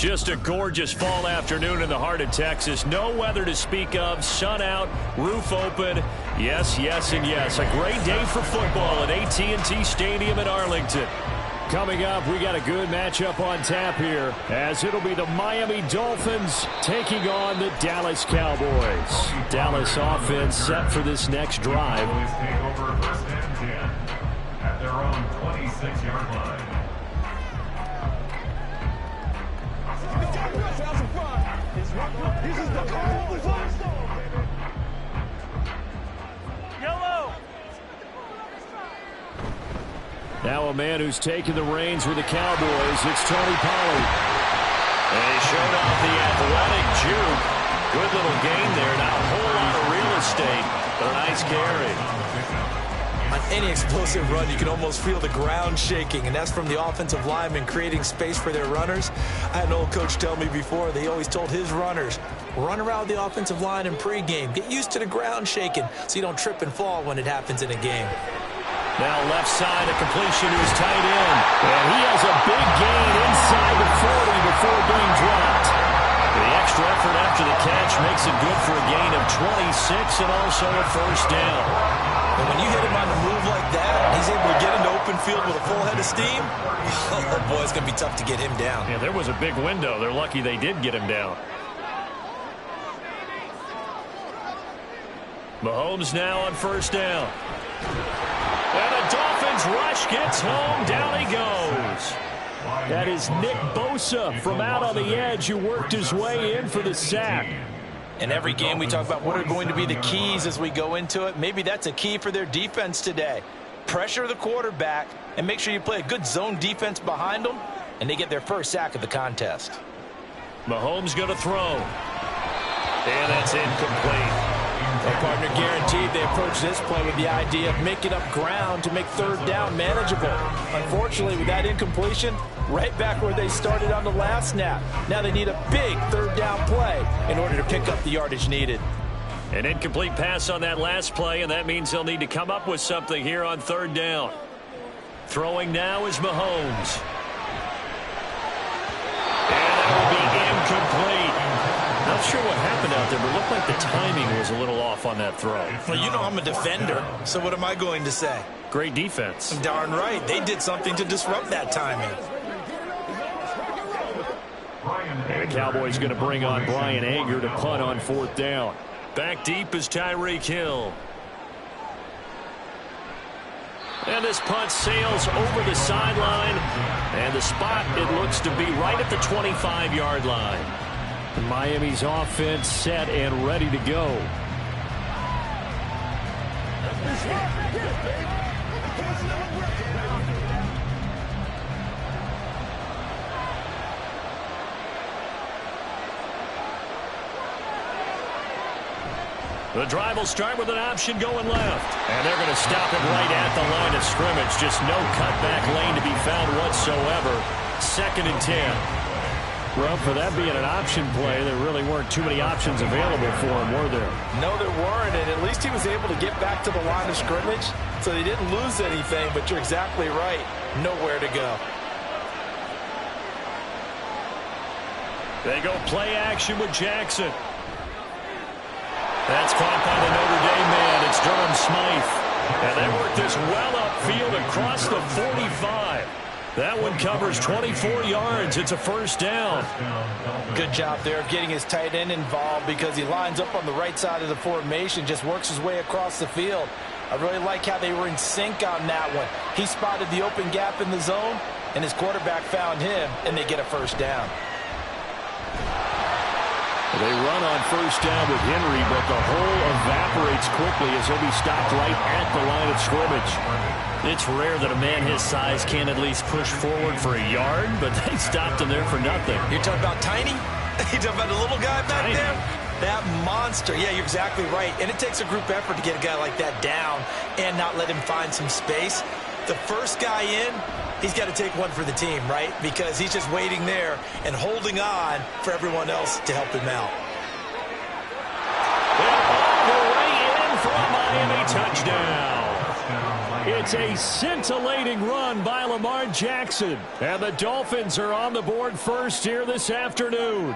Just a gorgeous fall afternoon in the heart of Texas. No weather to speak of. Sun out, roof open. Yes, yes, and yes. A great day for football at AT&T Stadium in Arlington. Coming up, we got a good matchup on tap here, as it'll be the Miami Dolphins taking on the Dallas Cowboys. Dallas offense set for this next drive. Cowboys take over first and 10 at their own 26-yard line. Now a man who's taken the reins with the Cowboys, it's Tony Pollard. And he showed off the athletic juke. Good little gain there. Not a whole lot of real estate, but a nice carry. On any explosive run, you can almost feel the ground shaking, and that's from the offensive linemen creating space for their runners. I had an old coach tell me before, they always told his runners, run around the offensive line in pregame. Get used to the ground shaking so you don't trip and fall when it happens in a game. Now left side, a completion to his tight end. And he has a big gain inside the 40 before being dropped. The extra effort after the catch makes it good for a gain of 26 and also a first down. And when you hit him on the move like that, he's able to get into open field with a full head of steam. Oh, boy, it's going to be tough to get him down. Yeah, there was a big window. They're lucky they did get him down. Mahomes now on first down. And the Dolphins rush gets home. Down he goes. That is Nick Bosa from out on the edge who worked his way in for the sack. In every game we talk about what are going to be the keys as we go into it. Maybe that's a key for their defense today. Pressure the quarterback and make sure you play a good zone defense behind them, and they get their first sack of the contest. Mahomes going to throw. And that's incomplete. Their partner guaranteed they approach this play with the idea of making up ground to make third down manageable. Unfortunately, with that incompletion, right back where they started on the last snap. Now they need a big third down play in order to pick up the yardage needed. An incomplete pass on that last play, and that means they'll need to come up with something here on third down. Throwing now is Mahomes. And that will be incomplete. Not sure what happened out there, but it looked like the timing was a little off on that throw. Well, you know I'm a defender, so what am I going to say? Great defense. Darn right. They did something to disrupt that timing. And the Cowboys going to bring on Brian Anger to punt on fourth down. Back deep is Tyreek Hill. And this punt sails over the sideline. And the spot, it looks to be right at the 25-yard line. Miami's offense set and ready to go. The drive will start with an option going left. And they're going to stop it right at the line of scrimmage. Just no cutback lane to be found whatsoever. 2nd and 10. Well, for that being an option play, there really weren't too many options available for him, were there? No, there weren't, and at least he was able to get back to the line of scrimmage, so they didn't lose anything, but you're exactly right. Nowhere to go. They go play action with Jackson. That's caught by the Notre Dame man. It's Durham Smythe. And they work this well upfield across the 45. That one covers 24 yards. It's a first down. Good job there of getting his tight end involved because he lines up on the right side of the formation, just works his way across the field. I really like how they were in sync on that one. He spotted the open gap in the zone, and his quarterback found him, and they get a first down. They run on first down with Henry, but the hole evaporates quickly as he'll be stopped right at the line of scrimmage. It's rare that a man his size can at least push forward for a yard, but they stopped him there for nothing. You're talking about tiny? You're talking about the little guy back there? That monster. Yeah, you're exactly right. And it takes a group effort to get a guy like that down and not let him find some space. The first guy in, he's got to take one for the team, right? Because he's just waiting there and holding on for everyone else to help him out. And all the way in for a Miami touchdown. It's a scintillating run by Lamar Jackson. And the Dolphins are on the board first here this afternoon.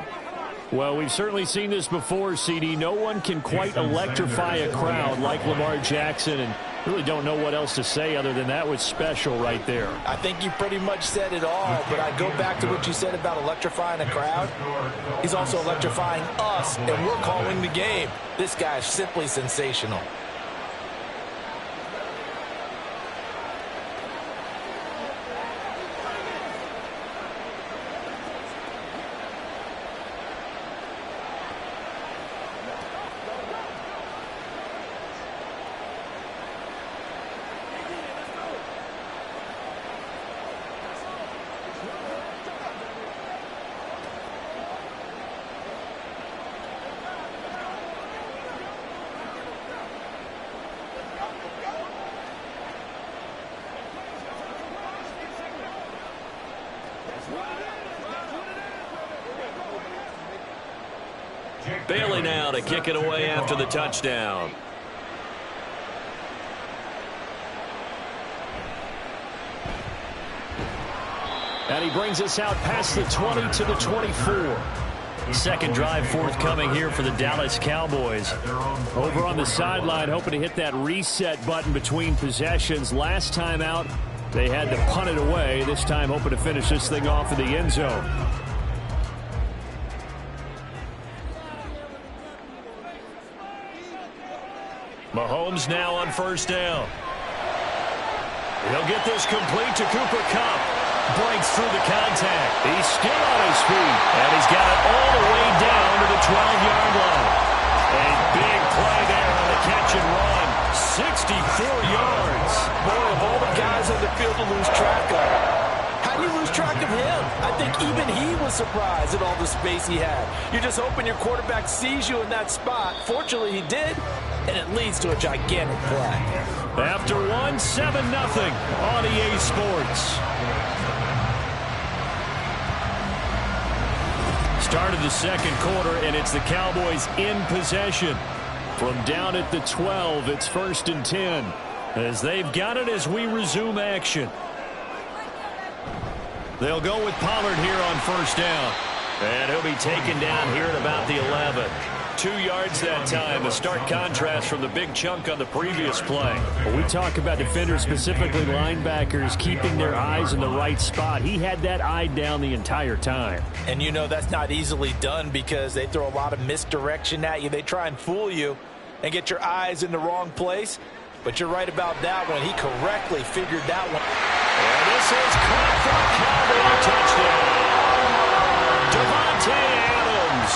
Well, we've certainly seen this before, CD. No one can quite electrify a crowd like Lamar Jackson, and really don't know what else to say other than that was special right there. I think you pretty much said it all, but I go back to what you said about electrifying a crowd. He's also electrifying us, and we're calling the game. This guy is simply sensational. Bailey now to kick it away after the touchdown. And he brings us out past the 20 to the 24. Second drive forthcoming here for the Dallas Cowboys. Over on the sideline, hoping to hit that reset button between possessions. Last time out, they had to punt it away. This time, hoping to finish this thing off in the end zone. Mahomes now on first down. He'll get this complete to Cooper Kupp. Breaks through the contact. He's still on his feet. And he's got it all the way down to the 12-yard line. A big play there on the catch and run. 64 yards. Boy, of all the guys on the field to lose track of. How do you lose track of him? I think even he was surprised at all the space he had. You're just hoping your quarterback sees you in that spot. Fortunately, he did, and it leads to a gigantic play. After one, 7-0 on EA Sports. Start of the second quarter, and it's the Cowboys in possession. From down at the 12, it's 1st and 10. As they've got it as we resume action. They'll go with Pollard here on first down. And he'll be taken down here at about the 11. 2 yards that time. A stark contrast from the big chunk on the previous play. When we talk about defenders, specifically linebackers, keeping their eyes in the right spot, he had that eye down the entire time. And you know that's not easily done because they throw a lot of misdirection at you. They try and fool you and get your eyes in the wrong place. But you're right about that one. He correctly figured that one. And this is caught for a Cowboy touchdown. Devontae Adams,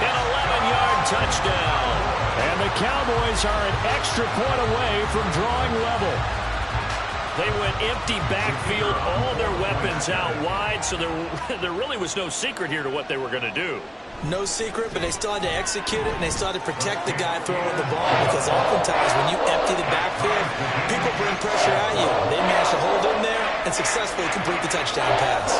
an 11-yard touchdown. And the Cowboys are an extra point away from drawing level. They went empty backfield, all their weapons out wide, so there really was no secret here to what they were going to do. No secret, but they still had to execute it, and they still had to protect the guy throwing the ball because oftentimes when you empty the backfield, people bring pressure at you. They managed to hold in there and successfully complete the touchdown pass.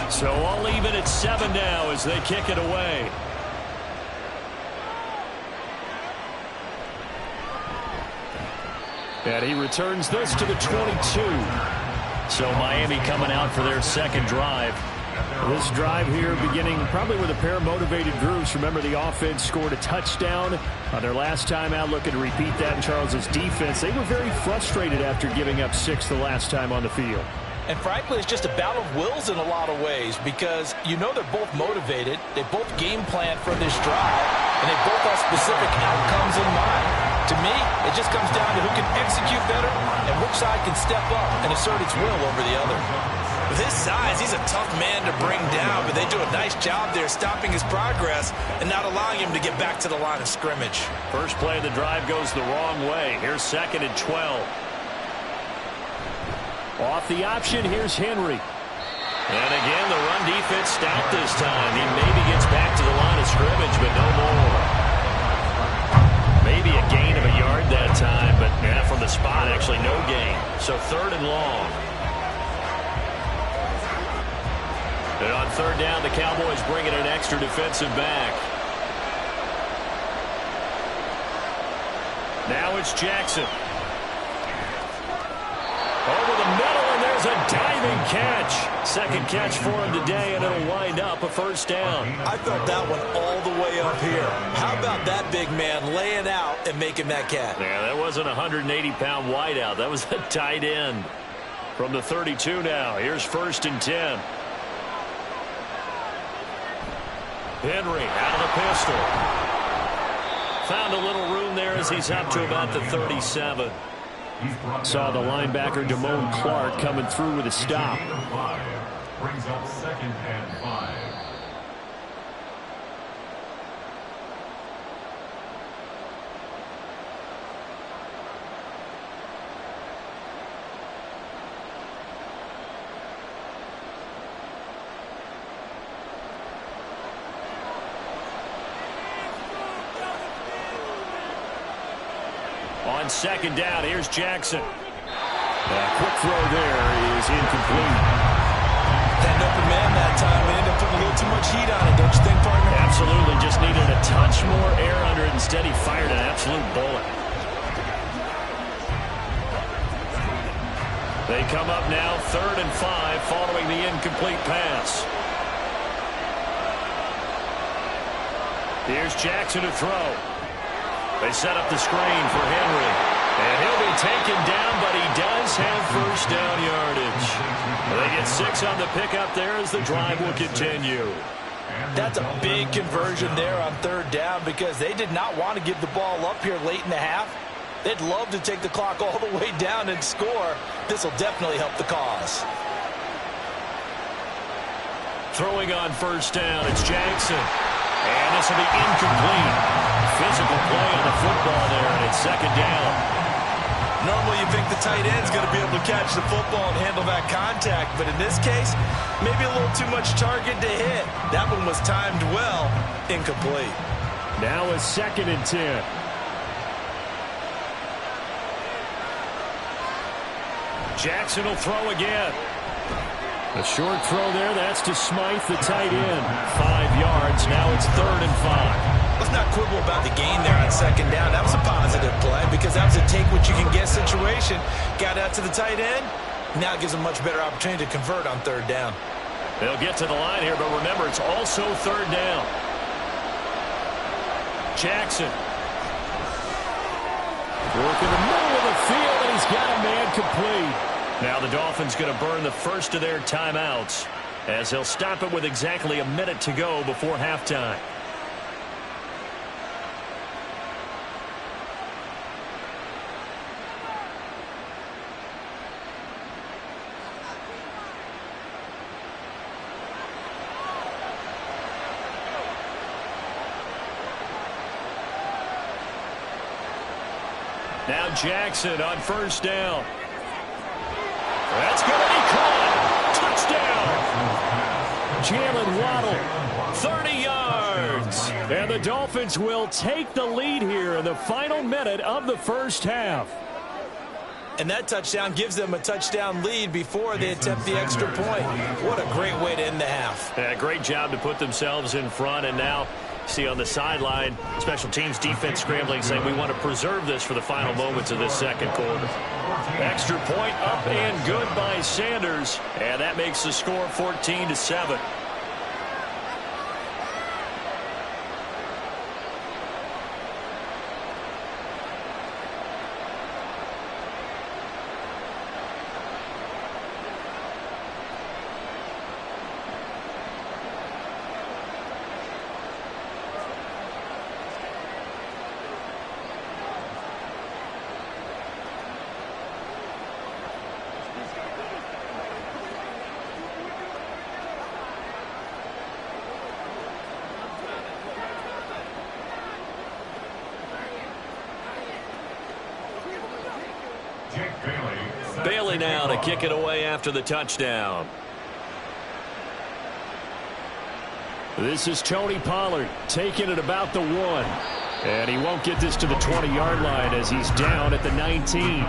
So all even at 7 now as they kick it away. And he returns this to the 22. So Miami coming out for their second drive. This drive here beginning probably with a pair of motivated groups. Remember, the offense scored a touchdown on their last time out. Looking to repeat that in Charles's defense. They were very frustrated after giving up 6 the last time on the field. And frankly, it's just a battle of wills in a lot of ways because you know they're both motivated. They both game plan for this drive, and they both have specific outcomes in mind. To me, it just comes down to who can execute better and which side can step up and assert its will over the other. With his size, he's a tough man to bring down, but they do a nice job there stopping his progress and not allowing him to get back to the line of scrimmage. First play of the drive goes the wrong way. Here's 2nd and 12. Off the option, here's Henry. And again, the run defense stout this time. He maybe gets back to the line of scrimmage, but no more. Maybe a gain of a yard that time, but yeah, from the spot, actually no gain. So 3rd and long. And on 3rd down, the Cowboys bring in an extra defensive back. Now it's Jackson. Over the middle, and there's a diving catch. Second catch for him today, and it'll wind up a 1st down. I felt that one all the way up here. How about that big man laying out and making that catch? Yeah, that wasn't a 180-pound wideout. That was a tight end. From the 32 now, here's 1st and 10. Henry out of the pistol. Found a little room there as he's up to about the 37. Saw the linebacker Damone Clark coming through with a stop. Brings up 2nd and 5. On second down, here's Jackson. Quick throw there is incomplete. That open man that time, they ended up putting a little too much heat on it, don't you think, partner? Absolutely, just needed a touch more air under it. Instead, he fired an absolute bullet. They come up now 3rd and 5 following the incomplete pass. Here's Jackson to throw. They set up the screen for Henry. And he'll be taken down, but he does have first down yardage. They get 6 on the pickup there as the drive will continue. That's a big conversion there on 3rd down because they did not want to give the ball up here late in the half. They'd love to take the clock all the way down and score. This will definitely help the cause. Throwing on first down, it's Jackson. And this will be incomplete. Physical play on the football there, and it's 2nd down. Normally you think the tight end's going to be able to catch the football and handle that contact, but in this case, maybe a little too much target to hit. That one was timed well, incomplete. Now a 2nd and 10. Jackson will throw again. A short throw there, that's to Smythe, the tight end. 5 yards, now it's 3rd and 5. Let's not quibble about the gain there on 2nd down. That was a positive play because that was a take-what-you-can-get situation. Got out to the tight end. Now it gives them a much better opportunity to convert on 3rd down. They'll get to the line here, but remember, it's also 3rd down. Jackson. Work in the middle of the field, and he's got a man complete. Now the Dolphins going to burn the first of their timeouts as they'll stop it with exactly a minute to go before halftime. Now Jackson on first down. That's going to be caught. Touchdown. Jalen Waddle, 30 yards. And the Dolphins will take the lead here in the final minute of the first half. And that touchdown gives them a touchdown lead before they attempt the extra point. What a great way to end the half. Yeah, great job to put themselves in front, and now see on the sideline, special teams defense scrambling, saying we want to preserve this for the final moments of this 2nd quarter. Extra point up and good by Sanders, and that makes the score 14-7. Bailey now to kick it away after the touchdown. This is Tony Pollard taking it about the 1. And he won't get this to the 20-yard line as he's down at the 19.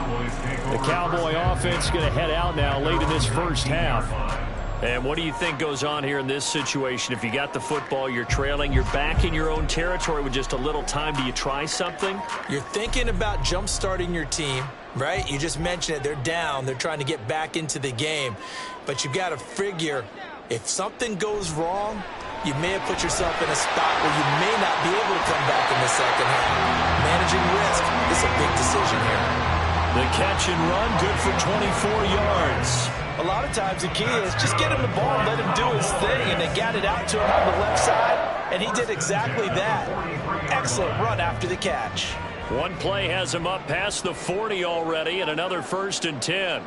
The Cowboy offense going to head out now late in this first half. And what do you think goes on here in this situation? If you got the football, you're trailing, you're back in your own territory with just a little time. Do you try something? You're thinking about jump-starting your team, right? You just mentioned it. They're down. They're trying to get back into the game. But you've got to figure if something goes wrong, you may have put yourself in a spot where you may not be able to come back in the second half. Managing risk is a big decision here. The catch and run, good for 24 yards. A lot of times the key is just get him the ball and let him do his thing, and they got it out to him on the left side, and he did exactly that. Excellent run after the catch. One play has him up past the 40 already, and another 1st and 10.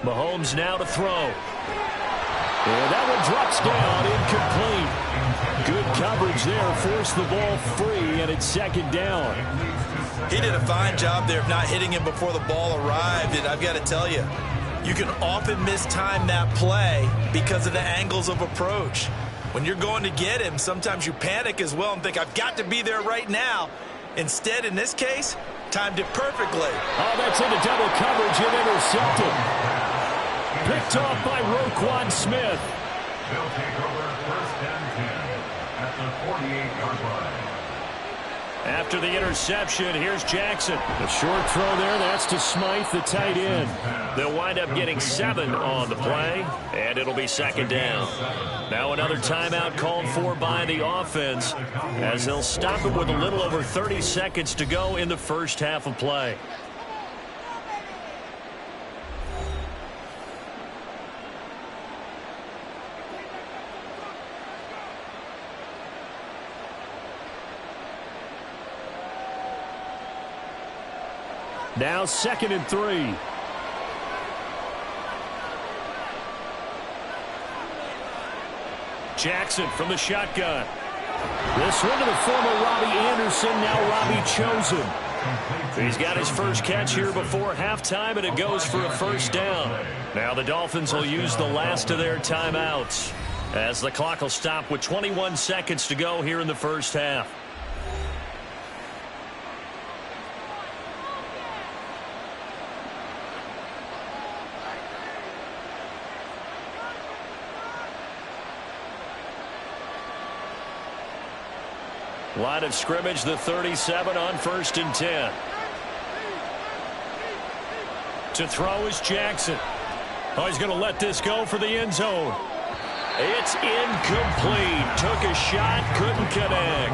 Mahomes now to throw. And that one drops down, incomplete. Good coverage there, forced the ball free, and it's 2nd down. He did a fine job there of not hitting him before the ball arrived, and I've got to tell you, you can often mistime that play because of the angles of approach. When you're going to get him, sometimes you panic as well and think, I've got to be there right now. Instead, in this case, Timed it perfectly. Oh, that's into double coverage and intercepted. Picked off by Roquan Smith. They'll take over 1st and 10 at the 48-yard line. After the interception, here's Jackson. The short throw there, that's to Smythe, the tight end. They'll wind up getting 7 on the play, and it'll be 2nd down. Now another timeout called for by the offense, as they'll stop it with a little over 30 seconds to go in the first half of play. Now 2nd and 3. Jackson from the shotgun. This one to the former Robbie Anderson, now Robbie Chosen. He's got his first catch here before halftime, and it goes for a 1st down. Now the Dolphins will use the last of their timeouts, as the clock will stop with 21 seconds to go here in the first half. Line of scrimmage, the 37 on 1st and 10. To throw is Jackson. Oh, he's going to let this go for the end zone. It's incomplete. Took a shot, couldn't connect.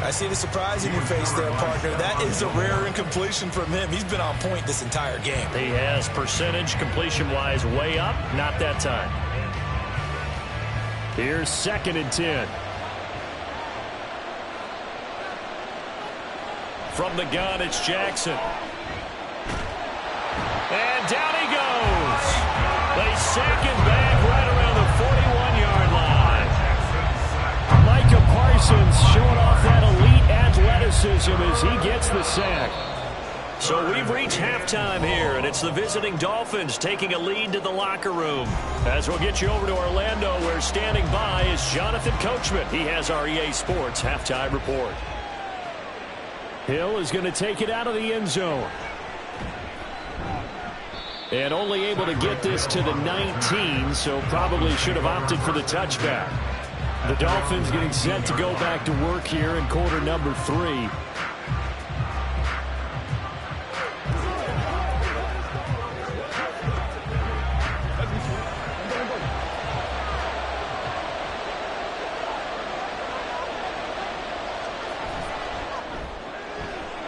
I see the surprise in your face there, partner. That is a rare incompletion from him. He's been on point this entire game. He has percentage completion-wise way up. Not that time. Here's 2nd and 10. From the gun, it's Jackson. And down he goes. They sack him back right around the 41-yard line. Micah Parsons showing off that elite athleticism as he gets the sack. So we've reached halftime here, and it's the visiting Dolphins taking a lead to the locker room. As we'll get you over to Orlando, where standing by is Jonathan Coachman. He has our EA Sports halftime report. Hill is going to take it out of the end zone. And only able to get this to the 19, so probably should have opted for the touchback. The Dolphins getting set to go back to work here in quarter number 3.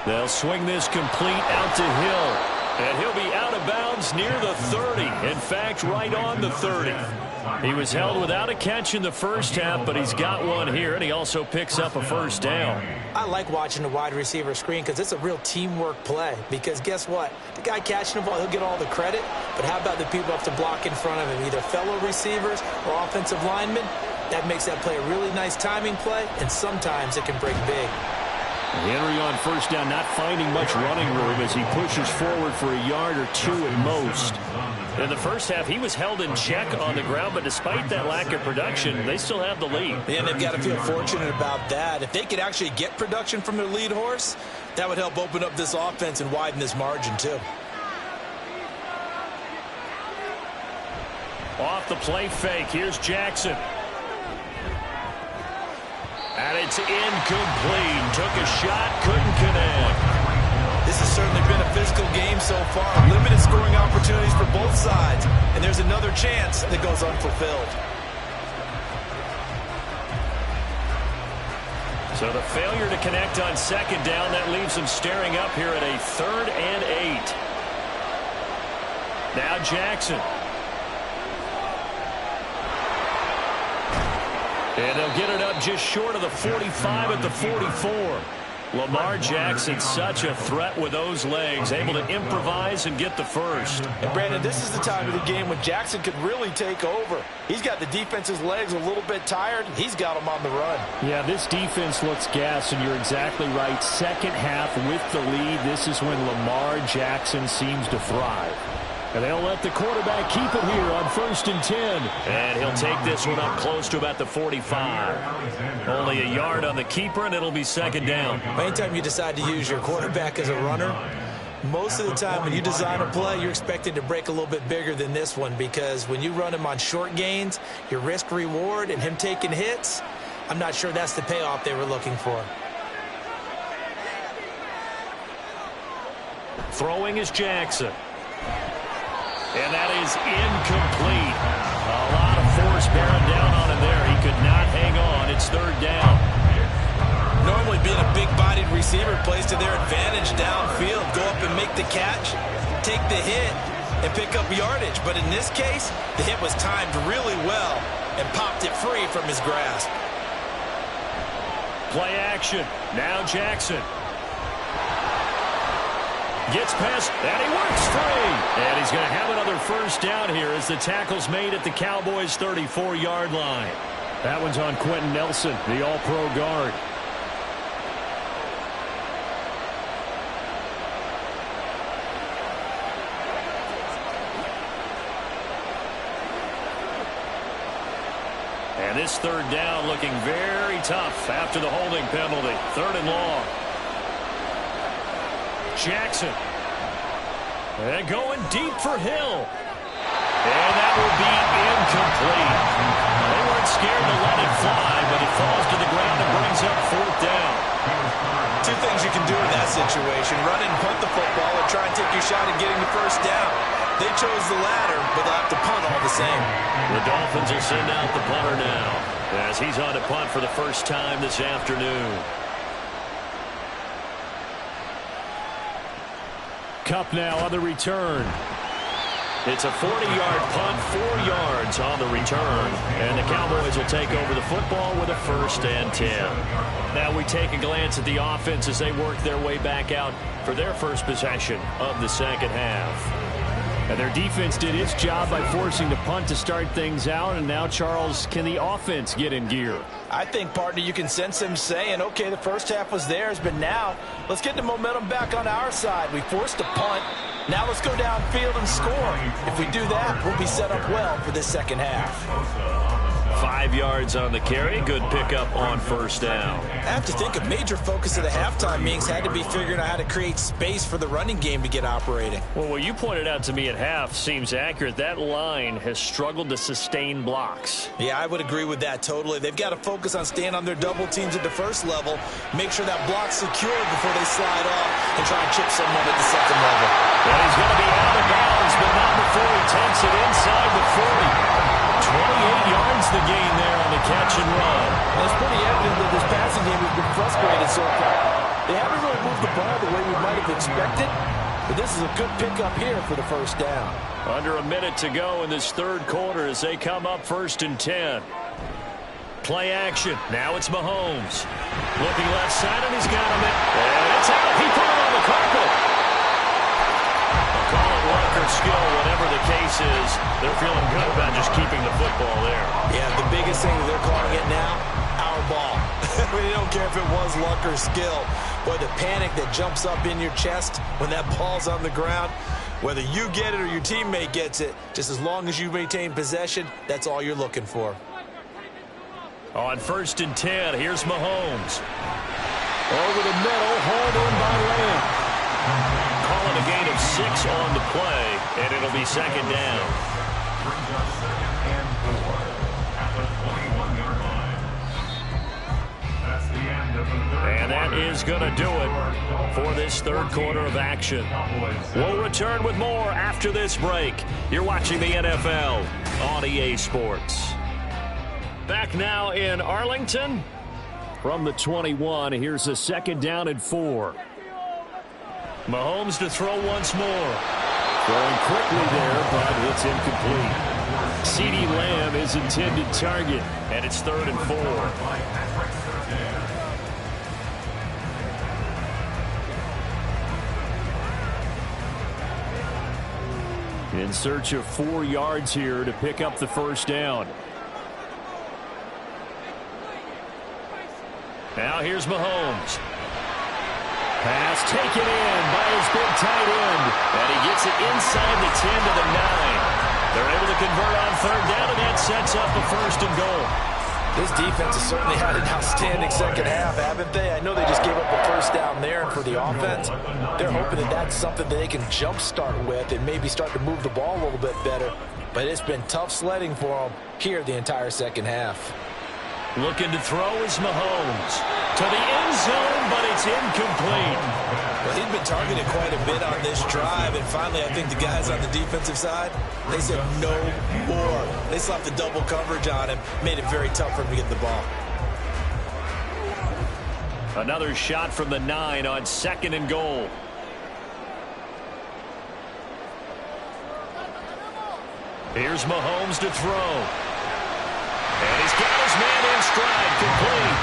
They'll swing this complete out to Hill. And he'll be out of bounds near the 30. In fact, right on the 30. He was held without a catch in the first half, but he's got one here, and he also picks up a 1st down. I like watching the wide receiver screen because it's a real teamwork play. Because guess what? The guy catching the ball, he'll get all the credit. But how about the people up to block in front of him, either fellow receivers or offensive linemen? That makes that play a really nice timing play, and sometimes it can break big. Henry on 1st down, not finding much running room as he pushes forward for a yard or 2 at most. In the first half, he was held in check on the ground, but despite that lack of production, they still have the lead. And they've got to feel fortunate about that. If they could actually get production from their lead horse, that would help open up this offense and widen this margin, too. Off the play fake, here's Jackson. And it's incomplete. Took a shot, couldn't connect. This has certainly been a physical game so far. Limited scoring opportunities for both sides. And there's another chance that goes unfulfilled. So the failure to connect on 2nd down, that leaves them staring up here at a 3rd and 8. Now Jackson. And they'll get it up just short of the 45 at the 44. Lamar Jackson, such a threat with those legs, able to improvise and get the first. And Brandon, this is the time of the game when Jackson could really take over. He's got the defense's legs a little bit tired. He's got them on the run. Yeah, this defense looks gassed, and you're exactly right. Second half with the lead, this is when Lamar Jackson seems to thrive. And they'll let the quarterback keep it here on 1st and 10. And he'll take this one up close to about the 45. Only a yard on the keeper, and it'll be 2nd down. Anytime you decide to use your quarterback as a runner, most of the time when you design a play, you're expected to break a little bit bigger than this one, because when you run him on short gains, your risk-reward and him taking hits, I'm not sure that's the payoff they were looking for. Throwing is Jackson. And that is incomplete. A lot of force bearing down on him there. He could not hang on. It's 3rd down. Normally being a big-bodied receiver plays to their advantage downfield. Go up and make the catch, take the hit, and pick up yardage. But in this case, the hit was timed really well and popped it free from his grasp. Play action. Now Jackson. Gets past, and he works free. And he's going to have another 1st down here as the tackle's made at the Cowboys' 34-yard line. That one's on Quentin Nelson, the all-pro guard. And this 3rd down looking very tough after the holding penalty. 3rd and long. Jackson. And going deep for Hill. And that will be incomplete. They weren't scared to let it fly, but it falls to the ground and brings up 4th down. 2 things you can do in that situation: run and punt the football, or try and take your shot at getting the 1st down. They chose the latter, but they'll have to punt all the same. The Dolphins will send out the punter now, as he's on to punt for the 1st time this afternoon. Cup now on the return. It's a 40-yard punt, 4 yards on the return. And the Cowboys will take over the football with a 1st and 10. Now we take a glance at the offense as they work their way back out for their first possession of the 2nd half. And their defense did its job by forcing the punt to start things out. And now, Charles, can the offense get in gear? I think, partner, you can sense him saying, okay, the 1st half was theirs, but now let's get the momentum back on our side. We forced a punt. Now let's go downfield and score. If we do that, we'll be set up well for this 2nd half. 5 yards on the carry. Good pickup on 1st down. I have to think a major focus of the halftime meetings had to be figuring out how to create space for the running game to get operating. Well, what you pointed out to me at half seems accurate. That line has struggled to sustain blocks. Yeah, I would agree with that totally. They've got to focus on staying on their double teams at the 1st level, make sure that block's secure before they slide off and try and chip someone at the 2nd level. And he's going to be out of bounds, but not before he takes it inside the 40. 28 yards the gain there on the catch and run. And it's pretty evident that this passing game has been frustrated so far. They haven't really moved the ball the way we might have expected, but this is a good pickup here for the 1st down. Under a minute to go in this 3rd quarter as they come up 1st and 10. Play action. Now it's Mahomes. Looking left side, and he's got him. And it's out. He put it on the carpet. Call it luck or skill, whatever the case is. They're feeling good about just keeping the football there. Yeah, the biggest thing that they're calling it now, our ball. They don't care if it was luck or skill. Boy, the panic that jumps up in your chest when that ball's on the ground, whether you get it or your teammate gets it, just as long as you maintain possession, that's all you're looking for. On 1st and 10, here's Mahomes. Over the middle, hauled in by Lamb. Calling a gain of 6 on the play, and it'll be 2nd down. Brings up 2nd and 4 at the 21-yard line. That's the end of the 3rd And that is going to do it for this 3rd quarter of action. We'll return with more after this break. You're watching the NFL on EA Sports. Back now in Arlington. From the 21, here's a 2nd down and 4. Mahomes to throw once more. Throwing quickly there, but it's incomplete. CeeDee Lamb is intended target, and it's 3rd and 4. In search of 4 yards here to pick up the 1st down. Now here's Mahomes. Pass taken in by his big tight end. And he gets it inside the 10 to the 9. They're able to convert on third down, and that sets up a 1st and goal. This defense has certainly had an outstanding second half, haven't they? I know they just gave up a 1st down there, and for the offense, they're hoping that that's something that they can jumpstart with and maybe start to move the ball a little bit better. But it's been tough sledding for them here the entire second half. Looking to throw is Mahomes. To the end zone, but it's incomplete. Well, he'd been targeted quite a bit on this drive, and finally I think the guys on the defensive side, they said no more. They slapped the double coverage on him, made it very tough for him to get the ball. Another shot from the 9 on 2nd and goal. Here's Mahomes to throw. And he's got his man in stride, complete.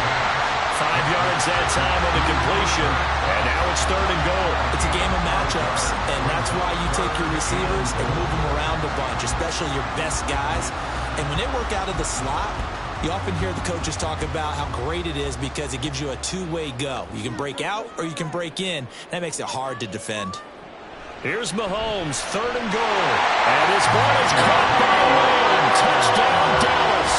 5 yards that time on the completion, and now it's 3rd and goal. It's a game of matchups, and that's why you take your receivers and move them around a bunch, especially your best guys. And when they work out of the slot, you often hear the coaches talk about how great it is because it gives you a two-way go. You can break out or you can break in. That makes it hard to defend. Here's Mahomes, 3rd and goal. And his ball is caught by Lamb. Touchdown, Dallas.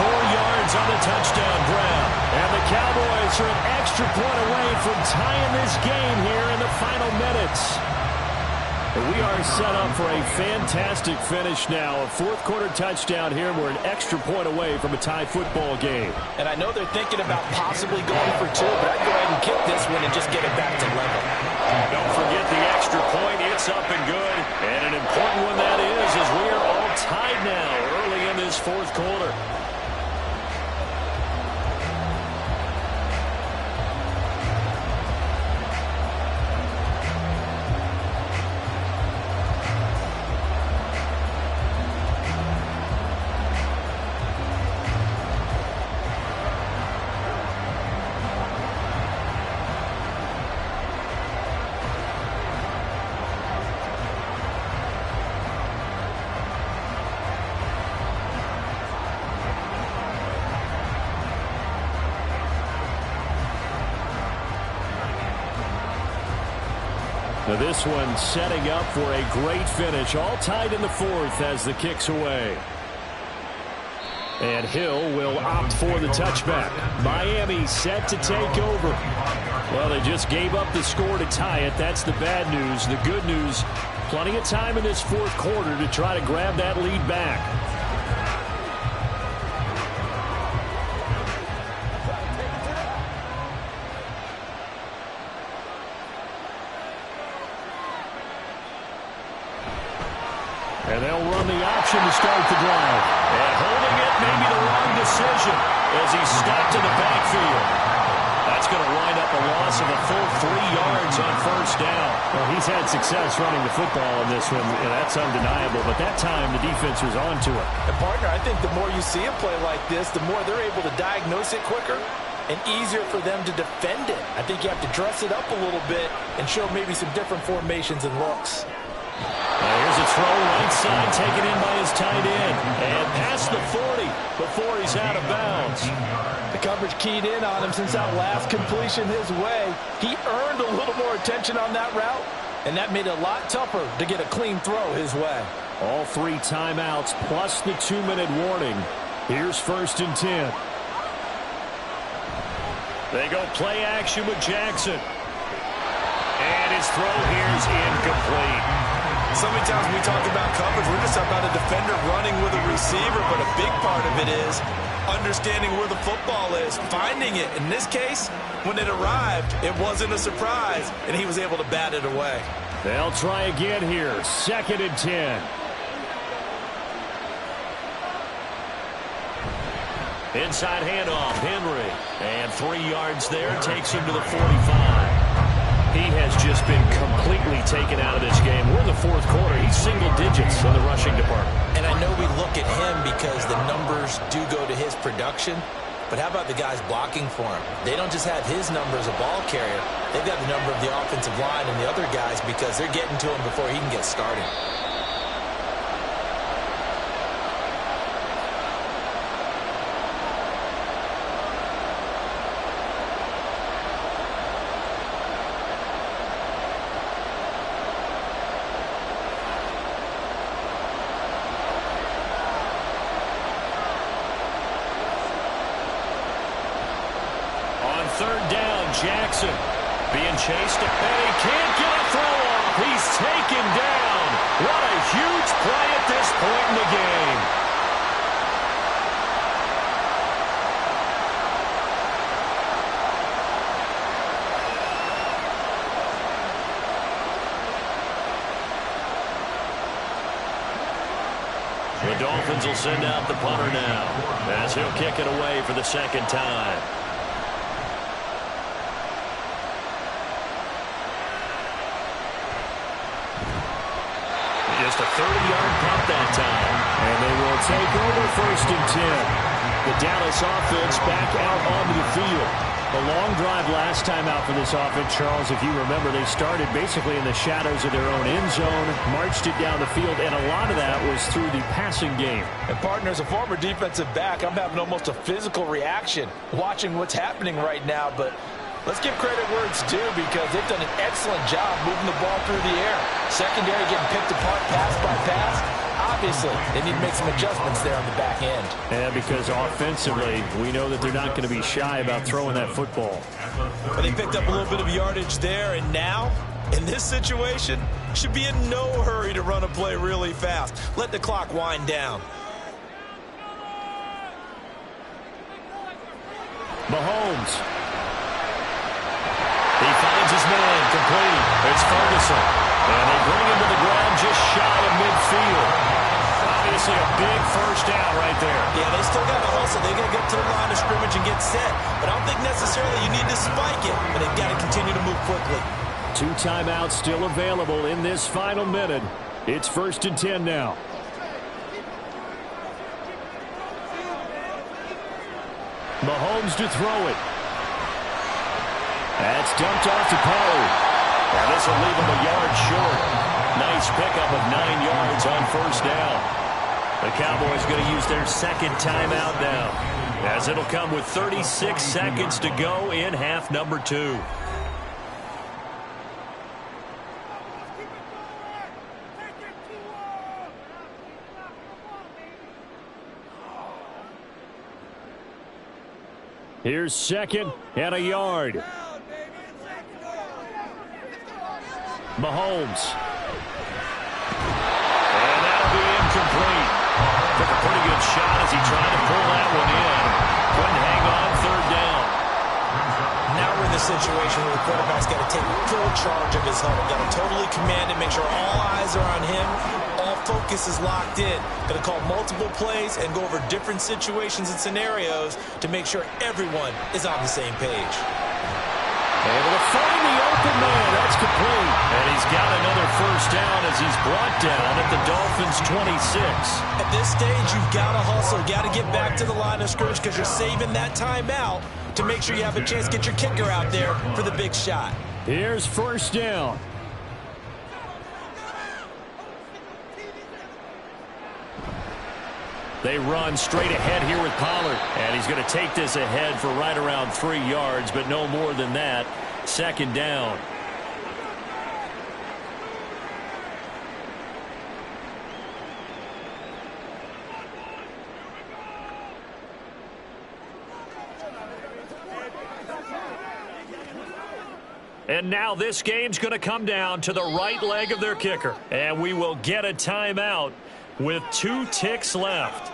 4 yards on the touchdown grab. And the Cowboys are an extra point away from tying this game here in the final minutes. And we are set up for a fantastic finish now. A 4th quarter touchdown here. We're an extra point away from a tie football game. And I know they're thinking about possibly going for 2, but I'd go ahead and kick this one and just get it back to level. Don't forget the extra point. It's up and good. And an important one that is, as we are all tied now early in this 4th quarter. Now this one setting up for a great finish. All tied in the 4th as the kick's away. And Hill will opt for the touchback. Miami set to take over. Well, they just gave up the score to tie it. That's the bad news. The good news, plenty of time in this 4th quarter to try to grab that lead back. And they'll run the option to start the drive. And holding it may be the wrong decision as he's stopped in the backfield. That's going to wind up a loss of a full 3 yards on 1st down. Well, he's had success running the football in this one, and that's undeniable. But that time, the defense was on to it. And, partner, I think the more you see him play like this, the more they're able to diagnose it quicker and easier for them to defend it. I think you have to dress it up a little bit and show maybe some different formations and looks. Here's a throw right side taken in by his tight end. And past the 40 before he's out of bounds. The coverage keyed in on him since that last completion his way. He earned a little more attention on that route, and that made it a lot tougher to get a clean throw his way. All 3 timeouts plus the 2-minute warning. Here's 1st and 10. They go play action with Jackson. And his throw here's incomplete. So many times when we talk about coverage, we're just about a defender running with a receiver, but a big part of it is understanding where the football is, finding it. In this case, when it arrived, it wasn't a surprise, and he was able to bat it away. They'll try again here, 2nd and 10. Inside handoff, Henry. And 3 yards there, takes him to the 45. He has just been completely taken out of this game. We're in the 4th quarter. He's single digits in the rushing department. And I know we look at him because the numbers do go to his production. But how about the guys blocking for him? They don't just have his number as a ball carrier. They've got the number of the offensive line and the other guys because they're getting to him before he can get started. third down. Jackson being chased, and he can't get a throw off. He's taken down. What a huge play at this point in the game. The Dolphins will send out the punter now, as he'll kick it away for the second time. Just a 30-yard punt that time. And they will take over 1st and 10. The Dallas offense back out onto the field. A long drive last time out for this offense, Charles. If you remember, they started basically in the shadows of their own end zone, marched it down the field, and a lot of that was through the passing game. And, partner, as a former defensive back, I'm having almost a physical reaction watching what's happening right now. But let's give credit where it's due, because they've done an excellent job moving the ball through the air. Secondary getting picked apart pass by pass. Obviously, they need to make some adjustments there on the back end. And because offensively, we know that they're not going to be shy about throwing that football. But they picked up a little bit of yardage there, and now, in this situation, should be in no hurry to run a play really fast. Let the clock wind down. Mahomes. He finds his man, complete. It's Ferguson. And they bring him to the ground just shy of midfield. Obviously a big first down right there. Yeah, they still got to hustle. They got to get to the line of scrimmage and get set. But I don't think necessarily you need to spike it. But they've got to continue to move quickly. 2 timeouts still available in this final minute. It's 1st and 10 now. Mahomes to throw it. That's dumped off to Pollard. And this will leave him a yard short. Nice pickup of 9 yards on first down. The Cowboys going to use their second timeout now, as it'll come with 36 seconds to go in half number 2. Here's 2nd and a yard. Mahomes. And that'll be incomplete. Took a pretty good shot as he tried to pull that one in. Couldn't hang on, third down. Now we're in the situation where the quarterback's got to take full charge of his huddle. Got to totally command it, make sure all eyes are on him. All focus is locked in. Got to call multiple plays and go over different situations and scenarios to make sure everyone is on the same page. Able to find the open man. That's complete. And he's got another first down as he's brought down at the Dolphins' 26. At this stage, you've got to hustle. Got to get back to the line of scrimmage because you're saving that timeout to make sure you have a chance to get your kicker out there for the big shot. Here's first down. They run straight ahead here with Pollard. And he's going to take this ahead for right around 3 yards, but no more than that. Second down. And now this game's going to come down to the right leg of their kicker. And we will get a timeout with 2 ticks left.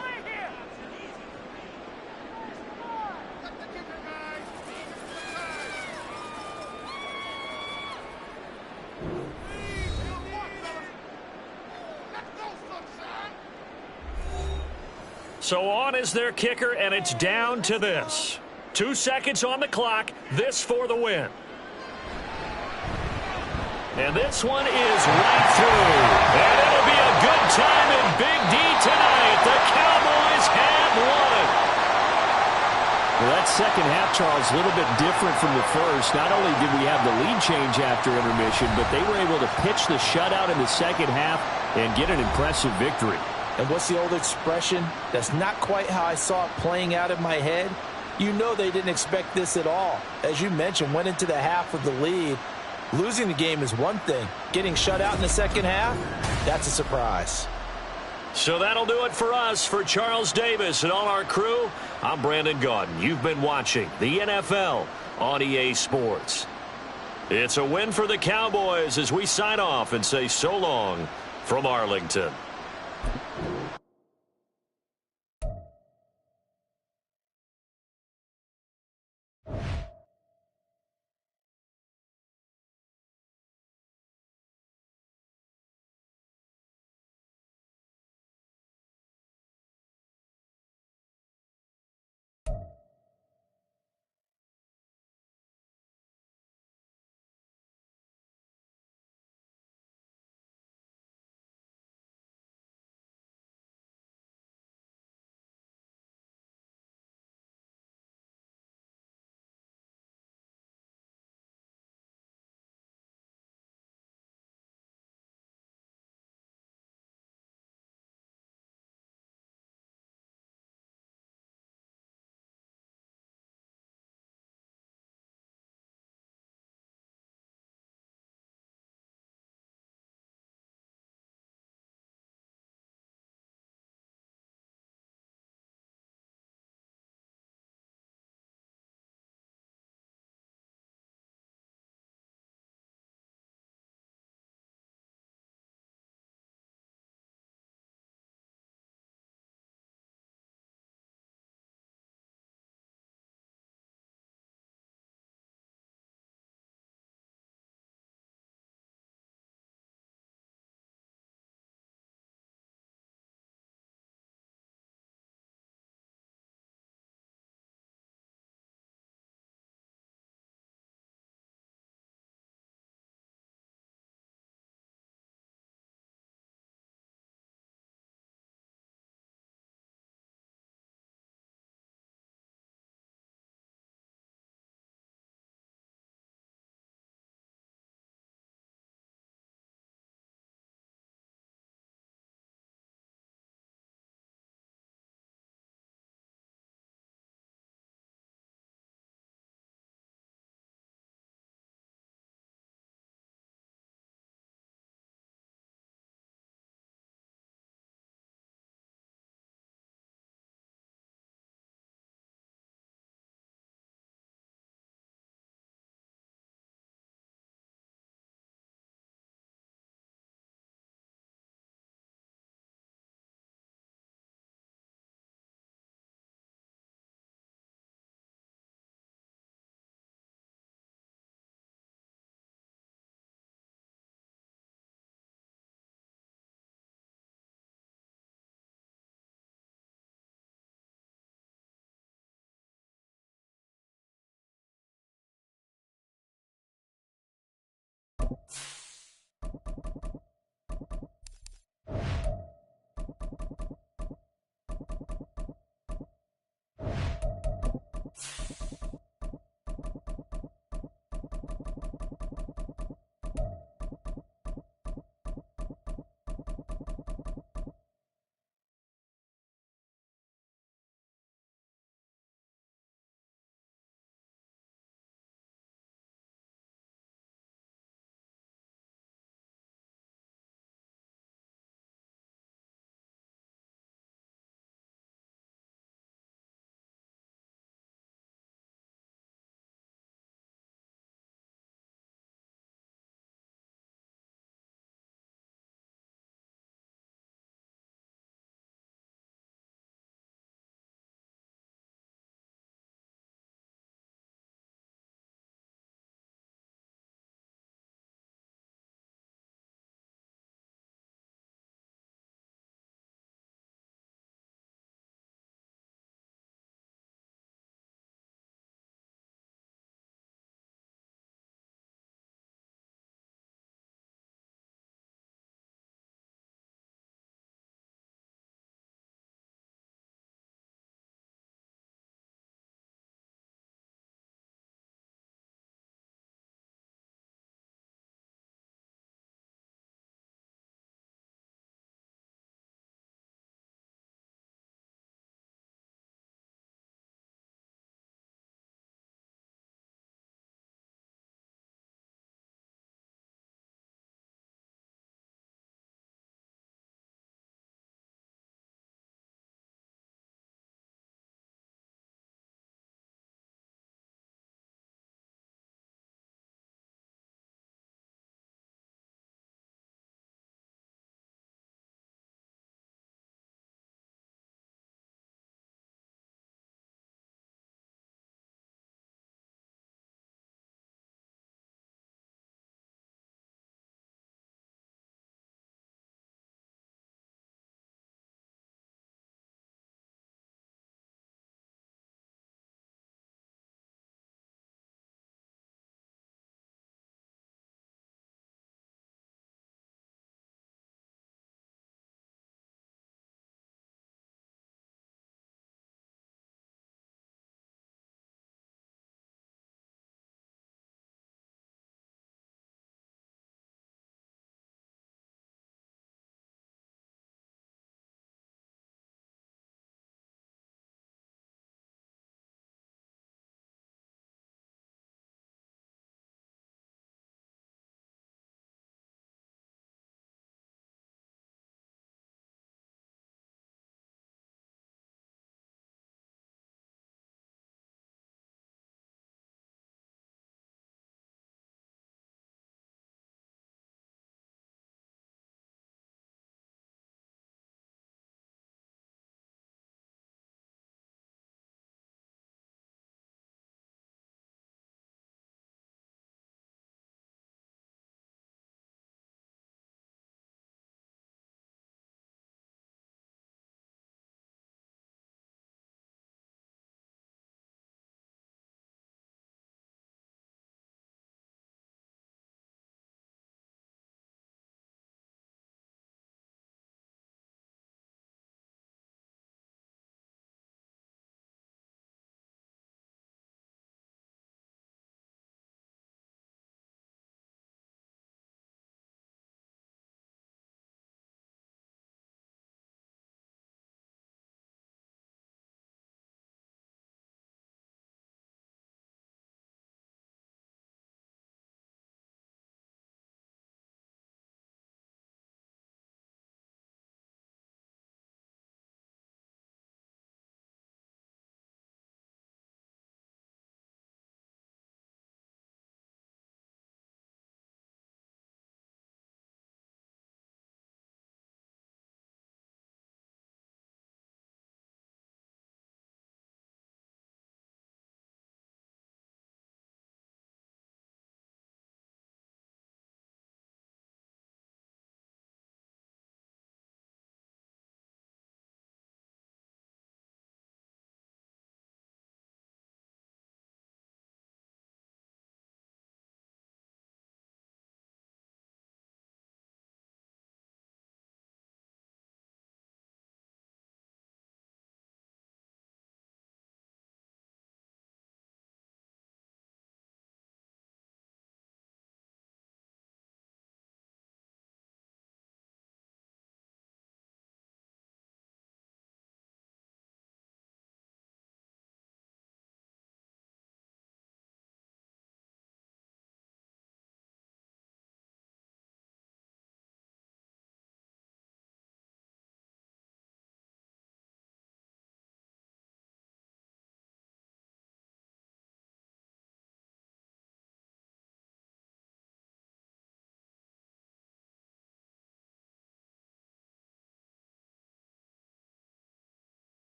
So on is their kicker, and it's down to this. 2 seconds on the clock. This for the win. And this one is right through. And it'll be a good time in Big D tonight. The Cowboys have won it. Well, that second half, Charles, a little bit different from the first. Not only did we have the lead change after intermission, but they were able to pitch the shutout in the second half and get an impressive victory. And what's the old expression? That's not quite how I saw it playing out in my head. You know they didn't expect this at all. As you mentioned, went into the half with the lead. Losing the game is one thing. Getting shut out in the second half, that's a surprise. So that'll do it for us. For Charles Davis and all our crew, I'm Brandon Gaudin. You've been watching the NFL on EA Sports. It's a win for the Cowboys as we sign off and say so long from Arlington.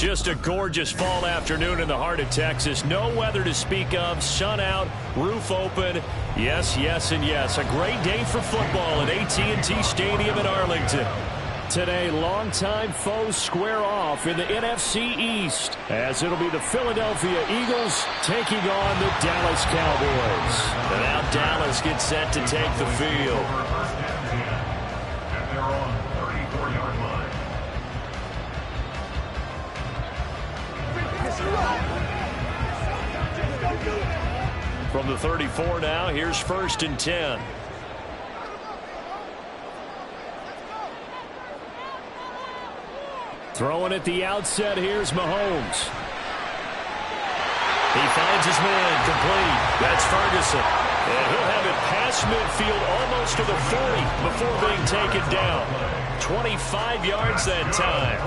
Just a gorgeous fall afternoon in the heart of Texas. No weather to speak of. Sun out, roof open. Yes, yes, and yes. A great day for football at AT&T Stadium in Arlington. Today, longtime foes square off in the NFC East, as it'll be the Philadelphia Eagles taking on the Dallas Cowboys. And now Dallas gets set to take the field. And they're on the 34-yard line. From the 34 now, here's 1st and 10. Throwing at the outset, here's Mahomes. He finds his man, complete. That's Ferguson. And he'll have it past midfield almost to the 40 before being taken down. 25 yards that time.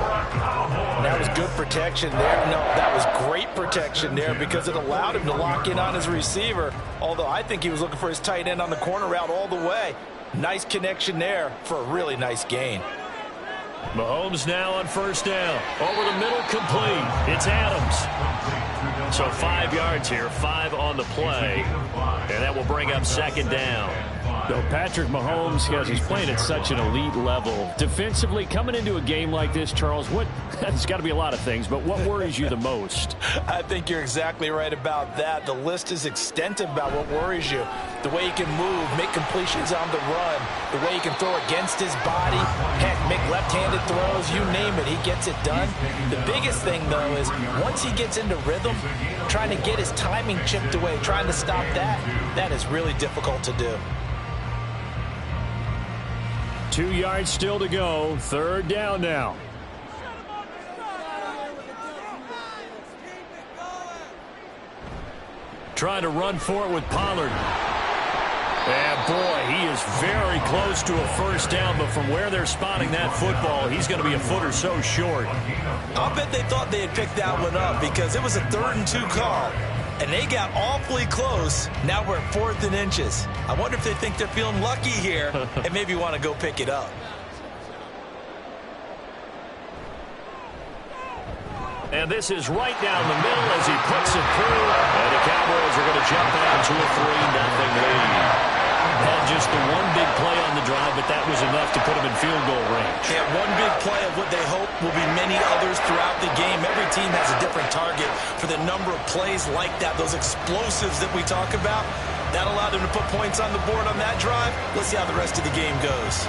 That was good protection there. No, that was great protection there because it allowed him to lock in on his receiver. Although I think he was looking for his tight end on the corner route all the way. Nice connection there for a really nice gain. Mahomes now on 1st down. Over the middle, complete. It's Adams. So 5 yards here, 5 on the play. And that will bring up 2nd down. Though Patrick Mahomes, he's playing at such an elite level. Defensively, coming into a game like this, Charles, it's got to be a lot of things, but what worries you the most? I think you're exactly right about that. The list is extensive about what worries you. The way he can move, make completions on the run, the way he can throw against his body, heck, make left-handed throws, you name it, he gets it done. The biggest thing, though, is once he gets into rhythm, trying to get his timing chipped away, trying to stop that is really difficult to do. 2 yards still to go. 3rd down now. Trying to run for it with Pollard. And boy, he is very close to a 1st down, but from where they're spotting that football, he's going to be a foot or so short. I'll bet they thought they had picked that one up because it was a 3rd and 2 call. And they got awfully close. Now we're at 4th and inches. I wonder if they think they're feeling lucky here and maybe want to go pick it up. And this is right down the middle as he puts it through. And the Cowboys are going to jump out to a 3-0 lead. Had just the one big play on the drive, but that was enough to put them in field goal range. Yeah, one big play of what they hope will be many others throughout the game. Every team has a different target for the number of plays like that, those explosives that we talk about. That allowed them to put points on the board on that drive. Let's see how the rest of the game goes.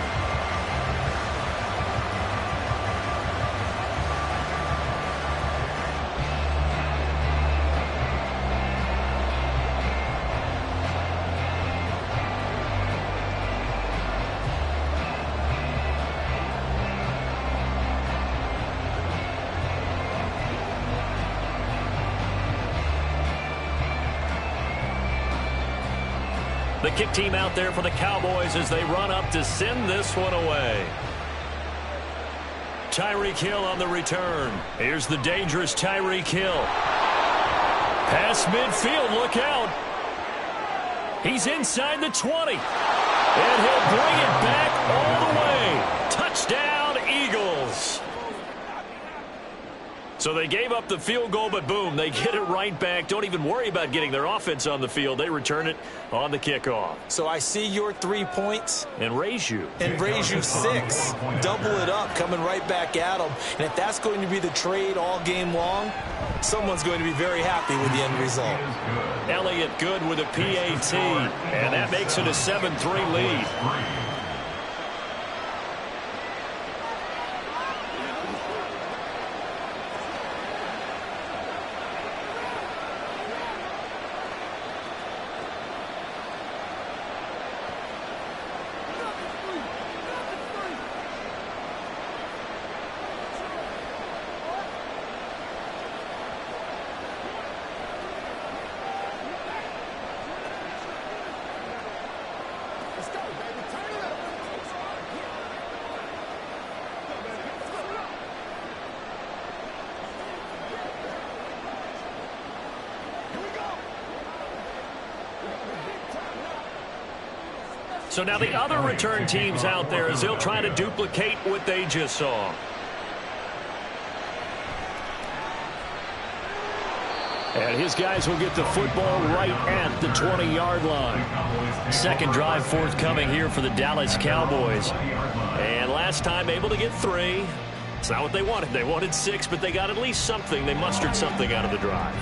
The kick team out there for the Cowboys as they run up to send this one away. Tyreek Hill on the return. Here's the dangerous Tyreek Hill. Pass midfield, look out. He's inside the 20. And he'll bring it back all the way. Touchdown, Eagles. So they gave up the field goal, but boom, they get it right back. Don't even worry about getting their offense on the field. They return it on the kickoff. So I see your 3 points. And raise you. And raise you 6. Double it up, coming right back at them. And if that's going to be the trade all game long, someone's going to be very happy with the end result. Elliott good with a PAT. And that makes it a 7-3 lead. So now the other return teams out there as they'll try to duplicate what they just saw. And his guys will get the football right at the 20-yard line. Second drive forthcoming here for the Dallas Cowboys. And last time able to get 3. It's not what they wanted. They wanted 6, but they got at least something. They mustered something out of the drive.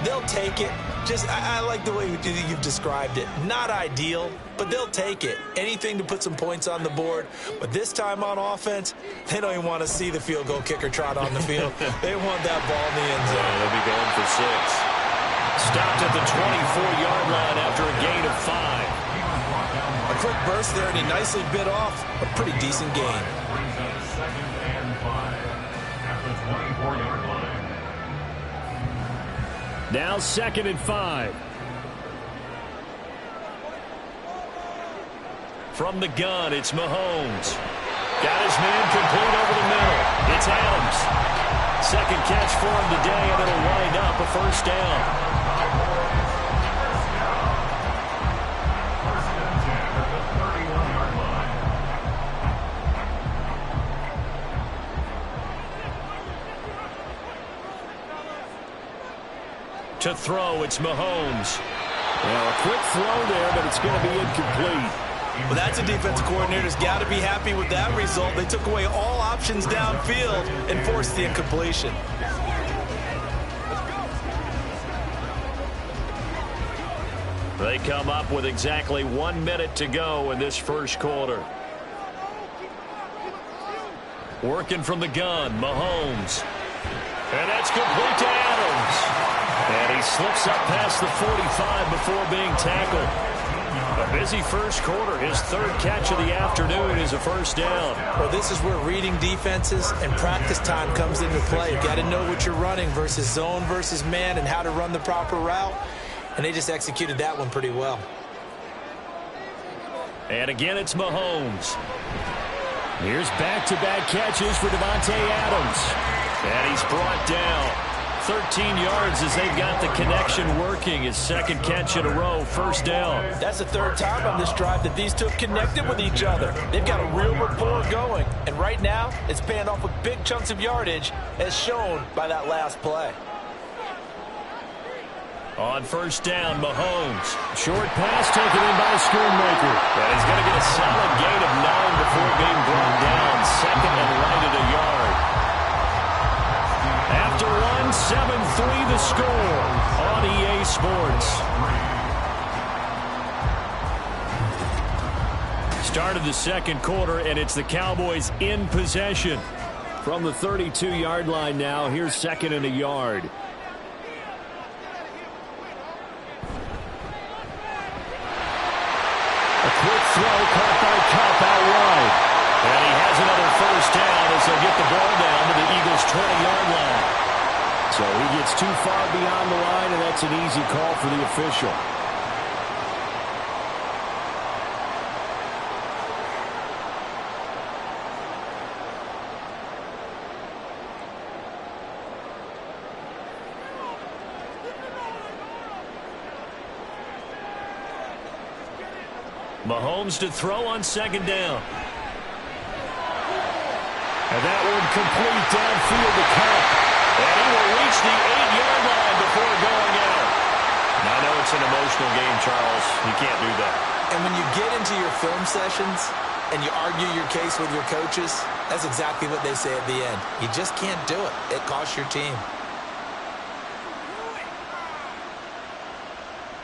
They'll take it. I like the way you've described it. Not ideal, but they'll take it. Anything to put some points on the board. But this time on offense, they don't even want to see the field goal kicker trot on the field. They want that ball in the end zone. Yeah, they'll be going for 6. Stopped at the 24-yard line after a gain of 5. A quick burst there, and he nicely bit off a pretty decent gain. Brings up 2nd and 5 at the 24-yard line. Now 2nd and 5. From the gun, it's Mahomes. Got his man complete over the middle. It's Adams. Second catch for him today, and it'll wind up a first down. To throw, it's Mahomes. Well, a quick throw there, but it's going to be incomplete. Well, that's a defensive coordinator's got to be happy with that result. They took away all options downfield and forced the incompletion. They come up with exactly 1 minute to go in this first quarter. Working from the gun, Mahomes. And that's complete to Adams. And he slips up past the 45 before being tackled. A busy first quarter. His 3rd catch of the afternoon is a first down. Well, this is where reading defenses and practice time comes into play. You've got to know what you're running versus zone versus man and how to run the proper route. And they just executed that one pretty well. And again, it's Mahomes. Here's back-to-back catches for Davante Adams. And he's brought down. 13 yards as they've got the connection working. His 2nd catch in a row, first down. That's the 3rd time on this drive that these two have connected with each other. They've got a real rapport going. And right now, it's paying off with big chunks of yardage, as shown by that last play. On first down, Mahomes. Short pass taken in by Schoonmaker. And he's going to get a solid gain of 9 before being brought down. 2nd and right at a yard. After 7-3 the score on EA Sports. Started the second quarter, and it's the Cowboys in possession. From the 32-yard line now, here's 2nd and a yard. A quick throw caught by Cup out wide. And he has another first down as they'll get the ball down to the Eagles' 20-yard line. So he gets too far beyond the line, and that's an easy call for the official. Mahomes to throw on 2nd down. And that one complete downfield to Cup. And he will reach the 8-yard line before going out. And I know it's an emotional game, Charles. You can't do that. And when you get into your film sessions and you argue your case with your coaches, that's exactly what they say at the end. You just can't do it. It costs your team.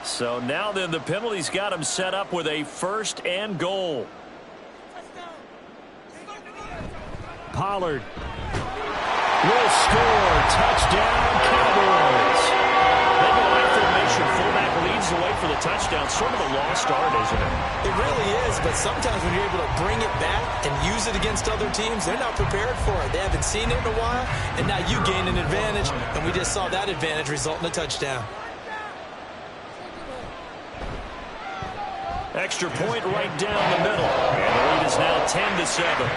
So now then, the penalty's got him set up with a 1st and goal. Pollard will score. Touchdown, Cowboys. They go high formation. Fullback leads the way for the touchdown. Sort of a lost art, isn't it? It really is, but sometimes when you're able to bring it back and use it against other teams, they're not prepared for it. They haven't seen it in a while, and now you gain an advantage, and we just saw that advantage result in a touchdown. Extra point right down the middle. And the lead is now 10-7.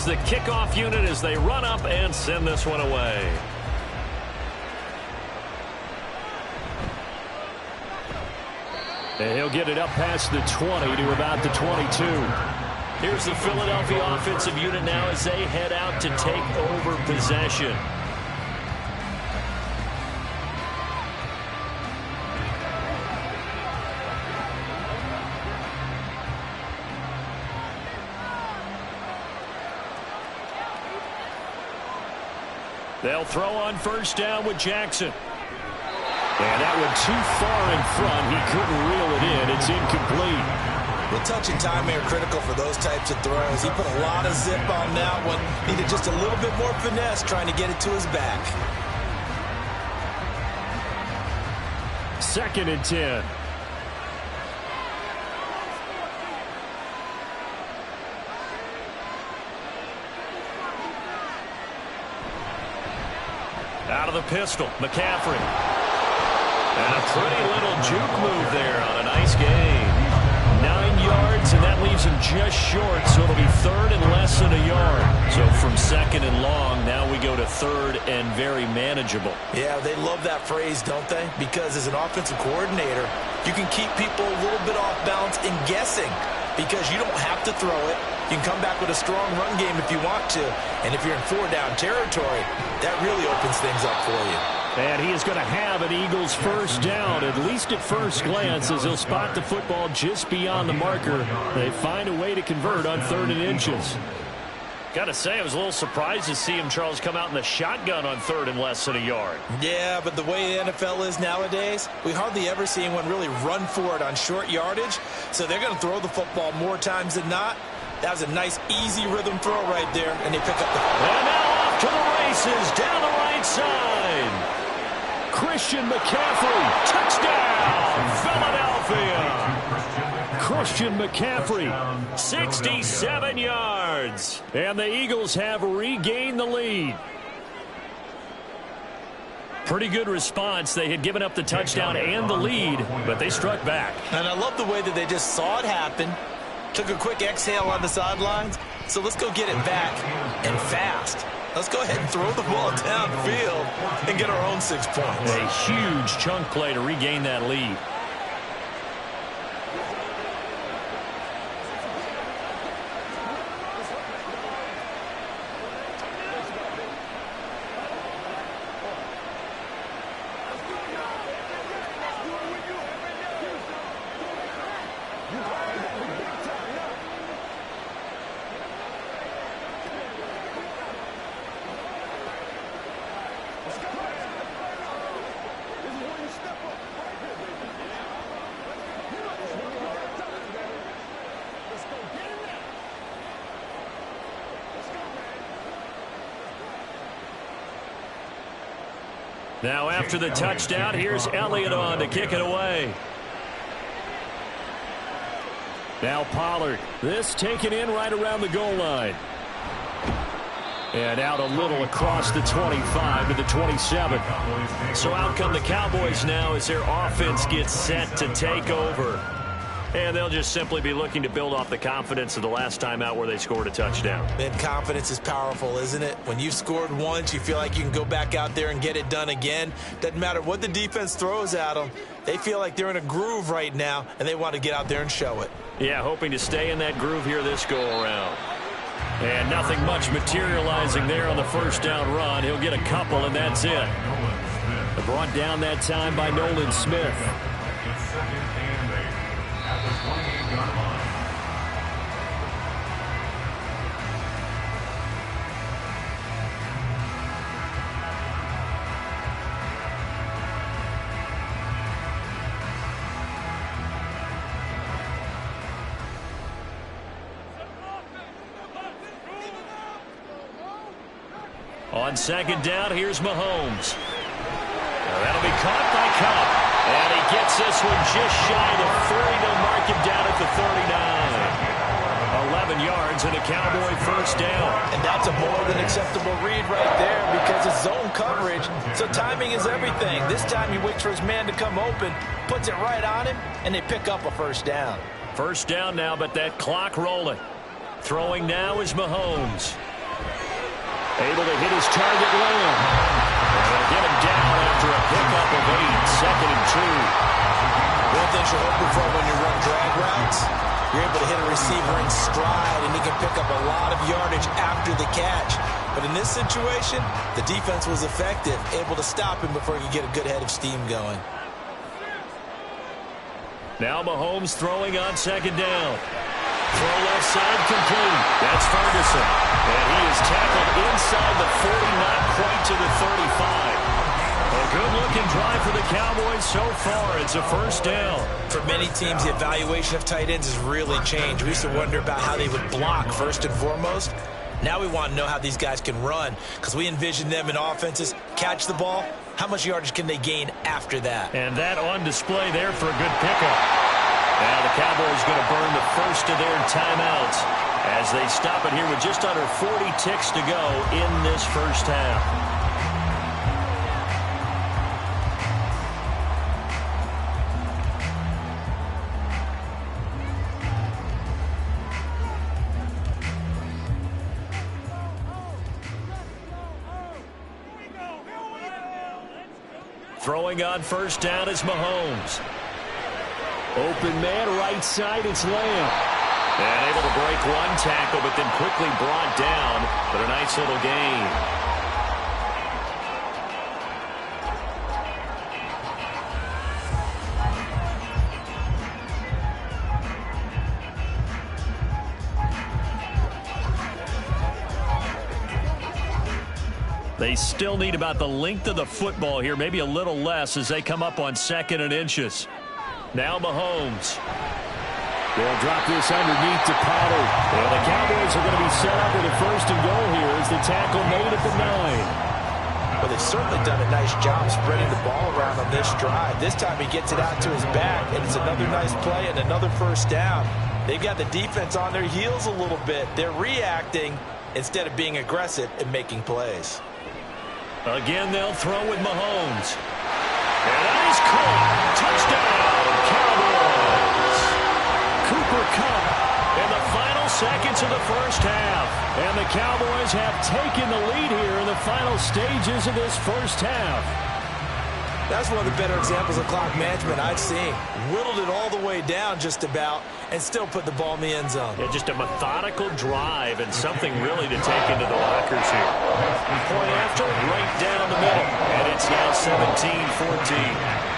is the kickoff unit as they run up and send this one away. And he'll get it up past the 20 to about the 22. Here's the Philadelphia offensive unit now as they head out to take over possession. They'll throw on first down with Jackson. And that one too far in front. He couldn't reel it in. It's incomplete. The touch and time are critical for those types of throws. He put a lot of zip on that one. Needed just a little bit more finesse trying to get it to his back. 2nd and 10. Out of the pistol, McCaffrey. And a pretty little juke move there on a nice gain. 9 yards, and that leaves him just short, so it'll be 3rd and less than a yard. So from 2nd and long, now we go to 3rd and very manageable. Yeah, they love that phrase, don't they? Because as an offensive coordinator, you can keep people a little bit off balance and guessing because you don't have to throw it. You can come back with a strong run game if you want to. And if you're in 4-down territory, that really opens things up for you. And he is going to have an Eagles first down, at least at first glance, as he'll spot the football just beyond the marker. They find a way to convert on 3rd and inches. Got to say, I was a little surprised to see him, Charles, come out in the shotgun on 3rd and less than a yard. Yeah, but the way the NFL is nowadays, we hardly ever see anyone really run for it on short yardage. So they're going to throw the football more times than not. That was a nice, easy rhythm throw right there, and they pick up the... And now off to the races, down the right side. Christian McCaffrey, touchdown, Philadelphia. Christian McCaffrey, 67 yards. And the Eagles have regained the lead. Pretty good response. They had given up the touchdown and the lead, but they struck back. And I love the way that they just saw it happen, took a quick exhale on the sidelines. So let's go get it back and fast. Let's go ahead and throw the ball downfield and get our own 6 points. A huge chunk play to regain that lead. Now after the touchdown, here's Elliott on to kick it away. Now Pollard. This taken in right around the goal line. And out a little across the 25 to the 27. So out come the Cowboys now as their offense gets set to take over. And they'll just simply be looking to build off the confidence of the last time out where they scored a touchdown. And confidence is powerful, isn't it? When you've scored once, you feel like you can go back out there and get it done again. Doesn't matter what the defense throws at them. They feel like they're in a groove right now, and they want to get out there and show it. Yeah, hoping to stay in that groove here this go-around. And nothing much materializing there on the first down run. He'll get a couple, and that's it. Brought down that time by Nolan Smith. On second down, here's Mahomes. Now that'll be caught by Cup. And he gets this one just shy of 40. They'll mark him down at the 39. 11 yards and a Cowboy first down. And that's a more than acceptable read right there because it's zone coverage. So timing is everything. This time he waits for his man to come open, puts it right on him, and they pick up a first down. First down now, but that clock rolling. Throwing now is Mahomes. Able to hit his target, Lamb. And they'll get him down after a pickup of 8, 2nd and 2. One thing you're hoping for when you run drag routes, you're able to hit a receiver in stride, and he can pick up a lot of yardage after the catch. But in this situation, the defense was effective, able to stop him before he could get a good head of steam going. Now Mahomes throwing on 2nd down. Throw left side complete. That's Ferguson. And he is tackled inside the 40, not quite to the 35. A good-looking drive for the Cowboys so far. It's a 1st down. For many teams, the evaluation of tight ends has really changed. We used to wonder about how they would block first and foremost. Now we want to know how these guys can run, because we envision them in offenses catch the ball. How much yardage can they gain after that? And that on display there for a good pickup. Now the Cowboys going to burn the first of their timeouts as they stop it here with just under 40 ticks to go in this 1st half. Throwing on 1st down is Mahomes. Open man, right side, it's Lamb. And able to break one tackle, but then quickly brought down. But a nice little gain. They still need about the length of the football here, maybe a little less as they come up on 2nd and inches. Now Mahomes. They'll drop this underneath to Potter. Well, the Cowboys are going to be set up with a 1st and goal here as the tackle made at the 9. Well, they've certainly done a nice job spreading the ball around on this drive. This time he gets it out to his back, and it's another nice play and another 1st down. They've got the defense on their heels a little bit. They're reacting instead of being aggressive and making plays. Again, they'll throw with Mahomes. And that is caught. Touchdown, Cowboys. Cooper Kupp in the final seconds of the 1st half. And the Cowboys have taken the lead here in the final stages of this 1st half. That's one of the better examples of clock management I've seen. Whittled it all the way down just about and still put the ball in the end zone. Yeah, just a methodical drive and something really to take into the lockers here. Point after, right down the middle. And it's now 17-14.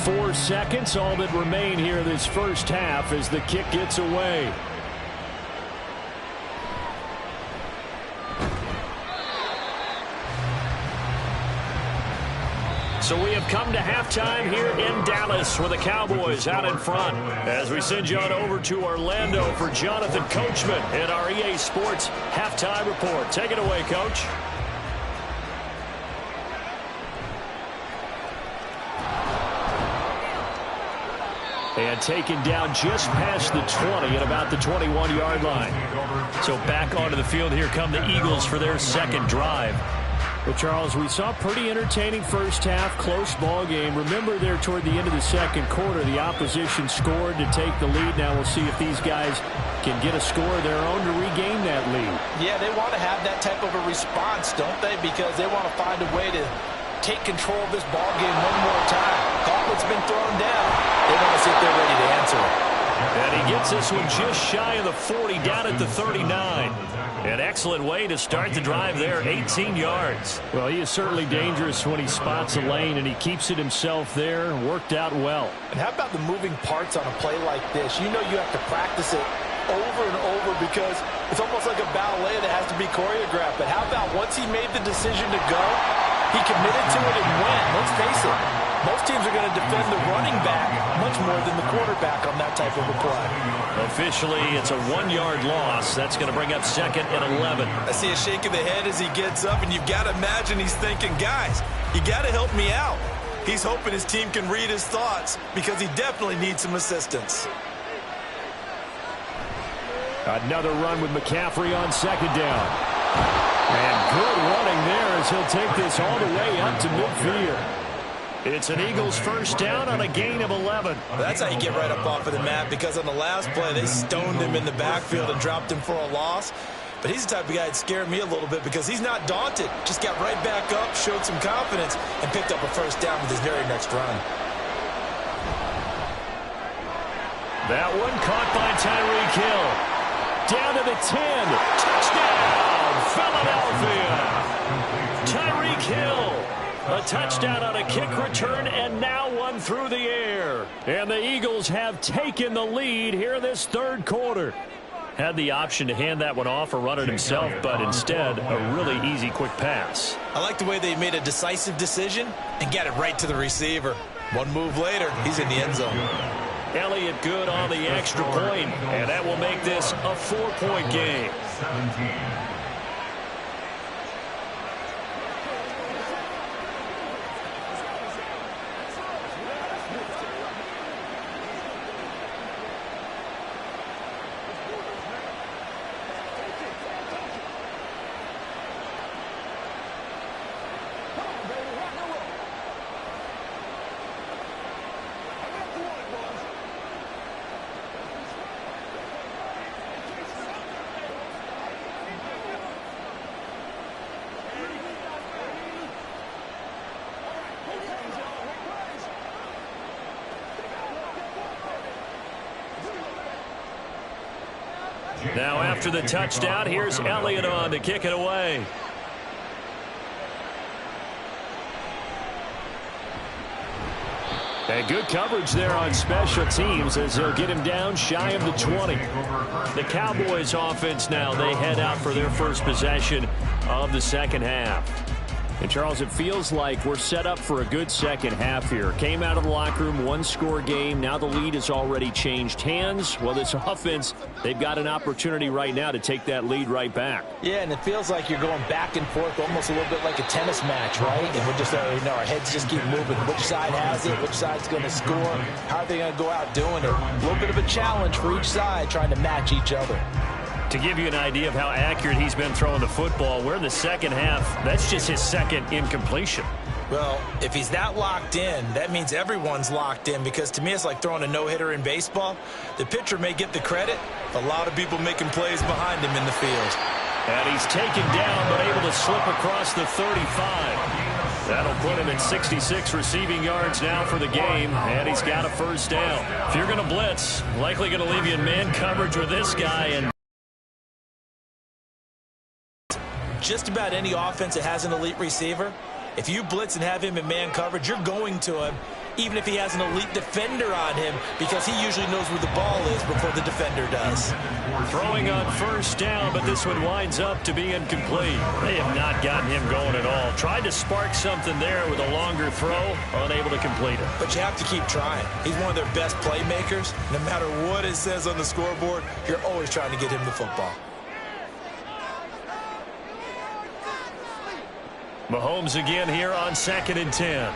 Four seconds, all that remain here this 1st half as the kick gets away. So we have come to halftime here in Dallas with the Cowboys out in front. As we send you on over to Orlando for Jonathan Coachman in our EA Sports Halftime Report. Take it away, Coach. And taken down just past the 20 at about the 21-yard line. So back onto the field, here come the Eagles for their 2nd drive. Well, Charles, we saw a pretty entertaining 1st half, close ball game. Remember there toward the end of the 2nd quarter, the opposition scored to take the lead. Now we'll see if these guys can get a score of their own to regain that lead. Yeah, they want to have that type of a response, don't they? Because they want to find a way to take control of this ball game one more time. Gauntlet's been thrown down. They want to see if they're ready to answer it. And he gets this one just shy of the 40, down at the 39. An excellent way to start the drive there, 18 yards. Well, he is certainly dangerous when he spots a lane, and he keeps it himself there. Worked out well. And how about the moving parts on a play like this? You know you have to practice it over and over because it's almost like a ballet that has to be choreographed. But how about once he made the decision to go, He committed to it and went. Let's face it, most teams are going to defend the running back much more than the quarterback on that type of a play. Officially, it's a 1-yard loss. That's going to bring up 2nd and 11. I see a shake of the head as he gets up, and you've got to imagine he's thinking, guys, you got to help me out. He's hoping his team can read his thoughts because he definitely needs some assistance. Another run with McCaffrey on 2nd down. And good running there as he'll take this all the way up to midfield. It's an Eagles first down on a gain of 11. That's how you get right up off of the mat, because on the last play, they stoned him in the backfield and dropped him for a loss. But he's the type of guy that scared me a little bit because he's not daunted. Just got right back up, showed some confidence, and picked up a first down with his very next run. That one caught by Tyreek Hill. Down to the 10. Touchdown, Philadelphia. Tyreek Hill. A touchdown on a kick return, and now one through the air. And the Eagles have taken the lead here in this 3rd quarter. Had the option to hand that one off or run it himself, but instead, a really easy, quick pass. I like the way they made a decisive decision and got it right to the receiver. One move later, he's in the end zone. Elliott good on the extra point, and that will make this a 4-point game. 17. Now after the touchdown, here's Elliott on to kick it away. And good coverage there on special teams as they'll get him down shy of the 20. The Cowboys offense now, they head out for their first possession of the 2nd half. And, Charles, it feels like we're set up for a good second half here. Came out of the locker room, 1-score game. Now the lead has already changed hands. Well, this offense, they've got an opportunity right now to take that lead right back. Yeah, and it feels like you're going back and forth almost a little bit like a tennis match, right? And we're just, our heads just keep moving. Which side has it? Which side's going to score? How are they going to go out doing it? A little bit of a challenge for each side trying to match each other. To give you an idea of how accurate he's been throwing the football, we're in the 2nd half. That's just his 2nd incompletion. Well, if he's that locked in, that means everyone's locked in, because to me it's like throwing a no-hitter in baseball. The pitcher may get the credit. A lot of people making plays behind him in the field. And he's taken down but able to slip across the 35. That'll put him at 66 receiving yards now for the game, and he's got a first down. If you're going to blitz, likely going to leave you in man coverage with this guy. And just about any offense that has an elite receiver, if you blitz and have him in man coverage, you're going to him, even if he has an elite defender on him, because he usually knows where the ball is before the defender does. Throwing on first down, but this one winds up to be incomplete. They have not gotten him going at all. Tried to spark something there with a longer throw, unable to complete it. But you have to keep trying. He's one of their best playmakers. No matter what it says on the scoreboard, you're always trying to get him the football. Mahomes again here on 2nd and 10.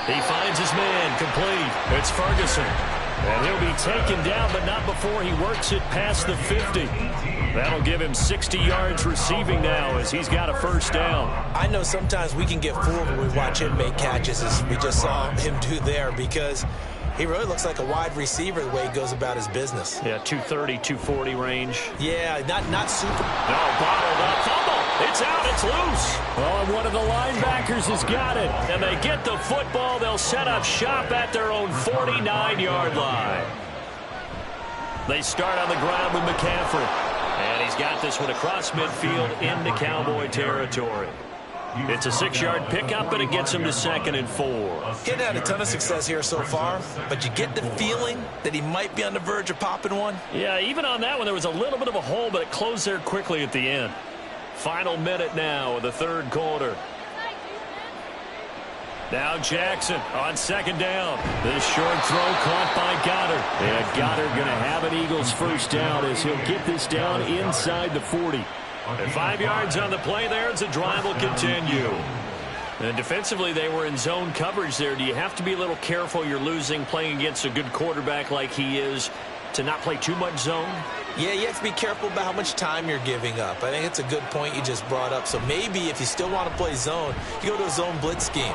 He finds his man complete. It's Ferguson. And he'll be taken down, but not before he works it past the 50. That'll give him 60 yards receiving now as he's got a first down. I know sometimes we can get fooled when we watch him make catches, as we just saw him do there, because he really looks like a wide receiver the way he goes about his business. Yeah, 230, 240 range. Yeah, not super. No, bottled up. Fumble. It's out. It's loose. Well, and one of the linebackers has got it. And they get the football. They'll set up shop at their own 49-yard line. They start on the ground with McCaffrey. And he's got this one across midfield into Cowboy territory. It's a 6-yard pickup, and it gets him to 2nd and 4. He hadn't had a ton of success here so far, but you get the feeling that he might be on the verge of popping one. Yeah, even on that one, there was a little bit of a hole, but it closed there quickly at the end. Final minute now of the 3rd quarter. Now Jackson on second down. This short throw caught by Goddard. And Goddard going to have an Eagles first down as he'll get this down inside the 40. And 5 yards on the play there as the drive will continue. And defensively, they were in zone coverage there. Do you have to be a little careful you're losing playing against a good quarterback like he is to not play too much zone? Yeah, you have to be careful about how much time you're giving up. I think it's a good point you just brought up. So maybe if you still want to play zone, you go to a zone blitz scheme.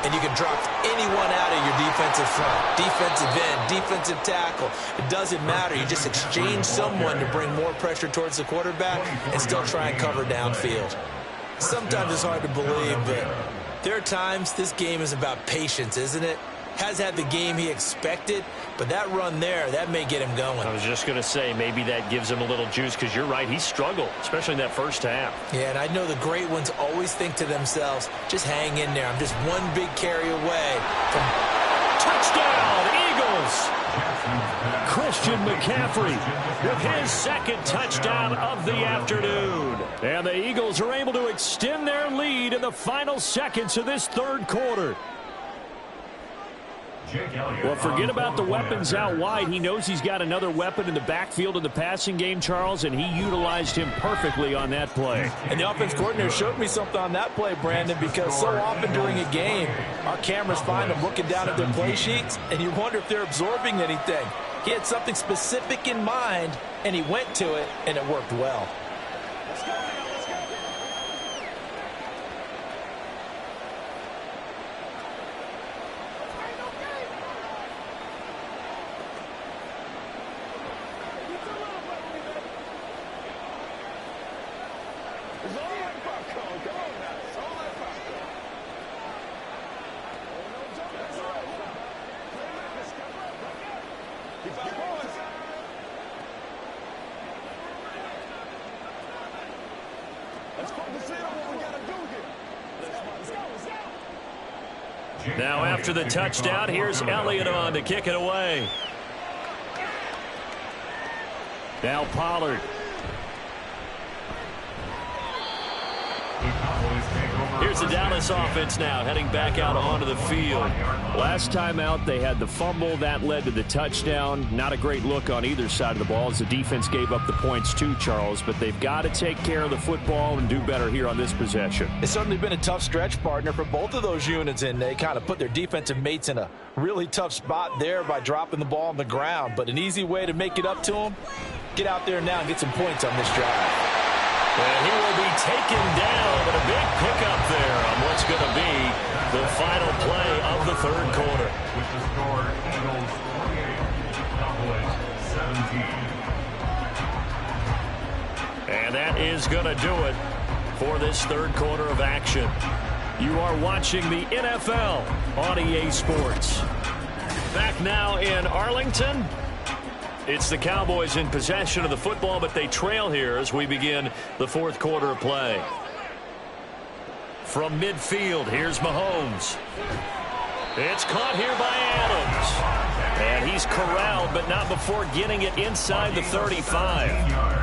And you can drop anyone out of your defensive front, defensive end, defensive tackle. It doesn't matter. You just exchange someone to bring more pressure towards the quarterback and still try and cover downfield. Sometimes it's hard to believe, but there are times this game is about patience, isn't it? Has had the game he expected, but that run there, that may get him going. I was just going to say, maybe that gives him a little juice because you're right, he struggled, especially in that first half. Yeah, and I know the great ones always think to themselves, just hang in there. I'm just one big carry away from touchdown, Eagles! Christian McCaffrey with his second touchdown of the afternoon. And the Eagles are able to extend their lead in the final seconds of this third quarter. Well, forget about the weapons out wide. He knows he's got another weapon in the backfield in the passing game, Charles, and he utilized him perfectly on that play. And the offense coordinator showed me something on that play, Brandon, because so often during a game, our cameras find them looking down at their play sheets, and you wonder if they're absorbing anything. He had something specific in mind, and he went to it, and it worked well. Now after the touchdown, here's Elliott on to kick it away. Now Pollard. Here's the Dallas offense now heading back out onto the field. Last time out, they had the fumble. That led to the touchdown. Not a great look on either side of the ball as the defense gave up the points too, Charles. But they've got to take care of the football and do better here on this possession. It's certainly been a tough stretch, partner, for both of those units, and they kind of put their defensive mates in a really tough spot there by dropping the ball on the ground. But an easy way to make it up to them, get out there now and get some points on this drive. And he will be taken down, but a big pickup there on what's going to be the final play of the third quarter. With the score, Eagles 48, Cowboys 17. And that is going to do it for this third quarter of action. You are watching the NFL on EA Sports. Back now in Arlington. It's the Cowboys in possession of the football, but they trail here as we begin the fourth quarter of play. From midfield, here's Mahomes. It's caught here by Adams. And he's corralled, but not before getting it inside the 35.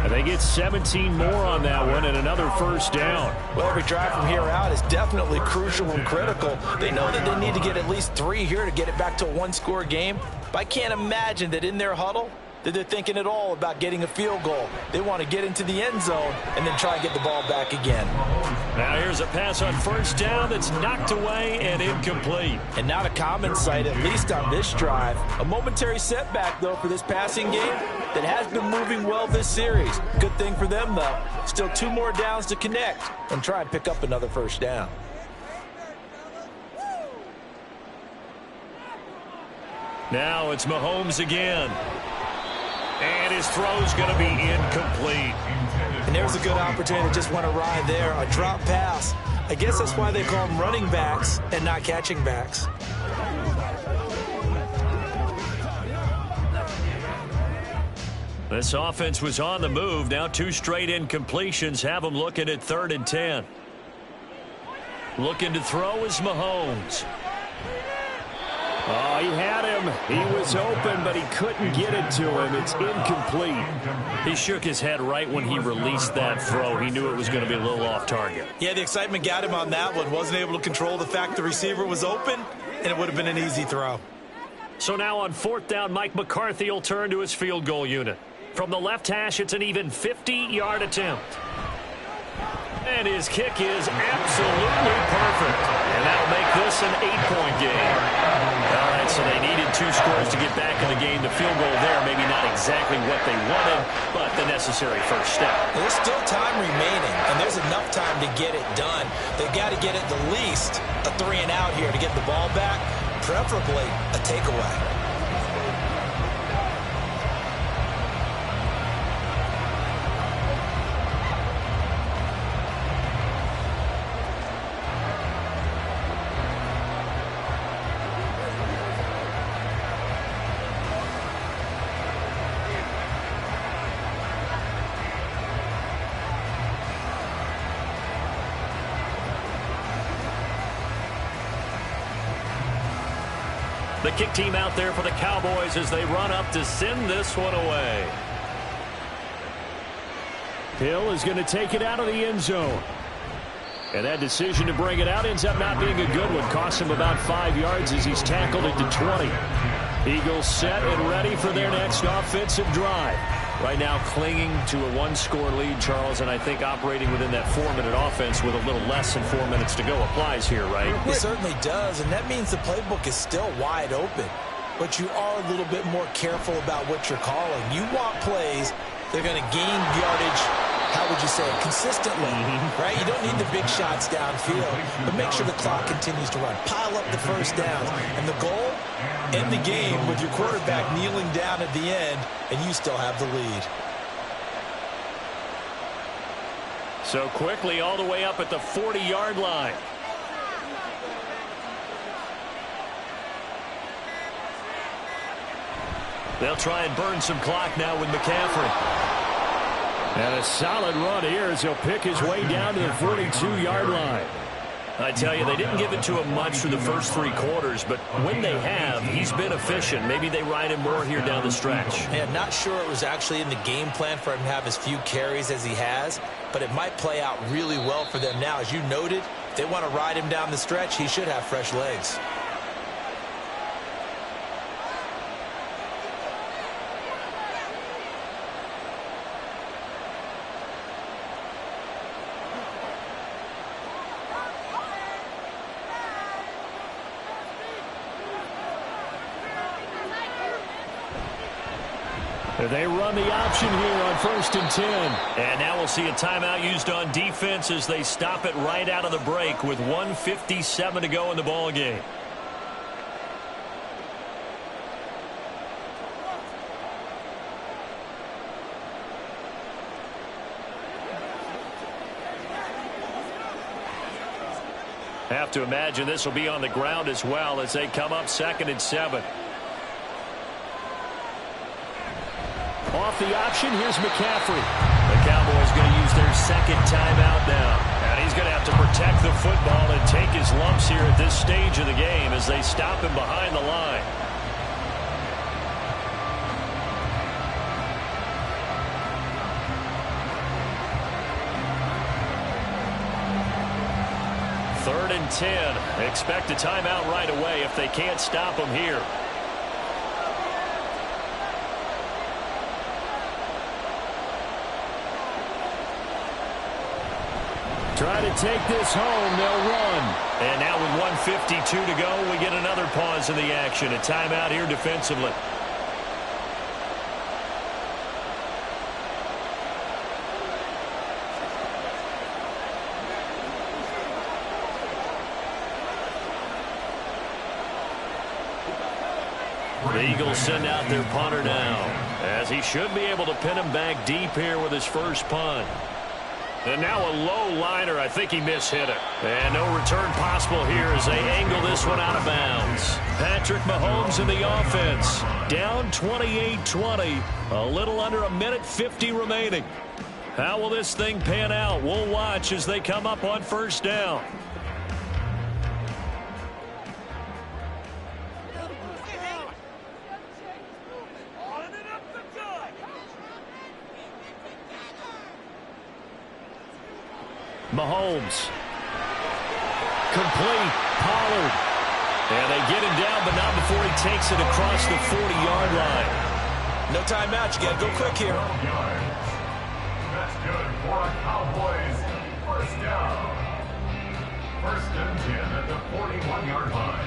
And they get 17 more on that one and another first down. Well, every drive from here out is definitely crucial and critical. They know that they need to get at least 3 here to get it back to a one-score game. But I can't imagine that in their huddle that they're thinking at all about getting a field goal. They want to get into the end zone and then try and get the ball back again. Now here's a pass on first down that's knocked away and incomplete. And not a common sight, at least on this drive. A momentary setback, though, for this passing game that has been moving well this series. Good thing for them, though. Still 2 more downs to connect and try and pick up another first down. Now it's Mahomes again. And his throw's going to be incomplete. And there's a good opportunity to just want to ride there. A drop pass. I guess that's why they call them running backs and not catching backs. This offense was on the move. Now 2 straight incompletions have them looking at 3rd and 10. Looking to throw is Mahomes. Oh, he had him. He was open, but he couldn't get it to him. It's incomplete. He shook his head right when he released that throw. He knew it was going to be a little off target. Yeah, the excitement got him on that one. Wasn't able to control the fact the receiver was open, and it would have been an easy throw. So now on 4th down, Mike McCarthy will turn to his field goal unit. From the left hash, it's an even 50-yard attempt. And his kick is absolutely perfect. And that'll make this an 8-point game. All right, so they needed 2 scores to get back in the game. The field goal there, maybe not exactly what they wanted, but the necessary first step. There's still time remaining, and there's enough time to get it done. They've got to get at the least a 3-and-out here to get the ball back, preferably a takeaway. The kick team out there for the Cowboys as they run up to send this one away. Hill is going to take it out of the end zone. And that decision to bring it out ends up not being a good one. Costs him about 5 yards as he's tackled it to 20. Eagles set and ready for their next offensive drive. Right now clinging to a 1-score lead, Charles, and I think operating within that 4-minute offense with a little less than 4 minutes to go applies here, right? It certainly does, and that means the playbook is still wide open. But you are a little bit more careful about what you're calling. You want plays, they're going to gain yardage, how would you say it, consistently, right? You don't need the big shots downfield, but make sure the clock continues to run. Pile up the first downs, and the goal, end the game with your quarterback kneeling down at the end, and you still have the lead. So quickly all the way up at the 40-yard line. They'll try and burn some clock now with McCaffrey. And a solid run here as he'll pick his way down to the 42-yard line. I tell you, they didn't give it to him much through the first 3 quarters, but when they have, he's been efficient. Maybe they ride him more here down the stretch. Yeah, I'm not sure it was actually in the game plan for him to have as few carries as he has, but it might play out really well for them now. As you noted, if they want to ride him down the stretch, he should have fresh legs. They run the option here on 1st and 10. And now we'll see a timeout used on defense as they stop it right out of the break with 1:57 to go in the ball game. Have to imagine this will be on the ground as well as they come up 2nd and 7. Off the option, here's McCaffrey. The Cowboys going to use their 2nd timeout now. And he's going to have to protect the football and take his lumps here at this stage of the game as they stop him behind the line. Third and 10. Expect a timeout right away if they can't stop him here. Try to take this home. They'll run. And now with 1:52 to go, we get another pause in the action. A timeout here defensively. The Eagles send out their punter now, as he should be able to pin him back deep here with his first punt. And now a low liner. I think he mishit it. And no return possible here as they angle this one out of bounds. Patrick Mahomes in the offense. Down 28-20. A little under 1:50 remaining. How will this thing pan out? We'll watch as they come up on 1st down. Mahomes. Complete. Pollard. And they get him down, but not before he takes it across the 40-yard line. No timeout. You got to go quick here. That's good for a Cowboys first down. First and 10 at the 41-yard line.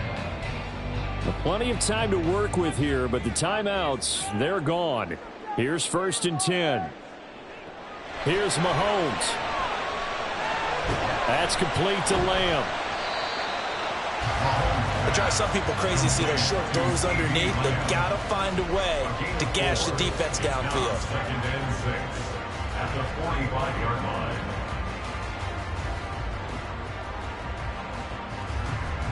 Plenty of time to work with here, but the timeouts, they're gone. Here's first and 10. Here's Mahomes. That's complete to Lamb. It drives some people crazy to see those short throws underneath. They've got to find a way to gash the defense downfield. Second and 6 at the 45-yard line.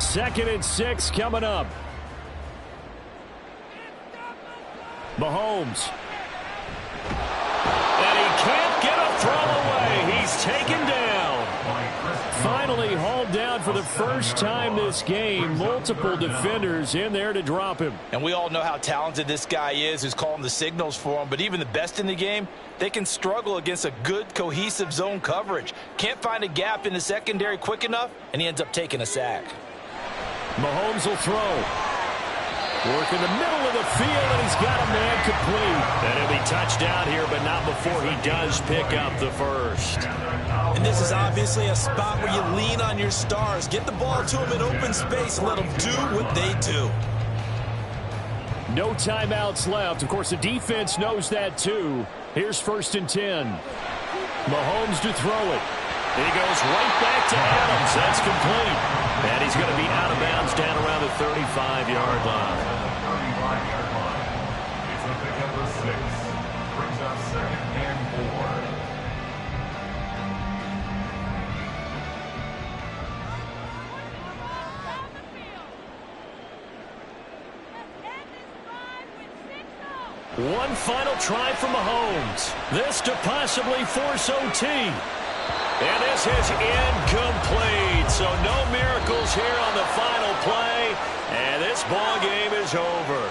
Second and 6 coming up. Mahomes. And he can't get a throw away. He's taken down. Finally hauled down for the first time this game. Multiple defenders in there to drop him. And we all know how talented this guy is who's calling the signals for him. But even the best in the game, they can struggle against a good, cohesive zone coverage. Can't find a gap in the secondary quick enough, and he ends up taking a sack. Mahomes will throw. Work in the middle of the field, and he's got a man complete. And he'll be touchdown here, but not before he does pick up the first. And this is obviously a spot where you lean on your stars. Get the ball to them in open space and let them do what they do. No timeouts left. Of course, the defense knows that too. Here's first and 10. Mahomes to throw it. He goes right back to Adams. That's complete. And he's going to be out of bounds down around the 35-yard line. 35-yard line. It's a pickup of 6. Brings up second and 4. One final try from Mahomes. This to possibly force OT. And this is incomplete. So no miracles here on the final play. And this ball game is over.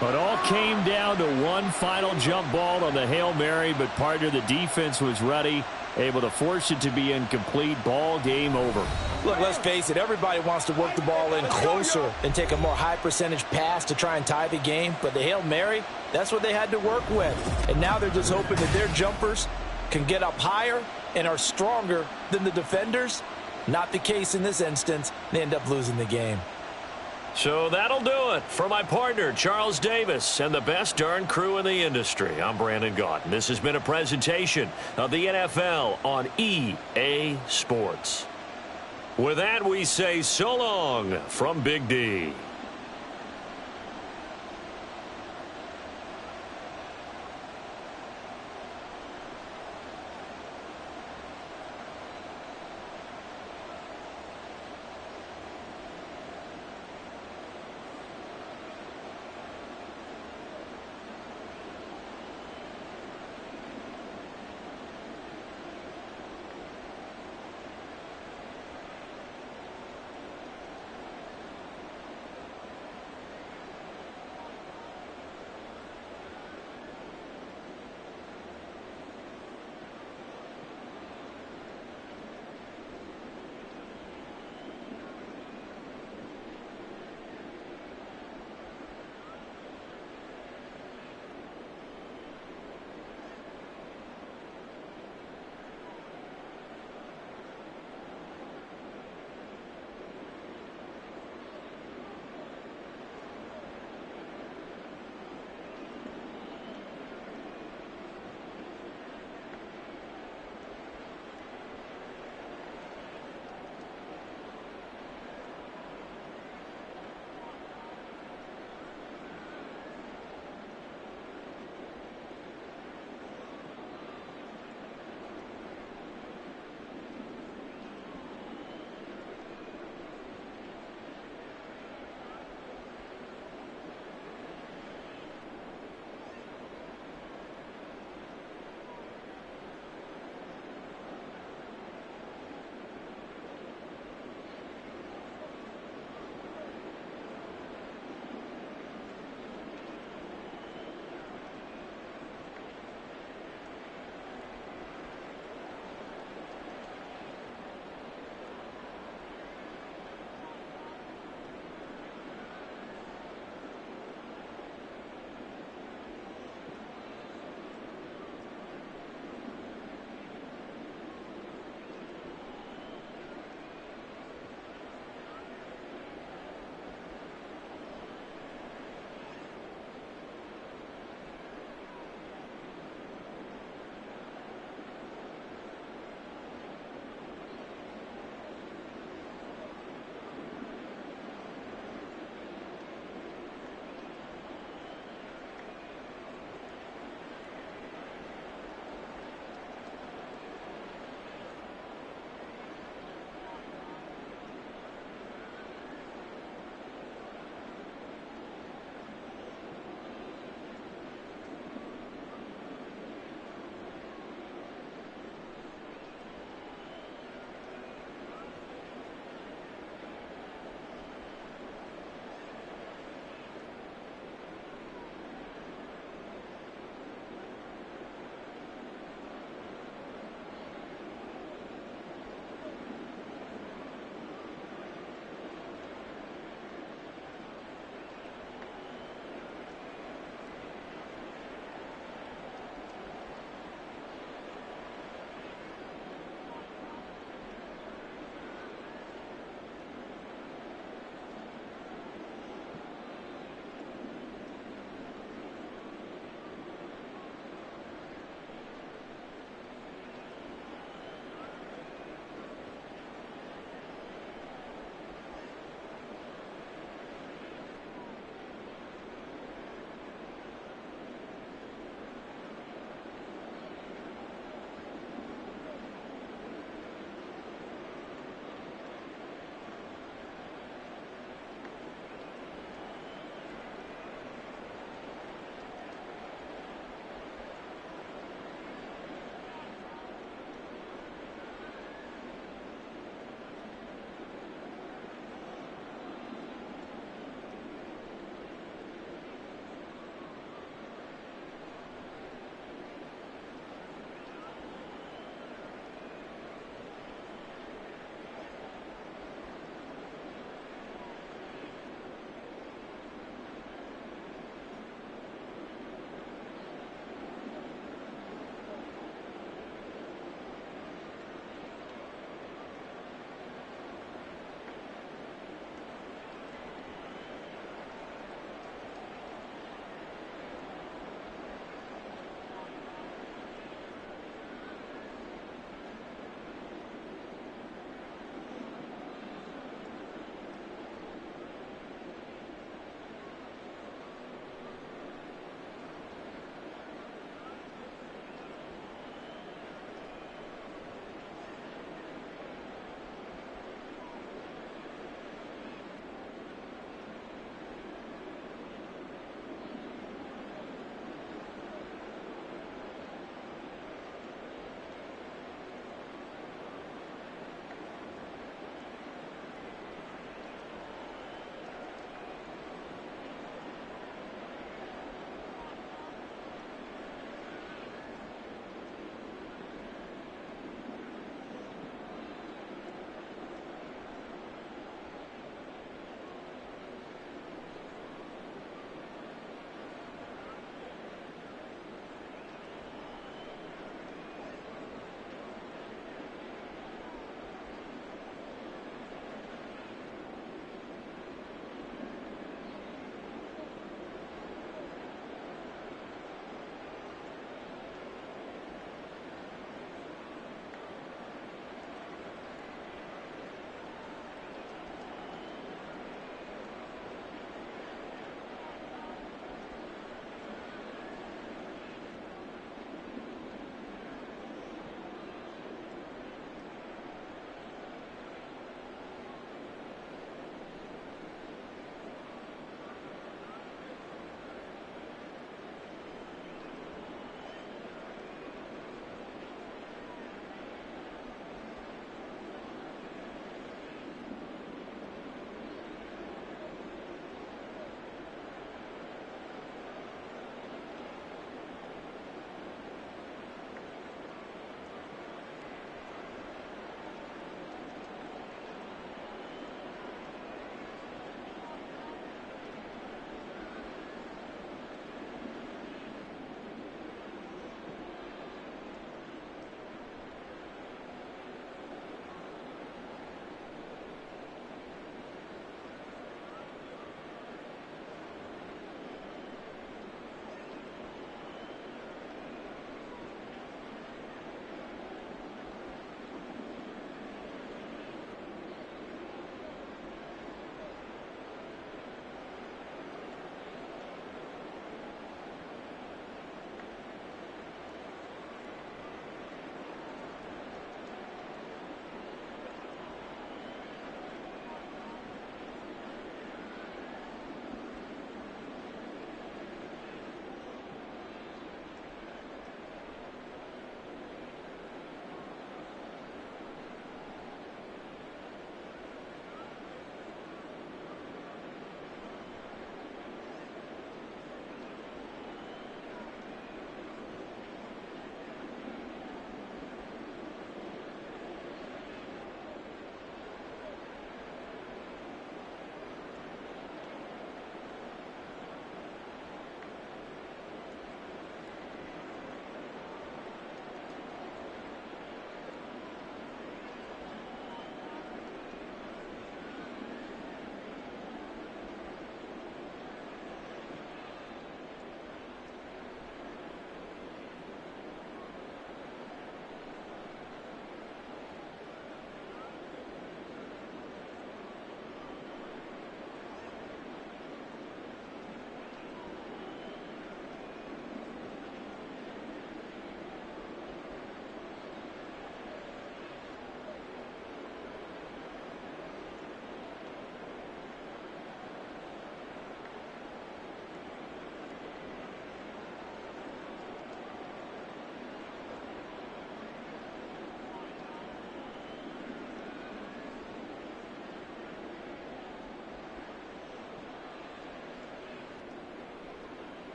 But all came down to one final jump ball on the Hail Mary, but partner, the defense was ready, able to force it to be incomplete. Ball game over. Look, let's face it, everybody wants to work the ball in closer and take a more high percentage pass to try and tie the game. But the Hail Mary, that's what they had to work with. And now they're just hoping that their jumpers can get up higher and are stronger than the defenders. Not the case in this instance. They end up losing the game. So that'll do it for my partner, Charles Davis, and the best darn crew in the industry. I'm Brandon Gaudin. This has been a presentation of the NFL on EA Sports. With that, we say so long from Big D.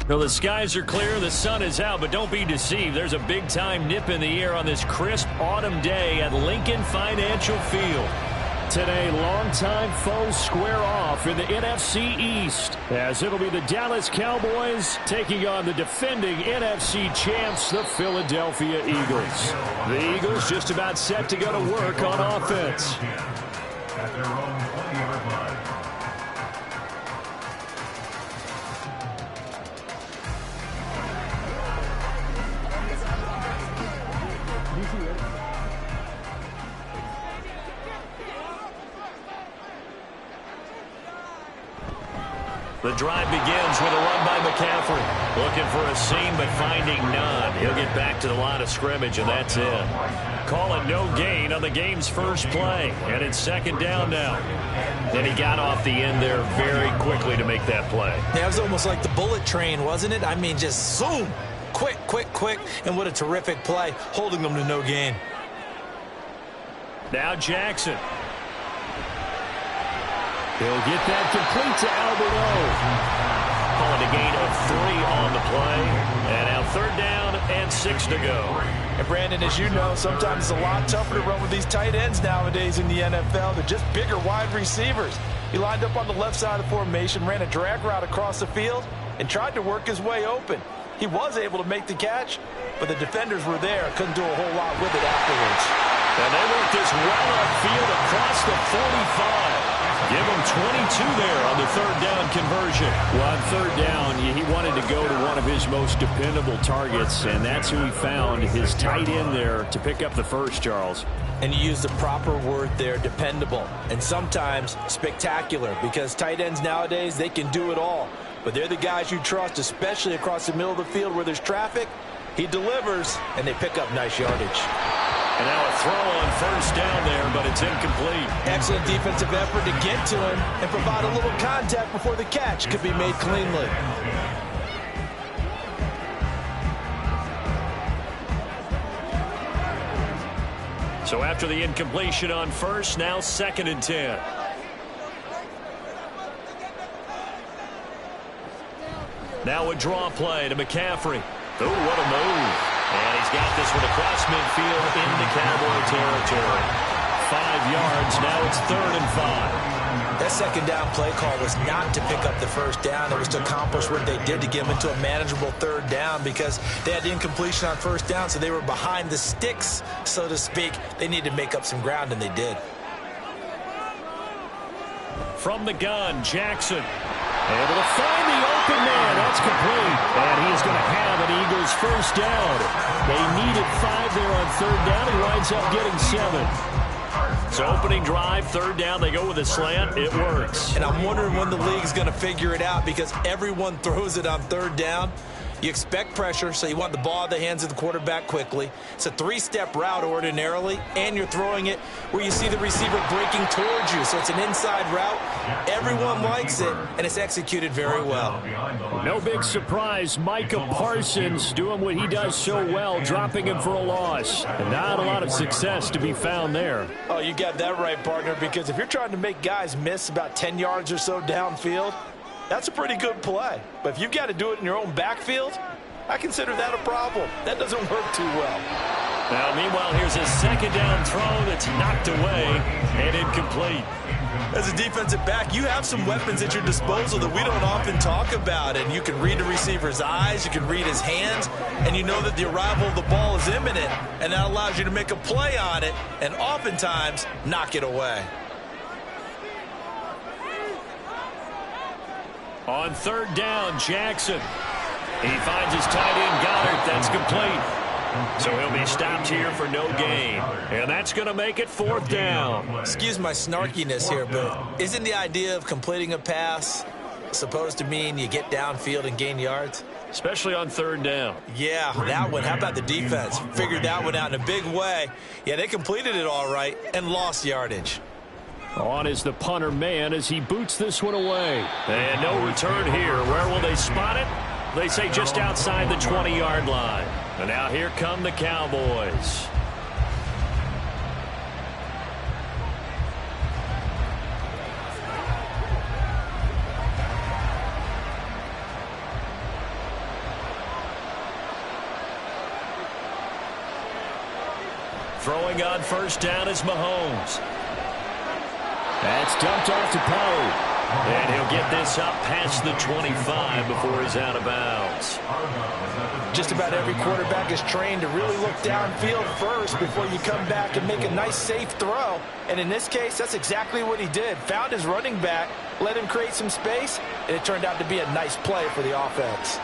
Well, the skies are clear, the sun is out, but don't be deceived. There's a big-time nip in the air on this crisp autumn day at Lincoln Financial Field. Today, longtime foes square off in the NFC East, as it'll be the Dallas Cowboys taking on the defending NFC champs, the Philadelphia Eagles. The Eagles just about set to go to work on offense. At their own 20-yard line. The drive begins with a run by McCaffrey. Looking for a seam, but finding none. He'll get back to the line of scrimmage, and that's it. Call it no gain on the game's first play, and it's second down now. And he got off the end there very quickly to make that play. Yeah, it was almost like the bullet train, wasn't it? I mean, just zoom. Quick, quick, quick. And what a terrific play, holding them to no gain. Now Jackson. He'll get that complete to Alberto. Calling a gain of 3 on the play. And now third down and 6 to go. And Brandon, as you know, sometimes it's a lot tougher to run with these tight ends nowadays in the NFL. They're just bigger wide receivers. He lined up on the left side of the formation, ran a drag route across the field, and tried to work his way open. He was able to make the catch, but the defenders were there. Couldn't do a whole lot with it afterwards. And they worked this well upfield across the 45. Give him 22 there on the third down conversion. Well, on third down, he wanted to go to one of his most dependable targets, and that's who he found, his tight end there, to pick up the first, Charles. And you use the proper word there, dependable, and sometimes spectacular, because tight ends nowadays, they can do it all. But they're the guys you trust, especially across the middle of the field where there's traffic. He delivers, and they pick up nice yardage. And now a throw on first down there, but it's incomplete. Excellent defensive effort to get to him and provide a little contact before the catch could be made cleanly. So after the incompletion on first, now second and 10. Now a draw play to McCaffrey. Oh, what a move. And he's got this one across midfield into Cowboy territory. 5 yards. Now it's third and 5. That second down play call was not to pick up the first down. It was to accomplish what they did to get them into a manageable third down because they had incompletion on first down, so they were behind the sticks, so to speak. They needed to make up some ground, and they did. From the gun, Jackson. Able to find the open man. That's complete. And he is going to have an Eagles first down. They needed 5 there on third down. He winds up getting 7. So opening drive, third down, they go with a slant. It works. And I'm wondering when the league's going to figure it out because everyone throws it on third down. You expect pressure, so you want the ball in the hands of the quarterback quickly. It's a 3-step route ordinarily, and you're throwing it where you see the receiver breaking towards you. So it's an inside route. Everyone likes it, and it's executed very well. No big surprise. Micah Parsons doing what he does so well, dropping him for a loss. And not a lot of success to be found there. Oh, you got that right, partner, because if you're trying to make guys miss about 10 yards or so downfield, that's a pretty good play. But if you've got to do it in your own backfield, I consider that a problem. That doesn't work too well. Now, meanwhile, here's a second down throw that's knocked away and incomplete. As a defensive back, you have some weapons at your disposal that we don't often talk about. And you can read the receiver's eyes, you can read his hands, and you know that the arrival of the ball is imminent. And that allows you to make a play on it and oftentimes knock it away. On third down, Jackson. He finds his tight end, Goddard. That's complete. So he'll be stopped here for no gain. And that's going to make it fourth down. Excuse my snarkiness here, but isn't the idea of completing a pass supposed to mean you get downfield and gain yards? Especially on third down. Yeah, that one. How about the defense? Figured that one out in a big way. Yeah, they completed it all right and lost yardage. On is the punter man as he boots this one away. And no return here. Where will they spot it? They say just outside the 20-yard line. And now here come the Cowboys. Throwing on first down is Mahomes. That's dumped off to Pollard. And he'll get this up past the 25 before he's out of bounds. Just about every quarterback is trained to really look downfield first before you come back and make a nice, safe throw. And in this case, that's exactly what he did. Found his running back, let him create some space, and it turned out to be a nice play for the offense.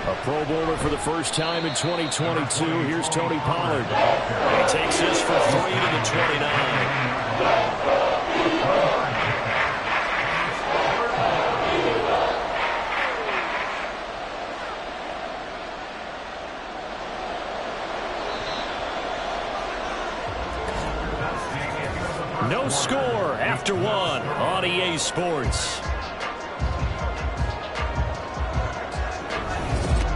A Pro Bowler for the first time in 2022. Here's Tony Pollard. He takes this for 3 to the 29. No score after 1 on EA Sports.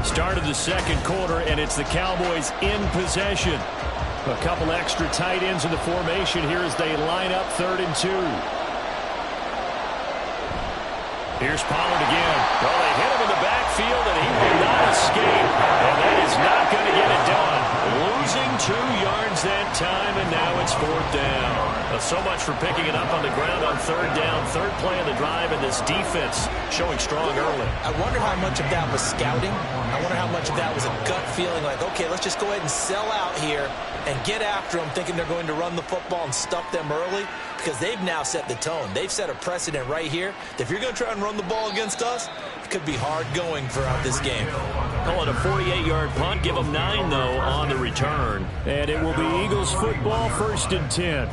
Start of the second quarter, and it's the Cowboys in possession. A couple extra tight ends in the formation here as they line up 3rd and 2. Here's Pollard again. Well, they hit him in the backfield, and he will not escape. And that is not going to get it done. Losing 2 yards that time, and now it's 4th down. So much for picking it up on the ground on 3rd down. 3rd play of the drive, and this defense showing strong early. I wonder how much of that was scouting. I wonder how much of that was a gut feeling like, okay, let's just go ahead and sell out here and get after them, thinking they're going to run the football and stuff them early, because they've now set the tone. They've set a precedent right here. If you're going to try and run the ball against us, it could be hard going throughout this game. Calling a 48-yard punt. Give them 9, though, on the return. And it will be Eagles football, 1st and 10.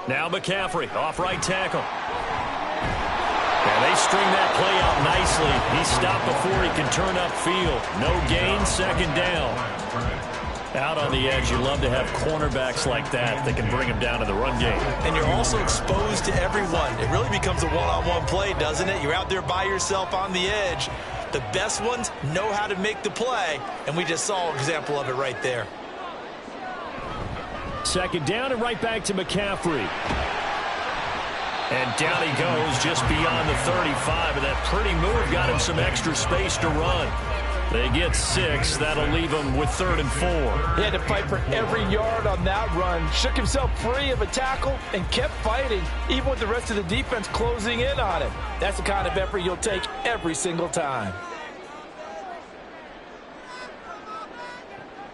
Now McCaffrey off right tackle. And they string that play out nicely. He's stopped before he can turn upfield. No gain, 2nd down. Out on the edge, you love to have cornerbacks like that that can bring him down to the run game. And you're also exposed to everyone. It really becomes a one-on-one play, doesn't it? You're out there by yourself on the edge. The best ones know how to make the play, and we just saw an example of it right there. 2nd down and right back to McCaffrey. And down he goes just beyond the 35, and that pretty move got him some extra space to run. They get 6. That'll leave him with 3rd and 4. He had to fight for every yard on that run. Shook himself free of a tackle and kept fighting, even with the rest of the defense closing in on him. That's the kind of effort you'll take every single time.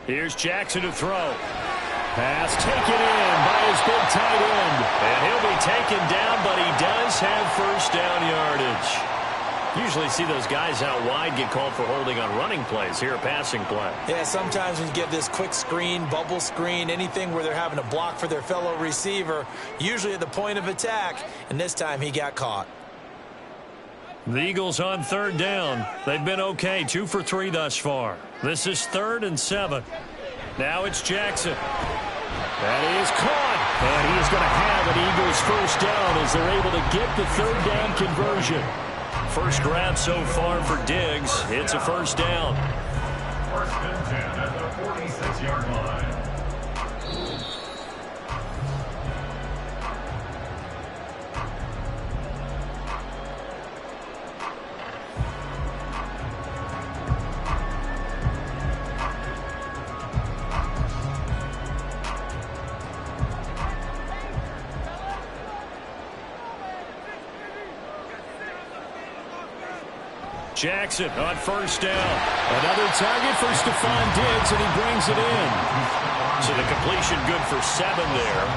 Here's Jackson to throw. Pass taken in by his big tight end. And he'll be taken down, but he does have 1st down yardage. Usually see those guys out wide get called for holding on running plays. Here, a passing play. Yeah, sometimes when you give this quick screen, bubble screen, anything where they're having to block for their fellow receiver, usually at the point of attack, and this time he got caught. The Eagles on 3rd down. They've been okay, 2 for 3 thus far. This is 3rd and 7. Now it's Jackson. That is caught. And he is going to have an Eagles 1st down as they're able to get the 3rd down conversion. First grab so far for Diggs. It's a 1st down. 1st and 10 at the 46-yard line. Jackson on 1st down. Another target for Stephon Diggs, and he brings it in. So the completion good for 7 there,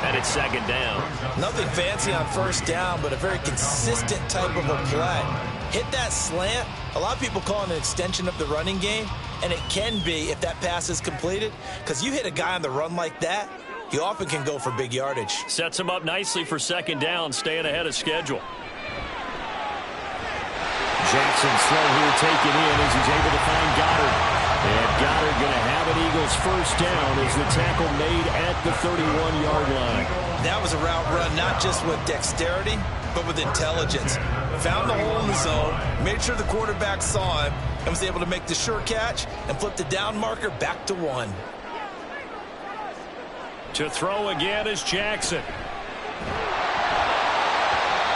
and it's 2nd down. Nothing fancy on 1st down, but a very consistent type of a play. Hit that slant. A lot of people call it an extension of the running game, and it can be if that pass is completed, because you hit a guy on the run like that, you often can go for big yardage. Sets him up nicely for 2nd down, staying ahead of schedule. Jackson's throw here taken in as he's able to find Goddard. And Goddard going to have an Eagles 1st down as the tackle made at the 31-yard line. That was a route run not just with dexterity, but with intelligence. Found the hole in the zone, made sure the quarterback saw him, and was able to make the sure catch and flip the down marker back to 1. To throw again is Jackson.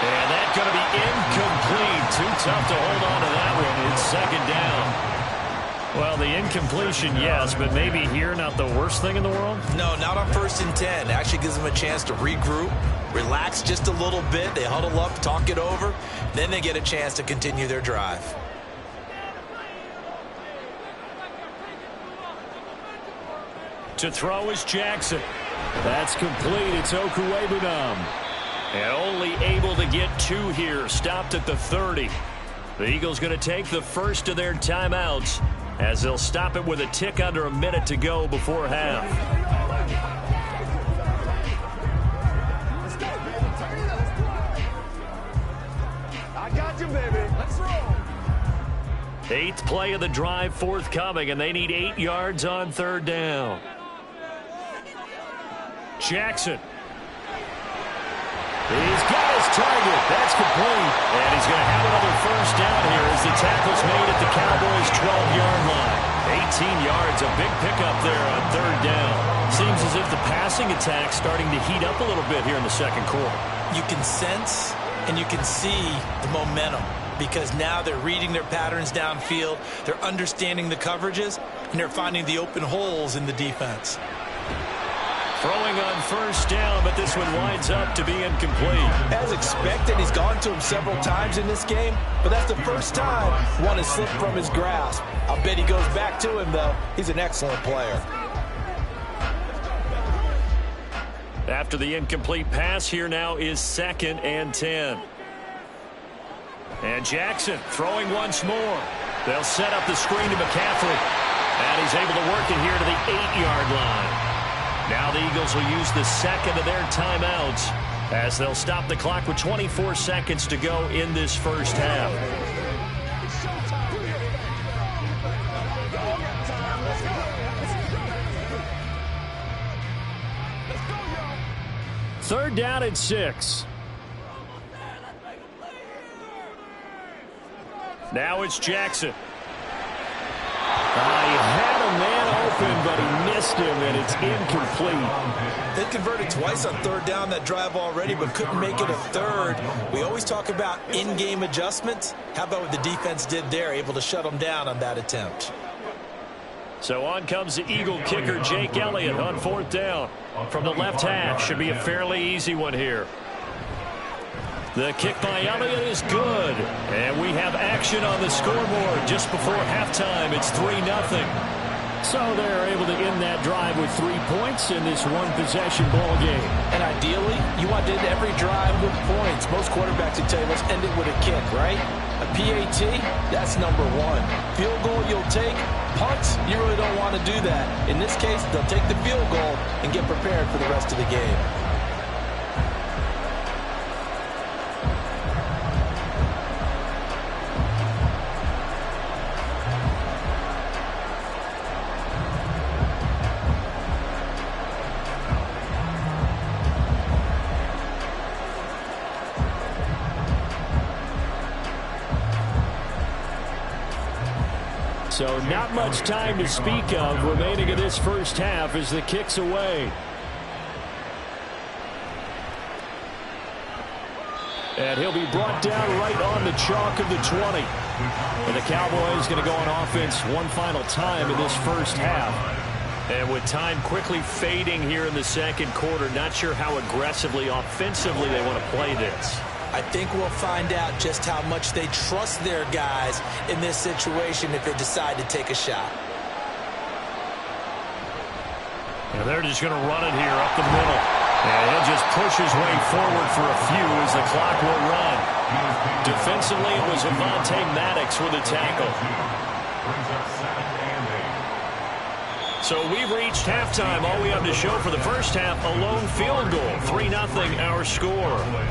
And that's going to be incomplete. Too tough to hold on to that one. It's second down. Well, the incompletion, yes, but maybe here not the worst thing in the world? No, not on 1st and 10. Actually gives them a chance to regroup, relax just a little bit. They huddle up, talk it over. Then they get a chance to continue their drive. To throw is Jackson. That's complete. It's Okuwebunam. And only able to get 2 here. Stopped at the 30. The Eagles going to take the first of their timeouts as they'll stop it with a tick under a minute to go before half. I got you, baby. Let's roll. 8th play of the drive forthcoming, and they need 8 yards on 3rd down. Jackson. He's got his target. That's complete. And he's going to have another first down here as the tackle's made at the Cowboys' 12-yard line. 18 yards, a big pickup there on 3rd down. Seems as if the passing attack's starting to heat up a little bit here in the second quarter. You can sense and you can see the momentum because now they're reading their patterns downfield, they're understanding the coverages, and they're finding the open holes in the defense. Throwing on 1st down, but this one winds up to be incomplete. As expected, he's gone to him several times in this game, but that's the first time one has slipped from his grasp. I'll bet he goes back to him, though. He's an excellent player. After the incomplete pass, here now is 2nd and 10. And Jackson throwing once more. They'll set up the screen to McCaffrey. And he's able to work it here to the 8-yard line. Now the Eagles will use the second of their timeouts as they'll stop the clock with 24 seconds to go in this first half. Third down and 6. Now it's Jackson. He had a man open, but he missed him, and it's incomplete. They converted twice on 3rd down that drive already, but couldn't make it a 3rd. We always talk about in-game adjustments. How about what the defense did there, able to shut them down on that attempt? So on comes the Eagle kicker, Jake Elliott, on 4th down. From the left hash, should be a fairly easy one here. The kick by Elliott is good. And we have action on the scoreboard just before halftime. It's 3-0. So they're able to end that drive with 3 points in this one-possession ball game. And ideally, you want to end every drive with points. Most quarterbacks would tell you, let's end it with a kick, right? A PAT, that's number 1. Field goal you'll take. Punts, you really don't want to do that. In this case, they'll take the field goal and get prepared for the rest of the game. So not much time to speak of remaining in this first half as the kick's away. And he'll be brought down right on the chalk of the 20. And the Cowboys going to go on offense one final time in this first half. And with time quickly fading here in the second quarter, not sure how aggressively, offensively they want to play this. I think we'll find out just how much they trust their guys in this situation if they decide to take a shot. And they're just going to run it here up the middle. And he'll just push his way forward for a few as the clock will run. Defensively, it was Avonte Maddox with a tackle. So we've reached halftime. All we have to show for the first half, a lone field goal. 3-0 our score.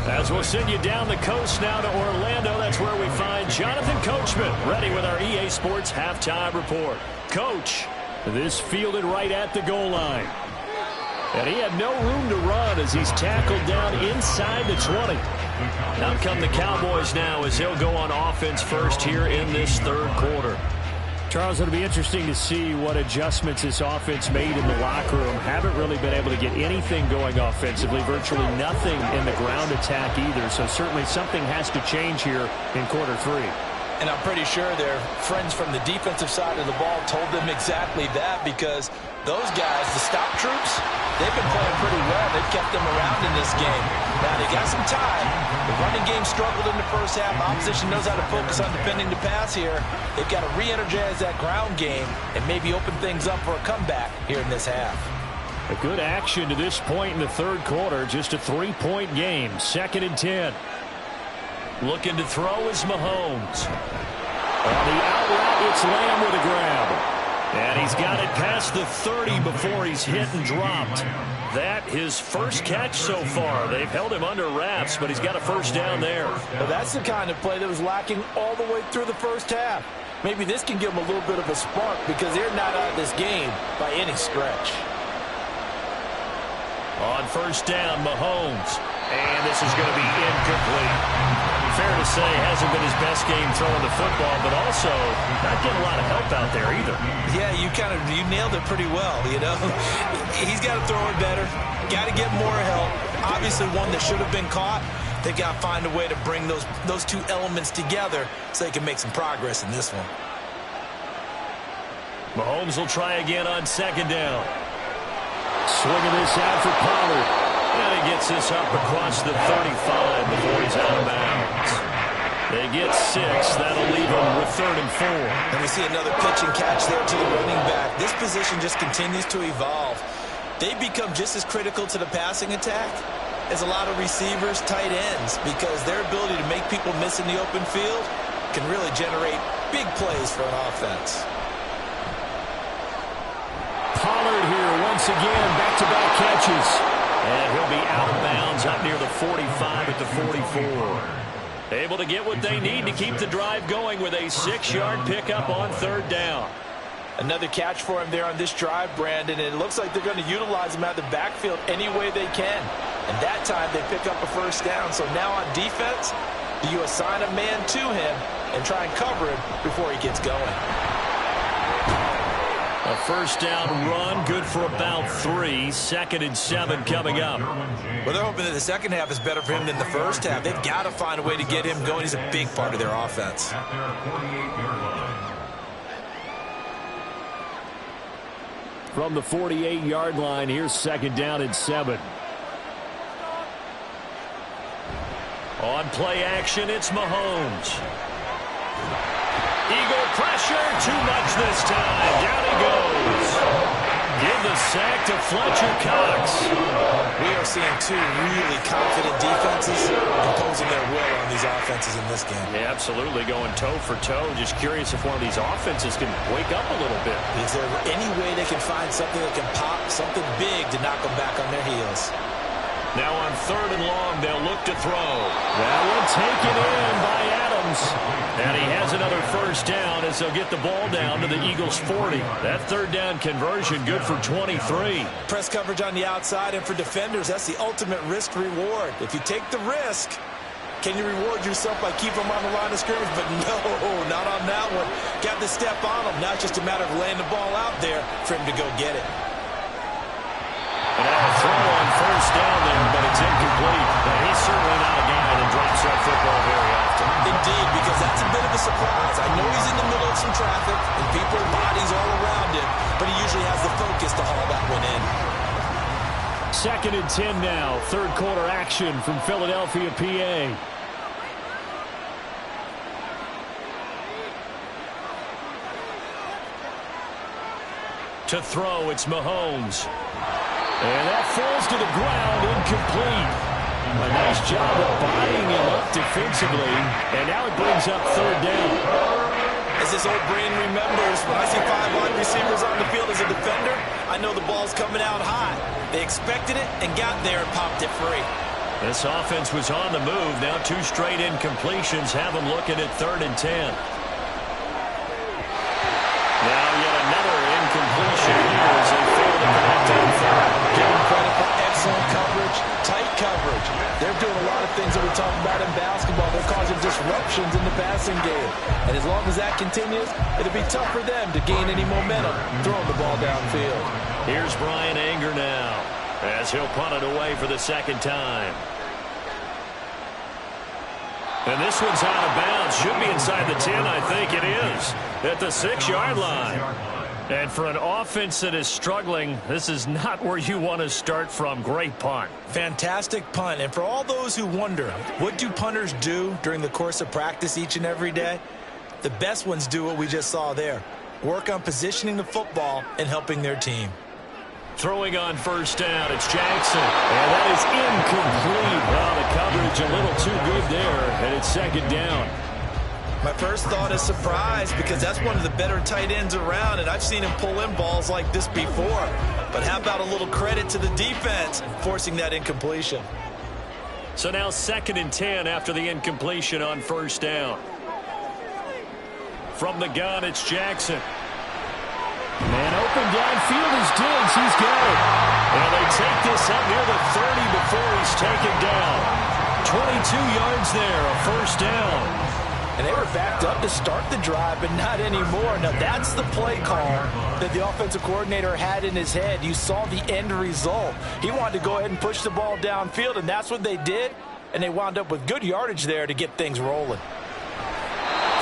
As we'll send you down the coast now to Orlando, that's where we find Jonathan Coachman, ready with our EA Sports halftime report. Coach, this fielded right at the goal line. And he had no room to run as he's tackled down inside the 20. Out come the Cowboys now as he'll go on offense first here in this third quarter. Charles, it'll be interesting to see what adjustments this offense made in the locker room. Haven't really been able to get anything going offensively, virtually nothing in the ground attack either. So certainly something has to change here in quarter 3. And I'm pretty sure their friends from the defensive side of the ball told them exactly that, because those guys, the stop troops, they've been playing pretty well. They've kept them around in this game. Now, they got some time. The running game struggled in the first half. Opposition knows how to focus on defending the pass here. They've got to re-energize that ground game and maybe open things up for a comeback here in this half. A good action to this point in the third quarter. Just a 3-point game. 2nd and 10. Looking to throw is Mahomes. On the out route, it's Lamb with a grab. And he's got it past the 30 before he's hit and dropped. That his first catch so far. They've held him under wraps, but he's got a first down there. Well, that's the kind of play that was lacking all the way through the first half. Maybe this can give them a little bit of a spark, because they're not out of this game by any stretch. On first down, Mahomes. And this is going to be incomplete. Fair to say, hasn't been his best game throwing the football, but also not getting a lot of help out there either. Yeah, you nailed it pretty well, you know. He's got to throw it better. Got to get more help. Obviously one that should have been caught. They've got to find a way to bring those two elements together so they can make some progress in this one. Mahomes will try again on 2nd down. Swinging this out for Pollard. And he gets this up across the 35 before he's out of bounds. They get 6. That'll leave them with 3rd and 4. And we see another pitch and catch there to the running back. This position just continues to evolve. They become just as critical to the passing attack as a lot of receivers, tight ends, because their ability to make people miss in the open field can really generate big plays for an offense. Pollard here once again, back-to-back catches. And he'll be out of bounds up near the 45 at the 44. Able to get what they need to keep the drive going with a 6-yard pickup on 3rd down. Another catch for him there on this drive, Brandon, and it looks like they're going to utilize him out of the backfield any way they can. And that time they pick up a first down. So now on defense, do you assign a man to him and try and cover him before he gets going? A first down run, good for about 3. 2nd and 7 coming up. Well, they're hoping that the second half is better for him than the first half. They've got to find a way to get him going. He's a big part of their offense. From the 48-yard line, here's 2nd down and 7. On play action, it's Mahomes. Eagle pressure, too much this time. Down he goes. Give the sack to Fletcher Cox. We are seeing two really confident defenses imposing their will on these offenses in this game. Yeah, absolutely, going toe for toe. Just curious if one of these offenses can wake up a little bit. Is there any way they can find something that can pop, something big to knock them back on their heels? Now on 3rd and long, they'll look to throw. That one taken in by Adams. And he has another first down as they'll get the ball down to the Eagles' 40. That 3rd down conversion good for 23. Press coverage on the outside, and for defenders, that's the ultimate risk-reward. If you take the risk, can you reward yourself by keeping them on the line of scrimmage? But no, not on that one. Got to step on them. Now it's just a matter of laying the ball out there for him to go get it. And a throw on first down there, but it's incomplete. And he's certainly not a guy that drops that football very often. Indeed, because that's a bit of a surprise. I know he's in the middle of some traffic and people, bodies all around him, but he usually has the focus to haul that one in. 2nd and 10 now. 3rd quarter action from Philadelphia, PA. To throw, it's Mahomes. And that falls to the ground, incomplete. A nice job of bodying him up defensively. And now it brings up 3rd down. As this old brain remembers, when I see 5 wide receivers on the field as a defender, I know the ball's coming out high. They expected it and got there and popped it free. This offense was on the move. Now 2 straight incompletions have them looking at 3rd and 10. Now yet another incompletion here as they fail to connect on 3rd. Give them credit for excellent coverage, tight coverage. coverage. They're doing a lot of things that we talk about in basketball. They're causing disruptions in the passing game. And as long as that continues, it'll be tough for them to gain any momentum throwing the ball downfield. Here's Brian Anger now as he'll punt it away for the second time. And this one's out of bounds. Should be inside the 10, I think it is, at the 6-yard line. And for an offense that is struggling, this is not where you want to start from. Great punt. Fantastic punt. And for all those who wonder, what do punters do during the course of practice each and every day? The best ones do what we just saw there. Work on positioning the football and helping their team. Throwing on first down, it's Jackson. And that is incomplete. Well, the coverage a little too good there, and it's second down. My first thought is surprise, because that's one of the better tight ends around, and I've seen him pull in balls like this before. But how about a little credit to the defense forcing that incompletion? So now 2nd and 10 after the incompletion on first down. From the gun, it's Jackson. Man open downfield is Diggs. He's got it. And they take this up near the 30 before he's taken down. 22 yards there, a first down. And they were backed up to start the drive, but not anymore. Now, that's the play call that the offensive coordinator had in his head. You saw the end result. He wanted to go ahead and push the ball downfield, and that's what they did. And they wound up with good yardage there to get things rolling.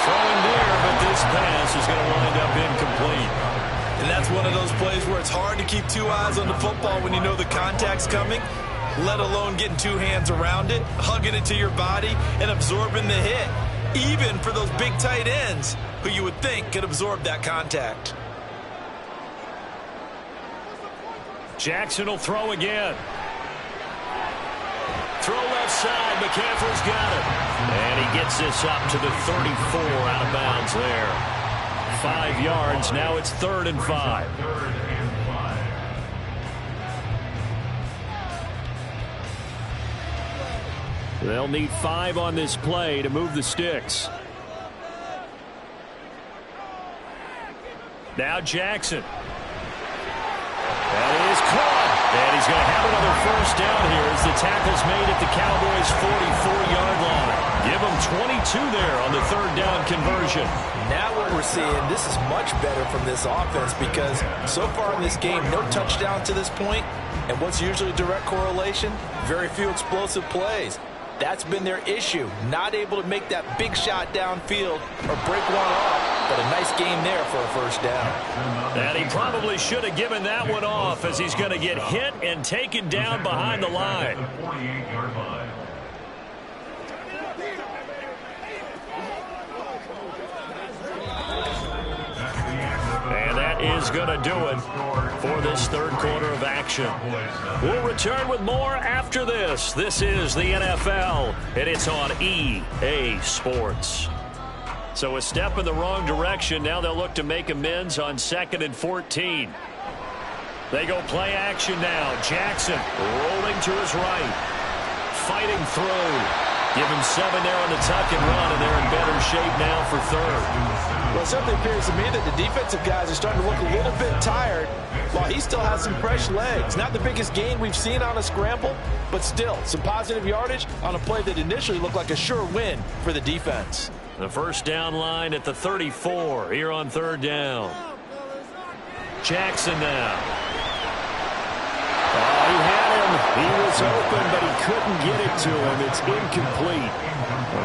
Throwing there, but this pass is going to wind up incomplete. And that's one of those plays where it's hard to keep two eyes on the football when you know the contact's coming, let alone getting two hands around it, hugging it to your body, and absorbing the hit, even for those big tight ends who you would think could absorb that contact. Jackson will throw again. Throw left side. McCaffrey's got it. And he gets this up to the 34 out of bounds there. 5 yards. Now it's 3rd and 5. They'll need 5 on this play to move the sticks. Now Jackson. That is caught. And he's going to have another first down here as the tackle's made at the Cowboys' 44-yard line. Give them 22 there on the 3rd down conversion. Now what we're seeing, this is much better from this offense, because so far in this game, no touchdown to this point, and what's usually a direct correlation? Very few explosive plays. That's been their issue, not able to make that big shot downfield or break one off, but a nice game there for a first down. And he probably should have given that one off, as he's going to get hit and taken down behind the line. And that is going to do it for this 3rd quarter of action. We'll return with more after this. This is the NFL, and it's on EA Sports. So a step in the wrong direction. Now they'll look to make amends on 2nd and 14. They go play action now. Jackson rolling to his right. Fighting through. Give him 7 there on the tuck and run, and they're in better shape now for 3rd. Well, it certainly appears to me that the defensive guys are starting to look a little bit tired, while he still has some fresh legs. Not the biggest gain we've seen on a scramble, but still some positive yardage on a play that initially looked like a sure win for the defense. The first down line at the 34 here on 3rd down. Jackson now. Oh, he had him. He was open, but he couldn't get it to him. It's incomplete.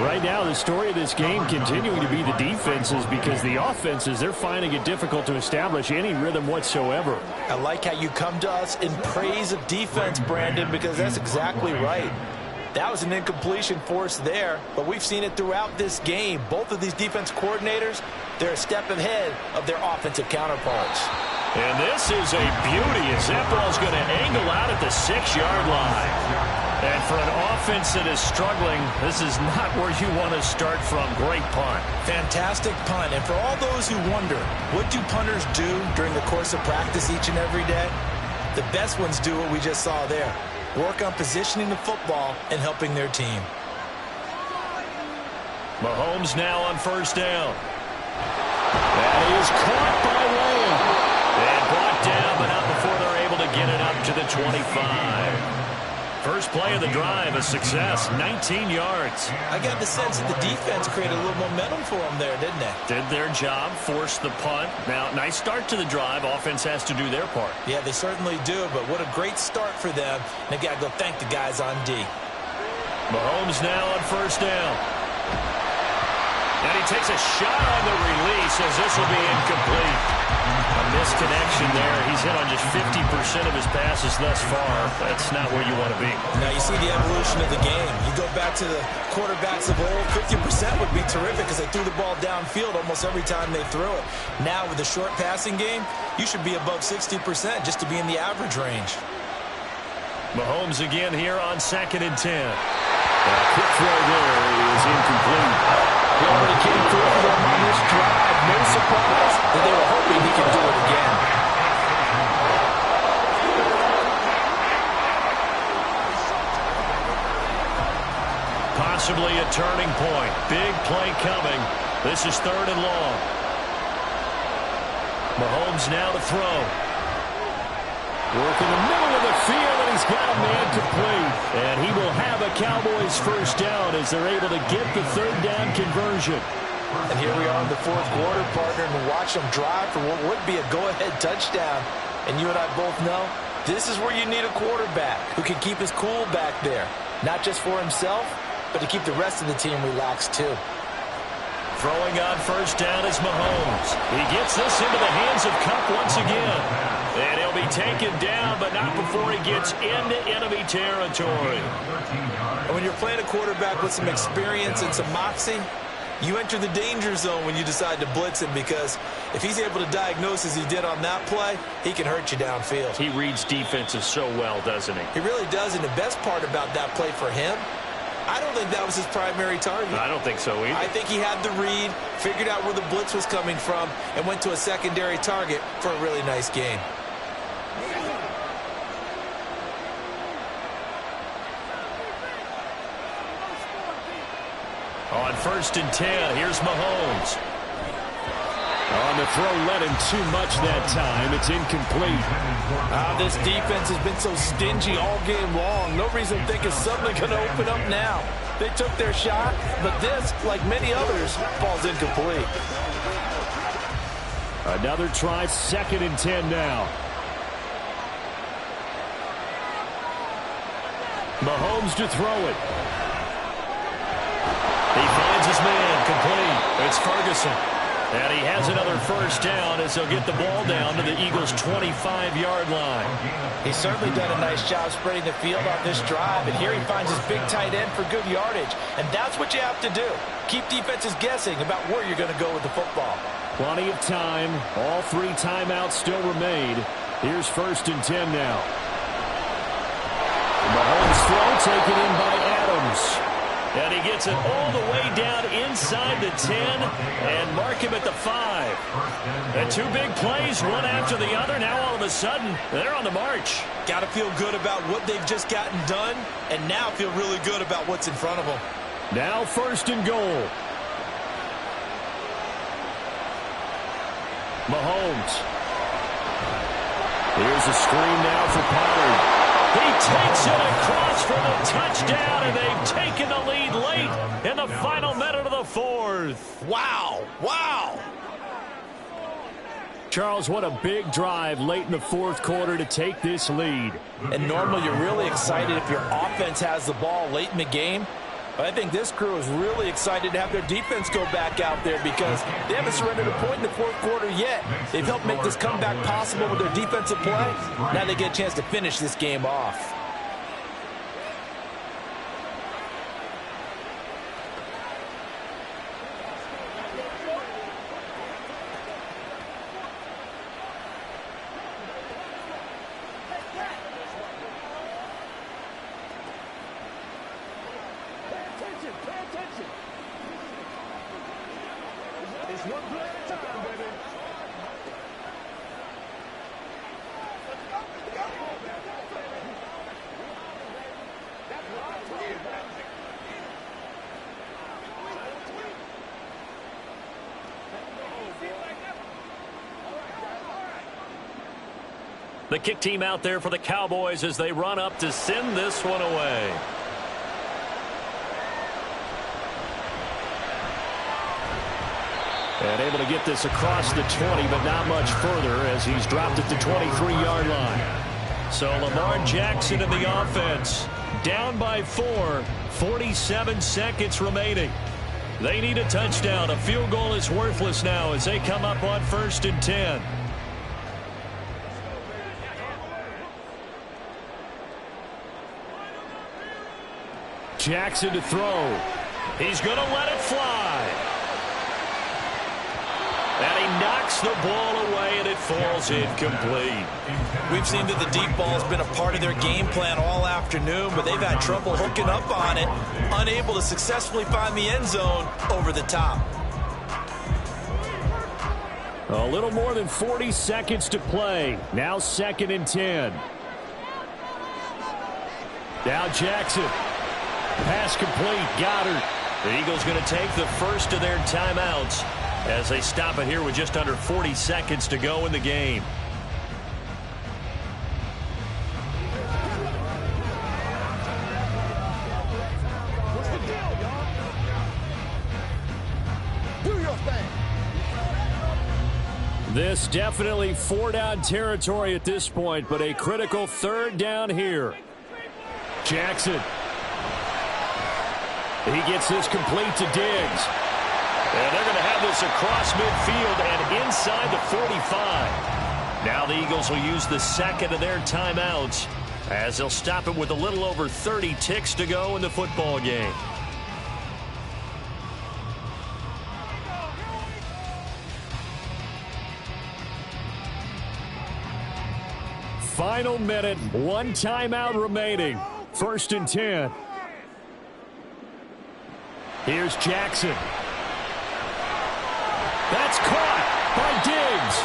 Right now, the story of this game continuing to be the defenses, because the offenses, they're finding it difficult to establish any rhythm whatsoever. I like how you come to us in praise of defense, Brandon, because that's exactly right. That was an incompletion forced there, but we've seen it throughout this game. Both of these defense coordinators, they're a step ahead of their offensive counterparts. And this is a beauty as that ball's going to angle out at the 6-yard line. And for an offense that is struggling, this is not where you want to start from. Great punt. Fantastic punt. And for all those who wonder, what do punters do during the course of practice each and every day? The best ones do what we just saw there. Work on positioning the football and helping their team. Mahomes now on first down. That is caught by Lamb. And brought down, but not before they're able to get it up to the 25. First play of the drive, a success, 19 yards. I got the sense that the defense created a little momentum for them there, didn't they? Did their job, forced the punt. Now, nice start to the drive. Offense has to do their part. Yeah, they certainly do, but what a great start for them. They got to go thank the guys on D. Mahomes now on first down. And he takes a shot on the release as this will be incomplete. A missed connection there. He's hit on just 50% of his passes thus far. That's not where you want to be. Now you see the evolution of the game. You go back to the quarterbacks of old, 50% would be terrific because they threw the ball downfield almost every time they threw it. Now with the short passing game, you should be above 60% just to be in the average range. Mahomes again here on 2nd and 10. A quick throw there is incomplete. He already came through for them on this drive. No surprise that they were hoping he could do it again. Possibly a turning point. Big play coming. This is 3rd and long. Mahomes now to throw. Work in the middle of the field, and he's got a man complete. And he will have a Cowboys first down as they're able to get the 3rd down conversion. And here we are in the 4th quarter, partner, and watch them drive for what would be a go-ahead touchdown. And you and I both know this is where you need a quarterback who can keep his cool back there. Not just for himself, but to keep the rest of the team relaxed too. Throwing on first down is Mahomes. He gets this into the hands of Kupp once again. And he'll be taken down, but not before he gets into enemy territory. And when you're playing a quarterback with some experience and some moxie, you enter the danger zone when you decide to blitz him, because if he's able to diagnose as he did on that play, he can hurt you downfield. He reads defenses so well, doesn't he? He really does, and the best part about that play for him, I don't think that was his primary target. I don't think so either. I think he had the read, figured out where the blitz was coming from, and went to a secondary target for a really nice game. On 1st and 10, here's Mahomes. On the throw, led him too much that time. It's incomplete. This defense has been so stingy all game long. No reason to think it's suddenly going to open up now. They took their shot, but this, like many others, falls incomplete. Another try, 2nd and 10 now. Mahomes to throw it. He finds his man, complete. It's Ferguson. And he has another first down as he'll get the ball down to the Eagles' 25-yard line. He's certainly done a nice job spreading the field on this drive, and here he finds his big tight end for good yardage. And that's what you have to do. Keep defenses guessing about where you're going to go with the football. Plenty of time. All 3 timeouts still remain. Here's 1st and 10 now. Mahomes throw taken in by Adams. And he gets it all the way down inside the 10 and mark him at the 5. And 2 big plays, one after the other. Now all of a sudden, they're on the march. Got to feel good about what they've just gotten done, and now feel really good about what's in front of them. Now 1st and goal. Mahomes. Here's a screen now for Pollard. He takes it across for the touchdown, and they've taken the lead late in the final minute of the 4th. Wow. Wow. Charles, what a big drive late in the 4th quarter to take this lead. And normally you're really excited if your offense has the ball late in the game. But I think this crew is really excited to have their defense go back out there because they haven't surrendered a point in the 4th quarter yet. They've helped make this comeback possible with their defensive play. Now they get a chance to finish this game off. The kick team out there for the Cowboys as they run up to send this one away. And able to get this across the 20, but not much further as he's dropped at the 23-yard line. So Lamar Jackson in the offense, down by 4, 47 seconds remaining. They need a touchdown. A field goal is worthless now as they come up on 1st and 10. Jackson to throw. He's going to let it fly. And he knocks the ball away, and it falls incomplete. We've seen that the deep ball has been a part of their game plan all afternoon, but they've had trouble hooking up on it, unable to successfully find the end zone over the top. A little more than 40 seconds to play. Now 2nd and 10. Now Jackson. Pass complete. Goddard. The Eagles going to take the first of their timeouts as they stop it here with just under 40 seconds to go in the game. What's the deal, y'all? Do your thing. This definitely 4-down territory at this point, but a critical 3rd down here. Jackson. He gets this complete to Diggs. And they're going to have this across midfield and inside the 45. Now the Eagles will use the second of their timeouts as they'll stop it with a little over 30 ticks to go in the football game. Final minute, 1 timeout remaining. 1st and 10. Here's Jackson. That's caught by Diggs.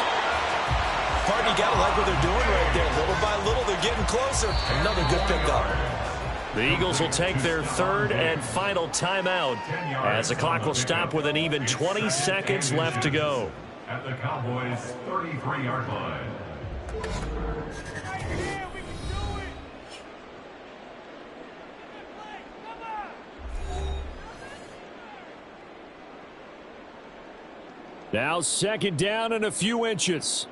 Partner, you got to like what they're doing right there. Little by little, they're getting closer. Another good pickup. The Eagles will take their 3rd and final timeout as the clock will stop with an even 20 seconds left to go. At the Cowboys' 33-yard line. Now 2nd down and a few inches.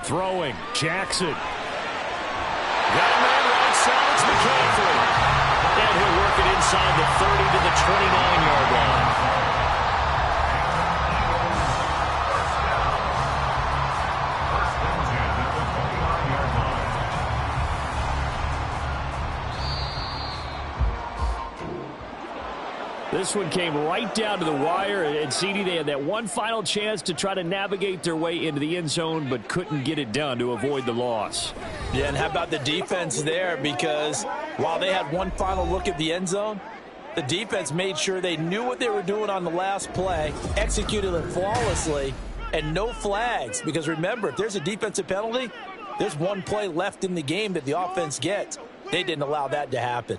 Throwing. Jackson. Got a man right side. It's McCaffrey. And he'll work it inside the 30 to the 29-yard line. This one came right down to the wire, and CD, they had that one final chance to try to navigate their way into the end zone, but couldn't get it done to avoid the loss. Yeah, and how about the defense there? Because while they had one final look at the end zone, the defense made sure they knew what they were doing on the last play, executed it flawlessly, and no flags. Because remember, if there's a defensive penalty, there's one play left in the game that the offense gets. They didn't allow that to happen.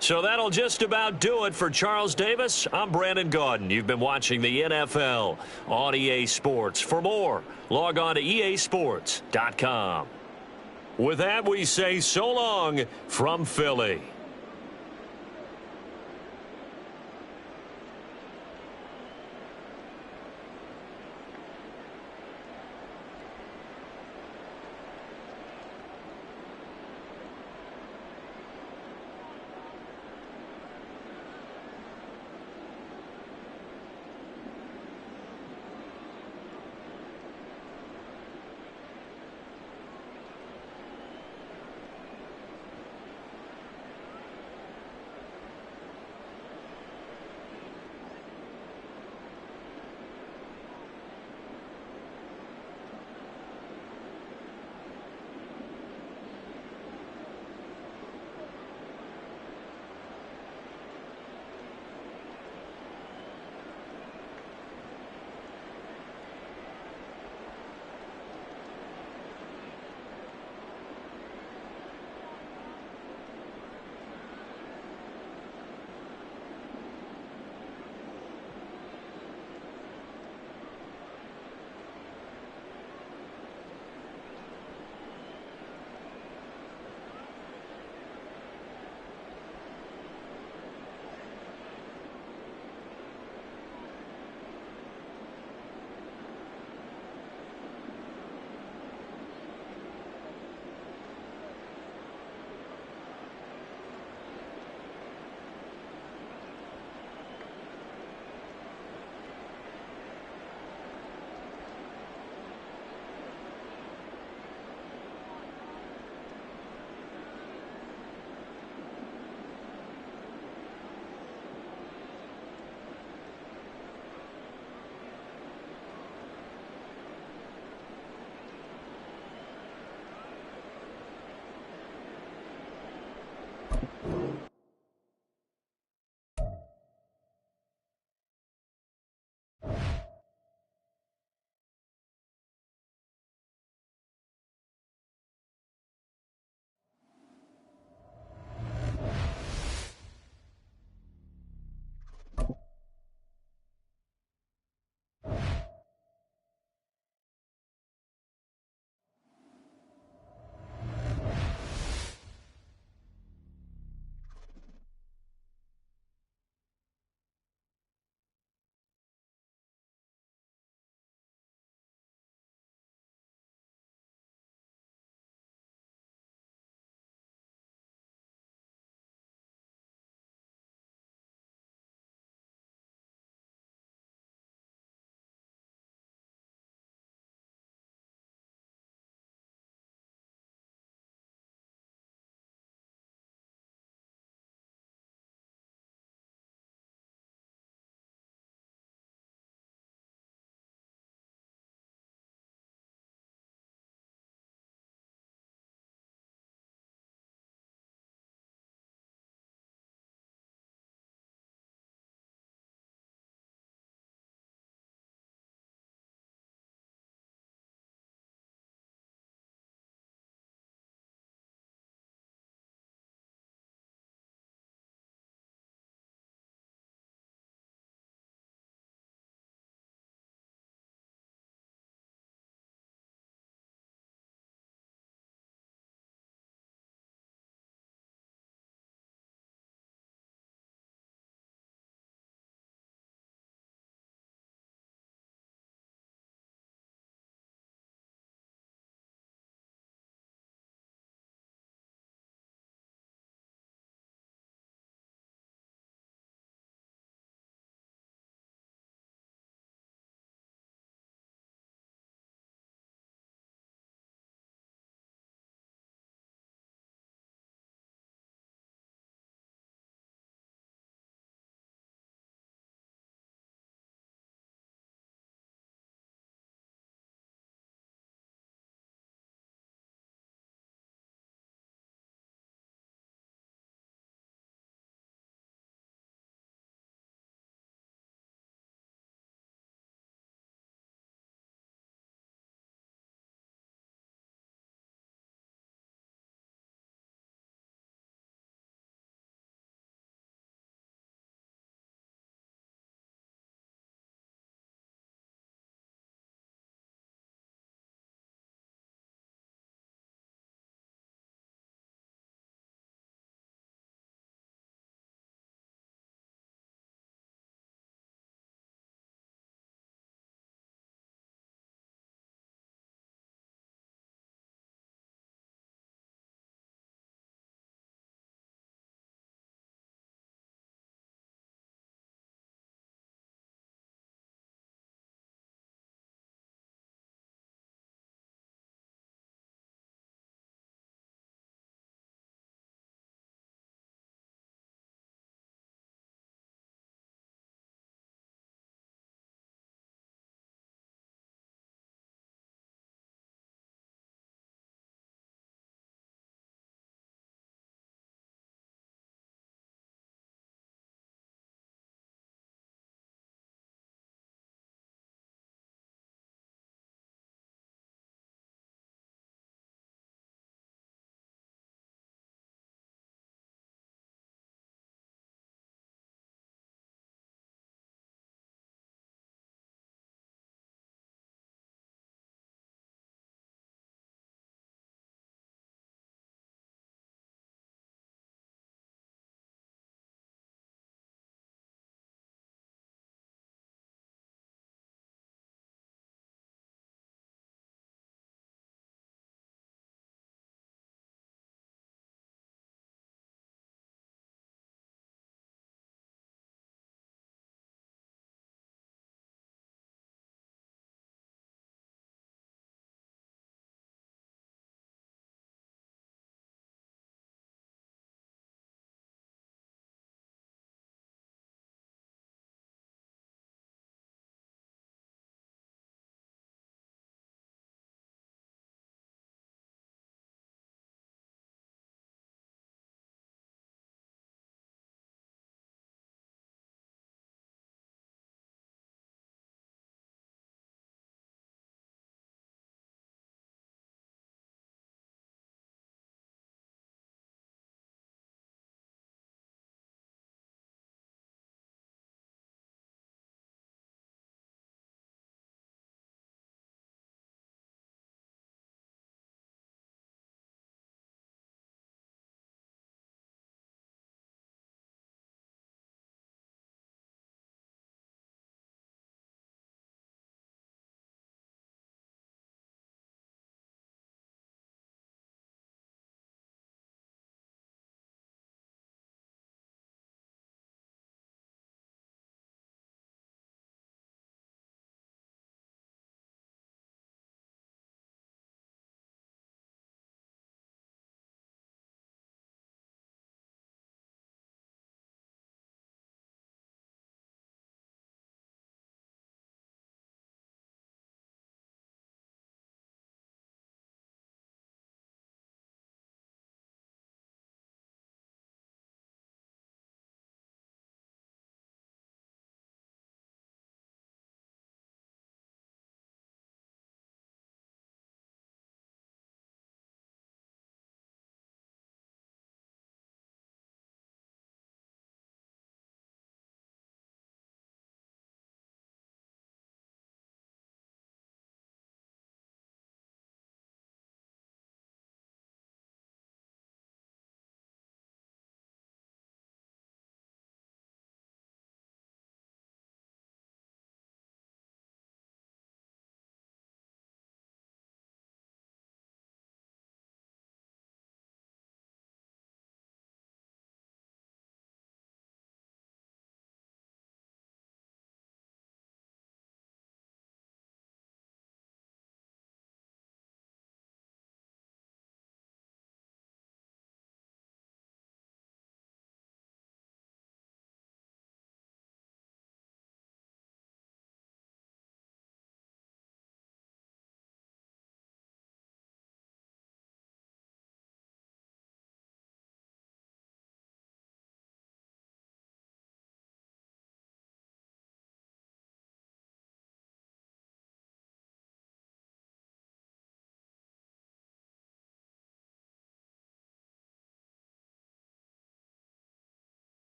So that'll just about do it for Charles Davis. I'm Brandon Gaudin. You've been watching the NFL on EA Sports. For more, log on to easports.com. With that, we say so long from Philly.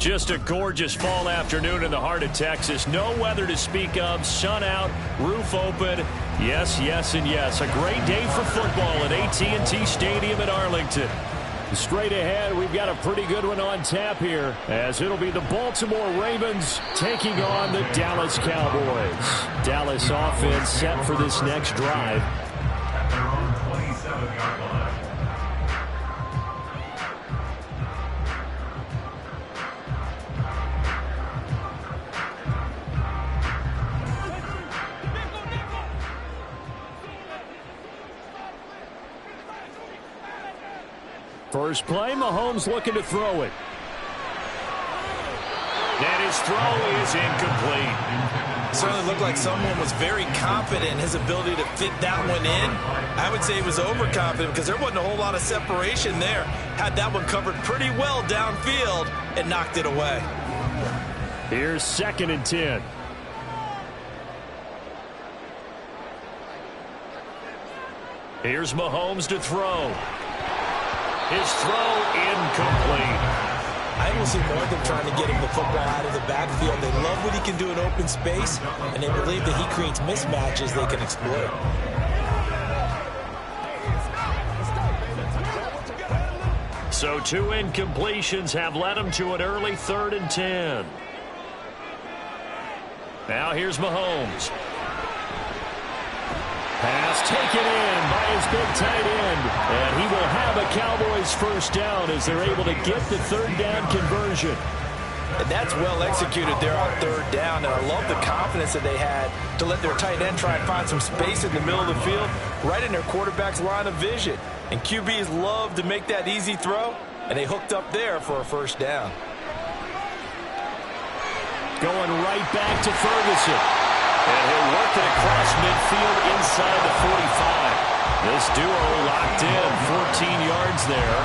Just a gorgeous fall afternoon in the heart of Texas. No weather to speak of. Sun out, roof open. Yes, yes, and yes. A great day for football at AT&T Stadium in Arlington. Straight ahead, we've got a pretty good one on tap here, as it'll be the Baltimore Ravens taking on the Dallas Cowboys. Dallas offense set for this next drive. At their own 27-yard line. First play, Mahomes looking to throw it. And his throw is incomplete. Certainly looked like someone was very confident in his ability to fit that one in. I would say he was overconfident because there wasn't a whole lot of separation there. Had that one covered pretty well downfield and knocked it away. Here's 2nd and 10. Here's Mahomes to throw. His throw incomplete. I will see more of them trying to get him the football out of the backfield. They love what he can do in open space, and they believe that he creates mismatches they can exploit. So 2 incompletions have led him to an early 3rd and 10. Now here's Mahomes. Pass taken in by his big tight end. And he will have a Cowboys first down as they're able to get the 3rd down conversion. And that's well executed there on 3rd down. And I love the confidence that they had to let their tight end try and find some space in the middle of the field, right in their quarterback's line of vision. And QBs love to make that easy throw, and they hooked up there for a first down. Going right back to Ferguson. And he'll work it across midfield inside the 45. This duo locked in, 14 yards there,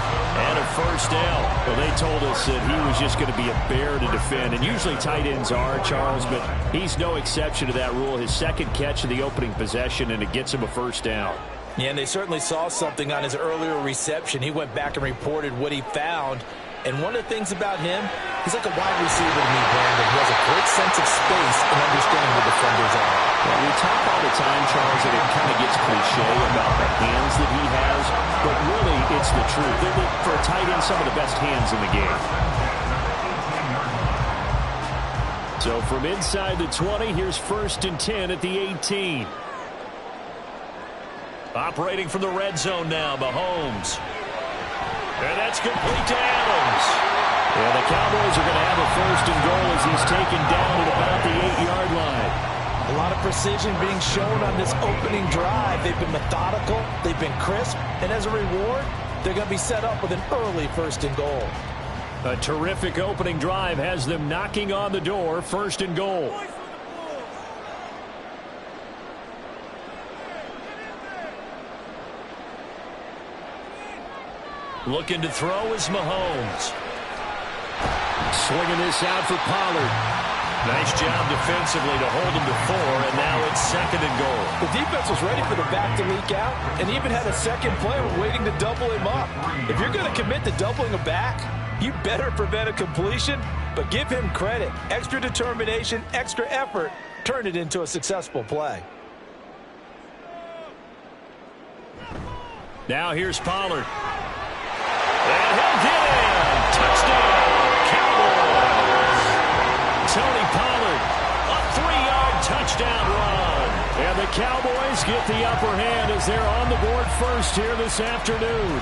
and a first down. Well, they told us that he was just going to be a bear to defend, and usually tight ends are, Charles, but he's no exception to that rule. His 2nd catch of the opening possession, and it gets him a first down. Yeah, and they certainly saw something on his earlier reception. He went back and reported what he found. And one of the things about him, he's like a wide receiver to me, Brandon. He has a great sense of space and understanding where defenders are. Well, we talk all the time, Charles, that it kind of gets cliche about the hands that he has, but really it's the truth. For a tight end, some of the best hands in the game. So from inside the 20, here's 1st and 10 at the 18. Operating from the red zone now, Mahomes. And that's complete to Adams. And the Cowboys are going to have a 1st and goal as he's taken down at about the 8-yard line. A lot of precision being shown on this opening drive. They've been methodical, they've been crisp, and as a reward, they're going to be set up with an early 1st and goal. A terrific opening drive has them knocking on the door, 1st and goal. Looking to throw is Mahomes. Swinging this out for Pollard. Nice job defensively to hold him to 4, and now it's 2nd and goal. The defense was ready for the back to leak out and even had a second player waiting to double him up. If you're going to commit to doubling a back, you better prevent a completion, but give him credit. Extra determination, extra effort, turn it into a successful play. Now here's Pollard. And he'll get in. Touchdown, Cowboys. Tony Pollard, a 3-yard touchdown run. And the Cowboys get the upper hand as they're on the board first here this afternoon.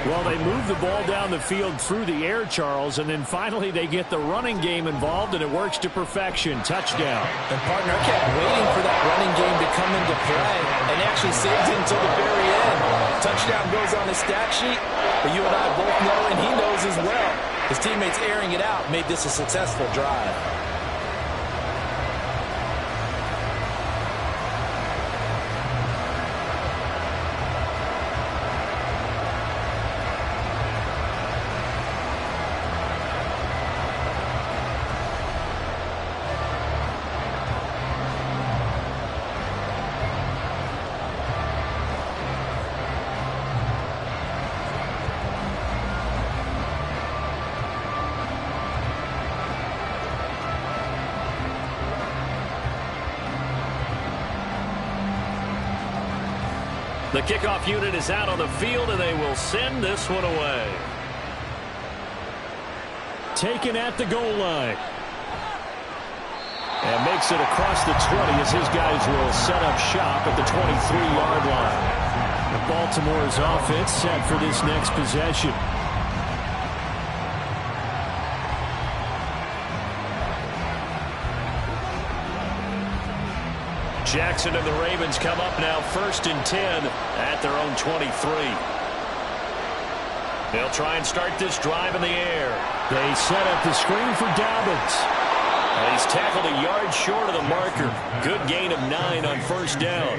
Well, they move the ball down the field through the air, Charles, and then finally they get the running game involved, and it works to perfection. Touchdown. And, partner, I kept waiting for that running game to come into play and actually saved it until the very end. Touchdown goes on the stat sheet, but you and I both know, and he knows as well, his teammates airing it out made this a successful drive. The kickoff unit is out on the field, and they will send this one away. Taken at the goal line. And makes it across the 20 as his guys will set up shop at the 23-yard line. And Baltimore's offense set for this next possession. Jackson and the Ravens come up now 1st and 10 at their own 23. They'll try and start this drive in the air. They set up the screen for Dobbins. And he's tackled a yard short of the marker. Good gain of 9 on 1st down.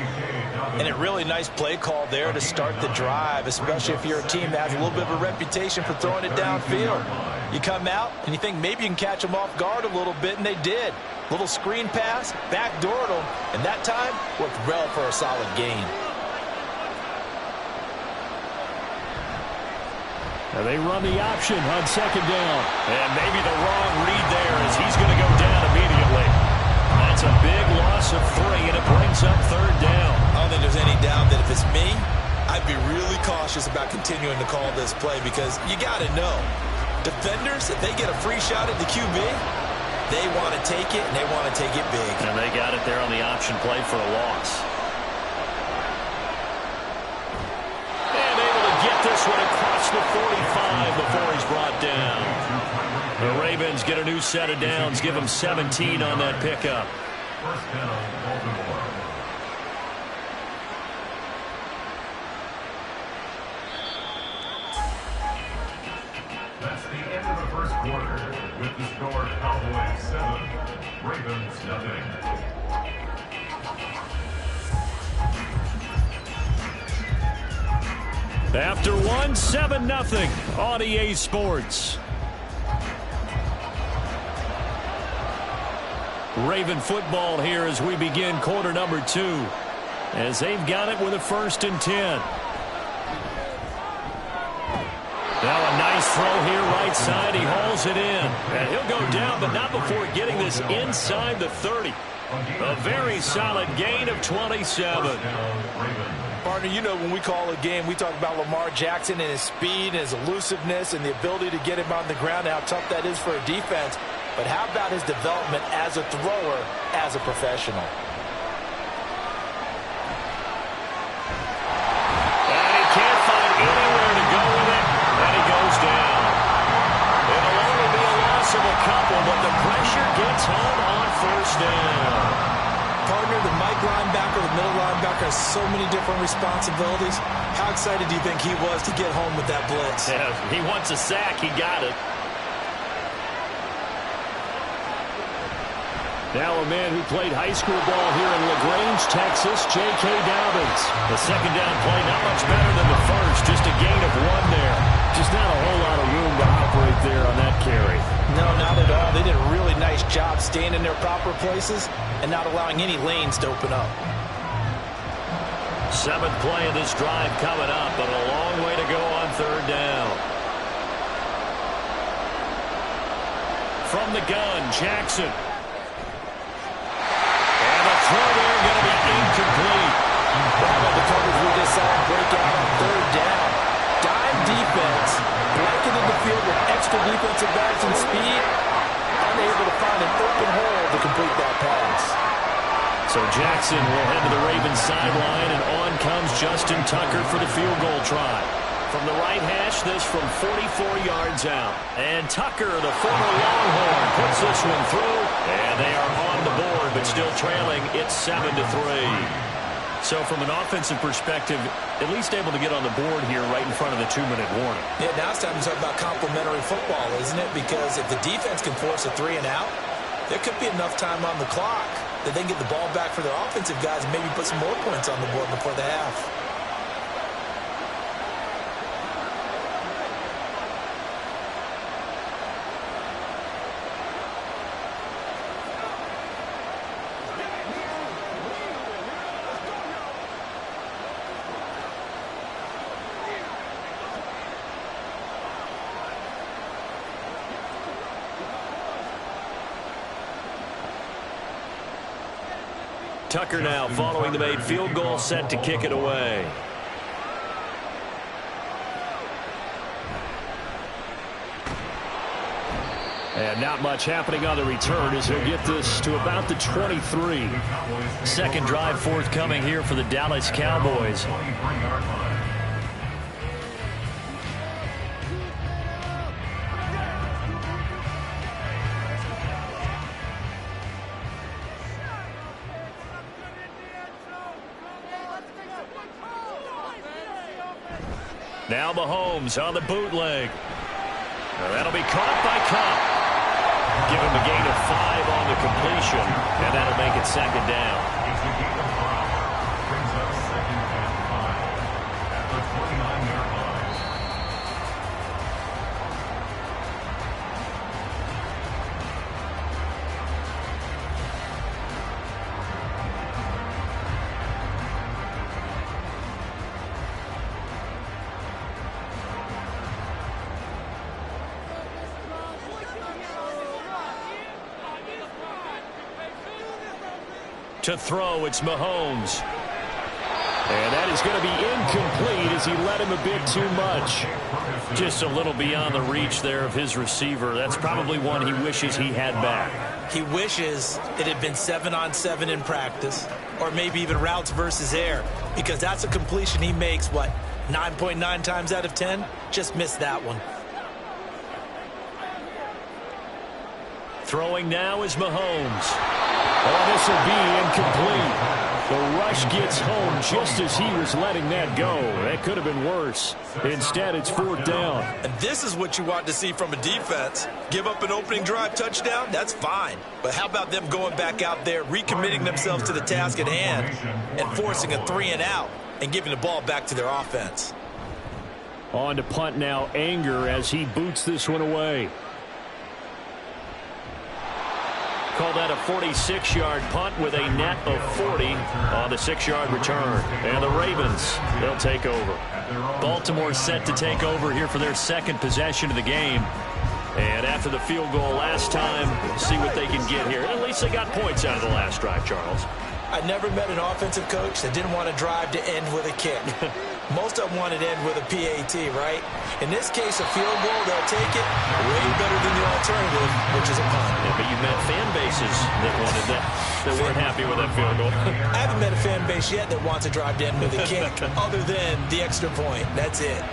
And a really nice play call there to start the drive, especially if you're a team that has a little bit of a reputation for throwing it downfield. You come out and you think maybe you can catch them off guard a little bit, and they did. Little screen pass, backdoored them, and that time worked well for a solid gain. Now they run the option on 2nd down. And maybe the wrong read there as he's going to go down immediately. That's a big loss of 3, and it brings up 3rd down. I don't think there's any doubt that if it's me, I'd be really cautious about continuing to call this play because you got to know, defenders, if they get a free shot at the QB, they want to take it, and they want to take it big. And they got it there on the option play for a loss. And able to get this one across the 45 before he's brought down. The Ravens get a new set of downs, give them 17 on that pickup. 1st down, Baltimore. That's the end of the 1st quarter. With the score, Cowboys 7, Ravens nothing. After 1, 7-0 on EA Sports. Raven football here as we begin quarter number 2. As they've got it with a 1st and 10. Now a nice throw here right side. He hauls it in. And he'll go down, but not before getting this inside the 30. A very solid gain of 27. Partner, you know when we call a game, we talk about Lamar Jackson and his speed and his elusiveness and the ability to get him on the ground and how tough that is for a defense. But how about his development as a thrower, as a professional? And he can't find anywhere to go with it, and he goes down. It'll only be a loss of a couple, but the pressure gets home on 1st down. Partner, the Mike linebacker, the middle linebacker has so many different responsibilities. How excited do you think he was to get home with that blitz? Yeah, he wants a sack. He got it. Now a man who played high school ball here in LaGrange, Texas, J.K. Dobbins. The 2nd down play not much better than the 1st, just a gain of 1 there. Just not a whole lot of room to operate there on that carry. No, not at all. They did a really nice job staying in their proper places and not allowing any lanes to open up. 7th play of this drive coming up, but a long way to go on 3rd down. From the gun, Jackson. Throw there going to be incomplete. How about the coverage we just saw break out on 3rd down? Dime defense, blanketed the field with extra defensive backs and speed, unable to find an open hole to complete that pass. So Jackson will head to the Ravens sideline, and on comes Justin Tucker for the field goal try. From the right hash, this from 44 yards out. And Tucker, the former Longhorn, puts this one through. And they are on the board, but still trailing. It's 7-3. So from an offensive perspective, at least able to get on the board here right in front of the 2-minute warning. Yeah, now it's time to talk about complementary football, isn't it? Because if the defense can force a 3 and out, there could be enough time on the clock that they can get the ball back for their offensive guys and maybe put some more points on the board before the half. Tucker now following the made field goal, set to kick it away. And not much happening on the return as he'll get this to about the 23. 2nd drive forthcoming here for the Dallas Cowboys. Now Mahomes on the bootleg. That'll be caught by Cup. Give him a gain of 5 on the completion, and that'll make it second down. It's a gain of 5. Brings up second and 5 at the 29-yard line. To throw, it's Mahomes. And that is going to be incomplete as he led him a bit too much. Just a little beyond the reach there of his receiver. That's probably one he wishes he had back. He wishes it had been 7-on-7 in practice, or maybe even routes versus air, because that's a completion he makes, 9.9 times out of 10? Just missed that one. Throwing now is Mahomes. Oh, this will be incomplete. The rush gets home just as he was letting that go. That could have been worse. Instead, it's 4th down. And this is what you want to see from a defense. Give up an opening drive touchdown, that's fine. But how about them going back out there, recommitting themselves to the task at hand, and forcing a 3-and-out and giving the ball back to their offense. On to punt now, Anger, as he boots this one away. Call that a 46-yard punt with a net of 40 on the 6-yard return. And the Ravens, they'll take over. Baltimore set to take over here for their second possession of the game. And after the field goal last time, see what they can get here. At least they got points out of the last drive, Charles. I never met an offensive coach that didn't want to drive to end with a kick. Most of them wanted to end with a PAT, right? In this case, a field goal, they'll take it way better than the alternative, which is a punt. Yeah, but you've met fan bases that wanted that, that weren't happy with that field goal. I haven't met a fan base yet that wants to drive to end with a kick other than the extra point. That's it.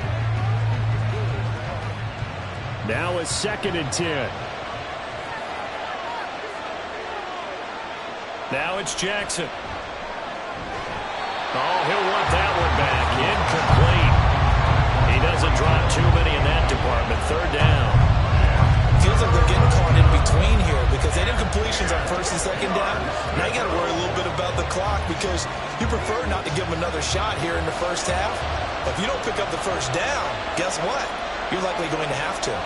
Now it's 2nd and 10. Now it's Jackson. Oh, he'll want that one back. Incomplete. He doesn't drop too many in that department. 3rd down. Feels like they're getting caught in between here because they did completions on 1st and 2nd down. Now you got to worry a little bit about the clock because you prefer not to give them another shot here in the first half. But if you don't pick up the 1st down, guess what? You're likely going to have to.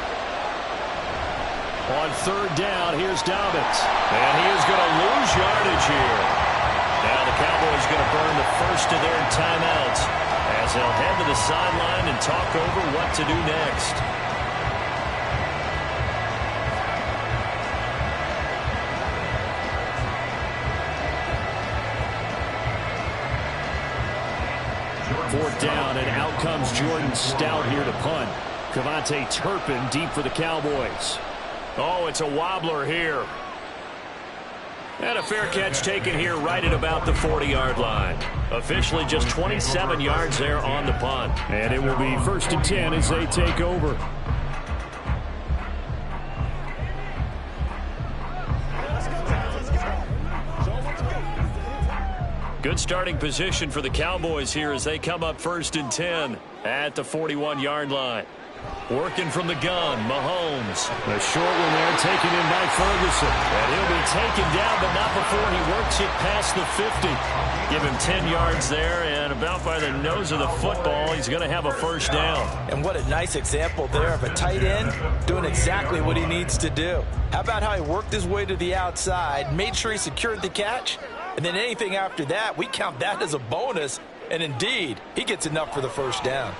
On 3rd down, here's Dobbins. And he is going to lose yardage here. Now the Cowboys going to burn the first of their timeouts as they'll head to the sideline and talk over what to do next. Fourth down, and out comes Jordan Stout here to punt. Cavante Turpin deep for the Cowboys. Oh, it's a wobbler here. And a fair catch taken here right at about the 40-yard line. Officially just 27 yards there on the punt. And it will be 1st and 10 as they take over. Good starting position for the Cowboys here as they come up 1st and 10 at the 41-yard line. Working from the gun, Mahomes. The short one there taken in by Ferguson. And he'll be taken down, but not before he works it past the 50. Give him 10 yards there, and about by the nose of the football, he's going to have a 1st down. And what a nice example there of a tight end doing exactly what he needs to do. How about how he worked his way to the outside, made sure he secured the catch, and then anything after that, we count that as a bonus. And indeed, he gets enough for the 1st down.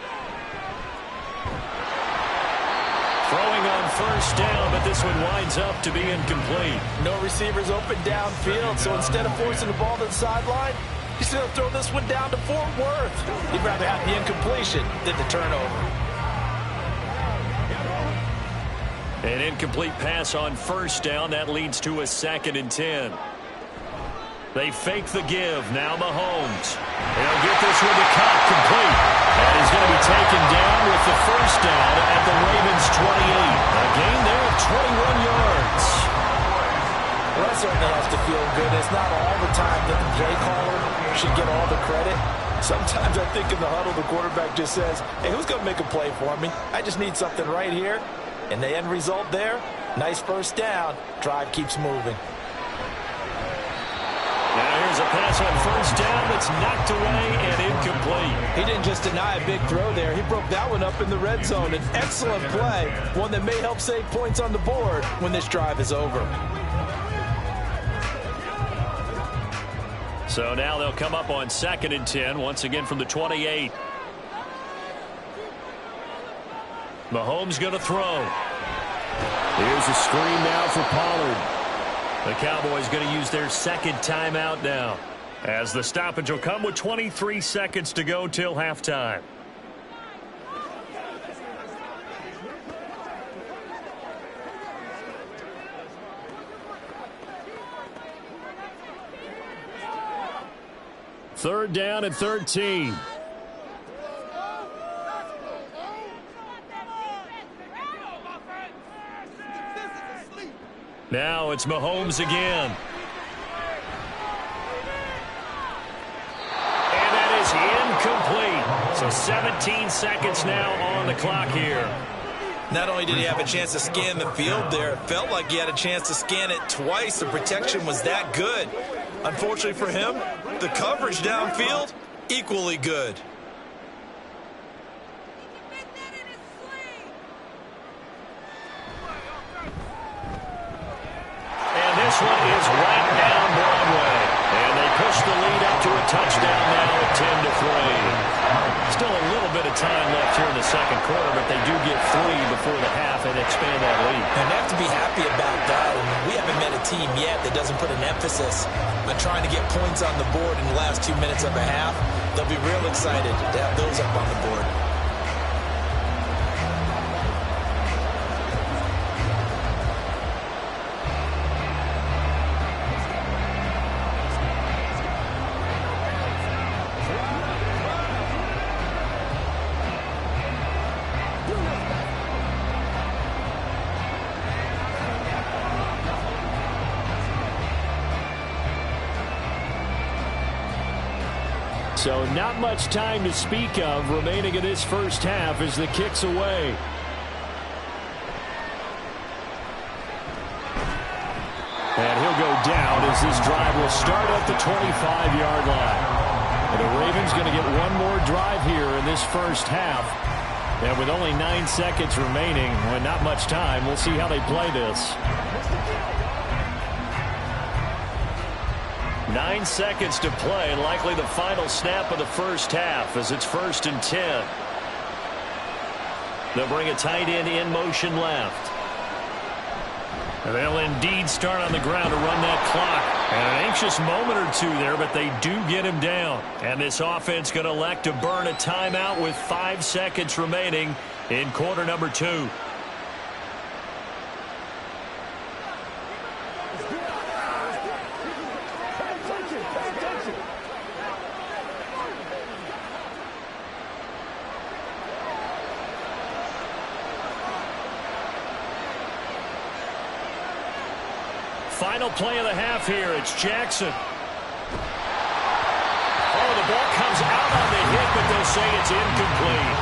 Throwing on 1st down, but this one winds up to be incomplete. No receivers open downfield, so instead of forcing the ball to the sideline, he's going to throw this one down to Fort Worth. He'd rather have the incompletion than the turnover. An incomplete pass on 1st down. That leads to a 2nd and 10. They fake the give. Now Mahomes. They'll get this one to Cup complete. And he's going to be taken down with the 1st down at the Ravens 28. A gain there of 21 yards. Well, that certainly has to feel good. It's not all the time that the play caller should get all the credit. Sometimes I think in the huddle, the quarterback just says, hey, who's going to make a play for me? I just need something right here. And the end result there, nice first down. Drive keeps moving. Now here's a pass on first down that's knocked away and incomplete. He didn't just deny a big throw there. He broke that one up in the red zone. An excellent play, one that may help save points on the board when this drive is over. So now they'll come up on 2nd and 10, once again from the 28. Mahomes going to throw. Here's a screen now for Pollard. The Cowboys going to use their second timeout now, as the stoppage will come with 23 seconds to go till halftime. Third down and 13. Now it's Mahomes again. And that is incomplete. So 17 seconds now on the clock here. Not only did he have a chance to scan the field there, it felt like he had a chance to scan it twice. The protection was that good. Unfortunately for him, the coverage downfield, equally good. And this one is right down Broadway. And they push the lead up to a touchdown now at 10-3. Still a little bit of time left here in the second quarter, but they do get 3 before the half and expand that lead. And they have to be happy about that. And we haven't met a team yet that doesn't put an emphasis on trying to get points on the board in the last 2 minutes of a half. They'll be real excited to have those up on the board. So not much time to speak of remaining in this first half as the kick's away. And he'll go down as this drive will start at the 25-yard line. And the Ravens going to get one more drive here in this first half. And with only 9 seconds remaining, and not much time, we'll see how they play this. 9 seconds to play, and likely the final snap of the first half as it's 1st and 10. They'll bring a tight end in motion left. And they'll indeed start on the ground to run that clock. And an anxious moment or two there, but they do get him down. And this offense going to elect to burn a timeout with 5 seconds remaining in quarter number 2. Final play of the half here. It's Jackson. Oh, the ball comes out on the hit, but they'll say it's incomplete.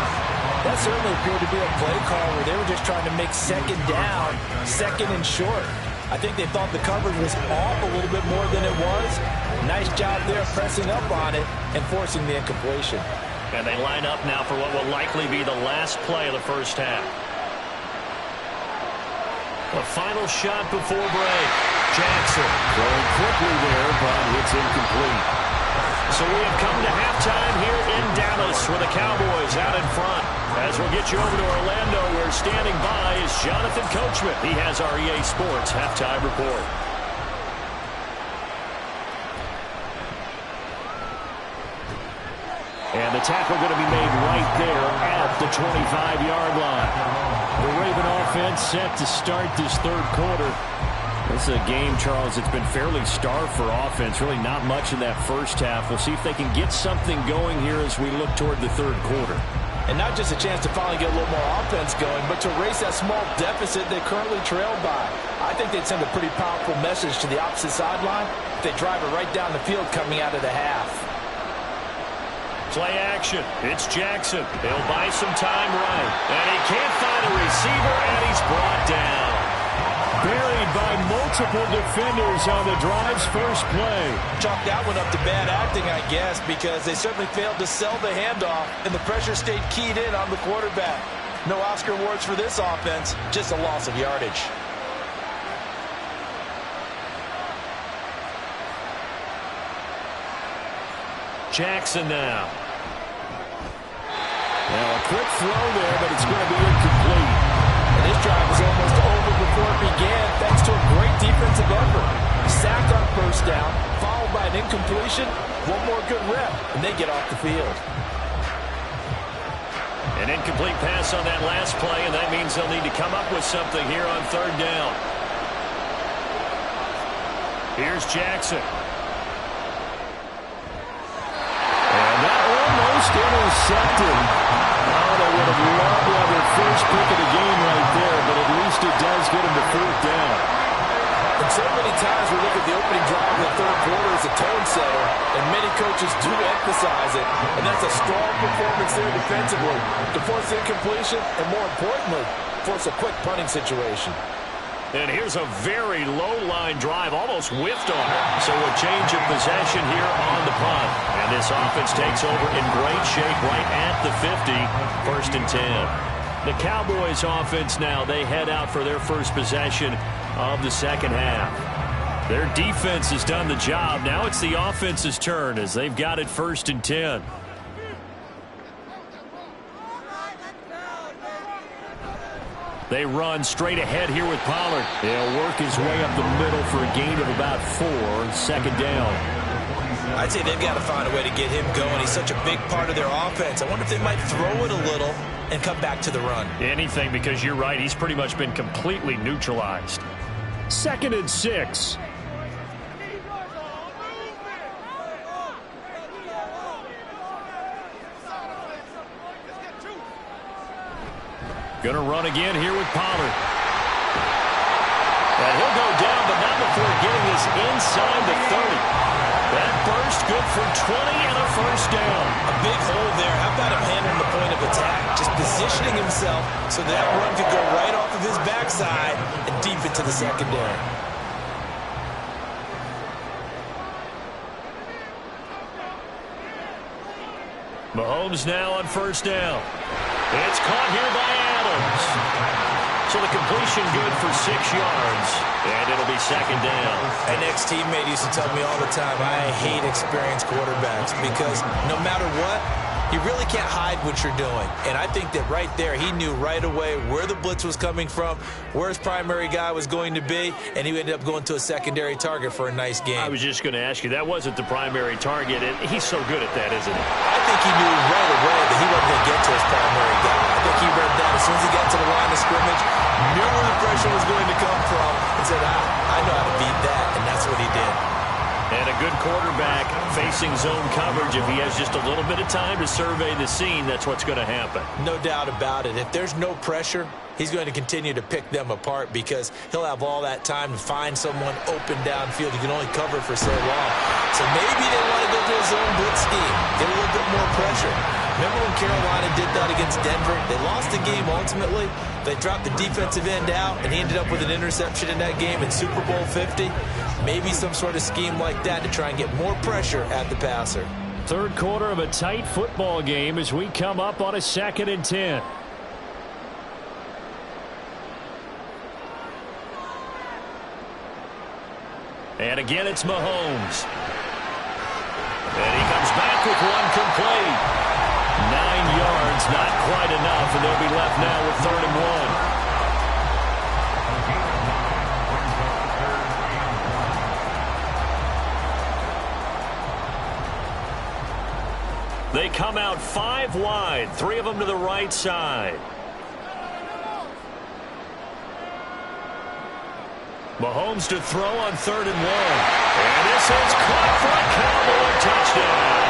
That certainly appeared to be a play call where they were just trying to make second down, second and short. I think they thought the coverage was off a little bit more than it was. Nice job there pressing up on it and forcing the incompletion. And they line up now for what will likely be the last play of the first half. A final shot before break. Jackson Throwing quickly there, but it's incomplete. So we have come to halftime here in Dallas with the Cowboys out in front. As we'll get you over to Orlando, where standing by is Jonathan Coachman. He has our EA Sports halftime report. And the tackle going to be made right there at the 25-yard line. The Raven offense set to start this third quarter. This is a game, Charles, it's been fairly starved for offense. Really not much in that first half. We'll see if they can get something going here as we look toward the third quarter. And not just a chance to finally get a little more offense going, but to erase that small deficit they currently trailed by. I think they'd send a pretty powerful message to the opposite sideline if they drive it right down the field coming out of the half. Play action. It's Jackson. He'll buy some time right. And he can't find a receiver, and he's brought down. Buried by multiple defenders on the drive's first play. Chalk that one up to bad acting, I guess, because they certainly failed to sell the handoff, and the pressure stayed keyed in on the quarterback. No Oscar awards for this offense, just a loss of yardage. Jackson now. Now a quick throw there, but it's going to be incomplete. And this drive was almost over before it began, thanks to a great defensive effort. Sacked on first down, followed by an incompletion. One more good rep, and they get off the field. An incomplete pass on that last play, and that means they'll need to come up with something here on third down. Here's Jackson. Intercepted. Oh, they would have loved to have their first pick of the game right there, but at least it does get them to fourth down. And so many times we look at the opening drive in the third quarter as a tone setter, and many coaches do emphasize it, and that's a strong performance there defensively to force incompletion and, more importantly, force a quick punting situation. And here's a very low-line drive, almost whiffed on it. So a change of possession here on the punt. And this offense takes over in great shape right at the 50, first and 10. The Cowboys offense now, they head out for their first possession of the second half. Their defense has done the job. Now it's the offense's turn as they've got it first and 10. They run straight ahead here with Pollard. He'll work his way up the middle for a gain of about 4, second down. I'd say they've got to find a way to get him going. He's such a big part of their offense. I wonder if they might throw it a little and come back to the run. Anything, because you're right. He's pretty much been completely neutralized. Second and 6. Going to run again here with Pollard. And he'll go down, but not before getting this inside the 30. That burst good for 20 and a first down. A big hole there. How about him handling the point of attack? Just positioning himself so that run could go right off of his backside and deep into the secondary. Mahomes now on first down. It's caught here by Adams. So the completion good for 6 yards. And it'll be second down. An ex-teammate used to tell me all the time, I hate experienced quarterbacks because no matter what, you really can't hide what you're doing. And I think that right there, he knew right away where the blitz was coming from, where his primary guy was going to be, and he ended up going to a secondary target for a nice game. I was just going to ask you, that wasn't the primary target. He's so good at that, isn't he? I think he knew right away that he wasn't going to get to his primary guy. I think he read that as soon as he got to the line of scrimmage, knew where the pressure was going to come from, and said, I know how to beat that, and that's what he did. And a good quarterback facing zone coverage. If he has just a little bit of time to survey the scene, that's what's going to happen. No doubt about it. If there's no pressure, he's going to continue to pick them apart because he'll have all that time to find someone open downfield. He can only cover for so long. So maybe they want to go to a zone blitz scheme, get a little bit more pressure. Remember when Carolina did that against Denver? They lost the game ultimately. They dropped the defensive end out, and he ended up with an interception in that game in Super Bowl 50. Maybe some sort of scheme like that to try and get more pressure at the passer. Third quarter of a tight football game as we come up on a second and 10. And again, it's Mahomes. And he comes back with one complete. 9 yards, not quite enough, and they'll be left now with 3rd and 1. They come out 5 wide, 3 of them to the right side. Mahomes to throw on 3rd and 1. And this is caught for a Cowboy touchdown.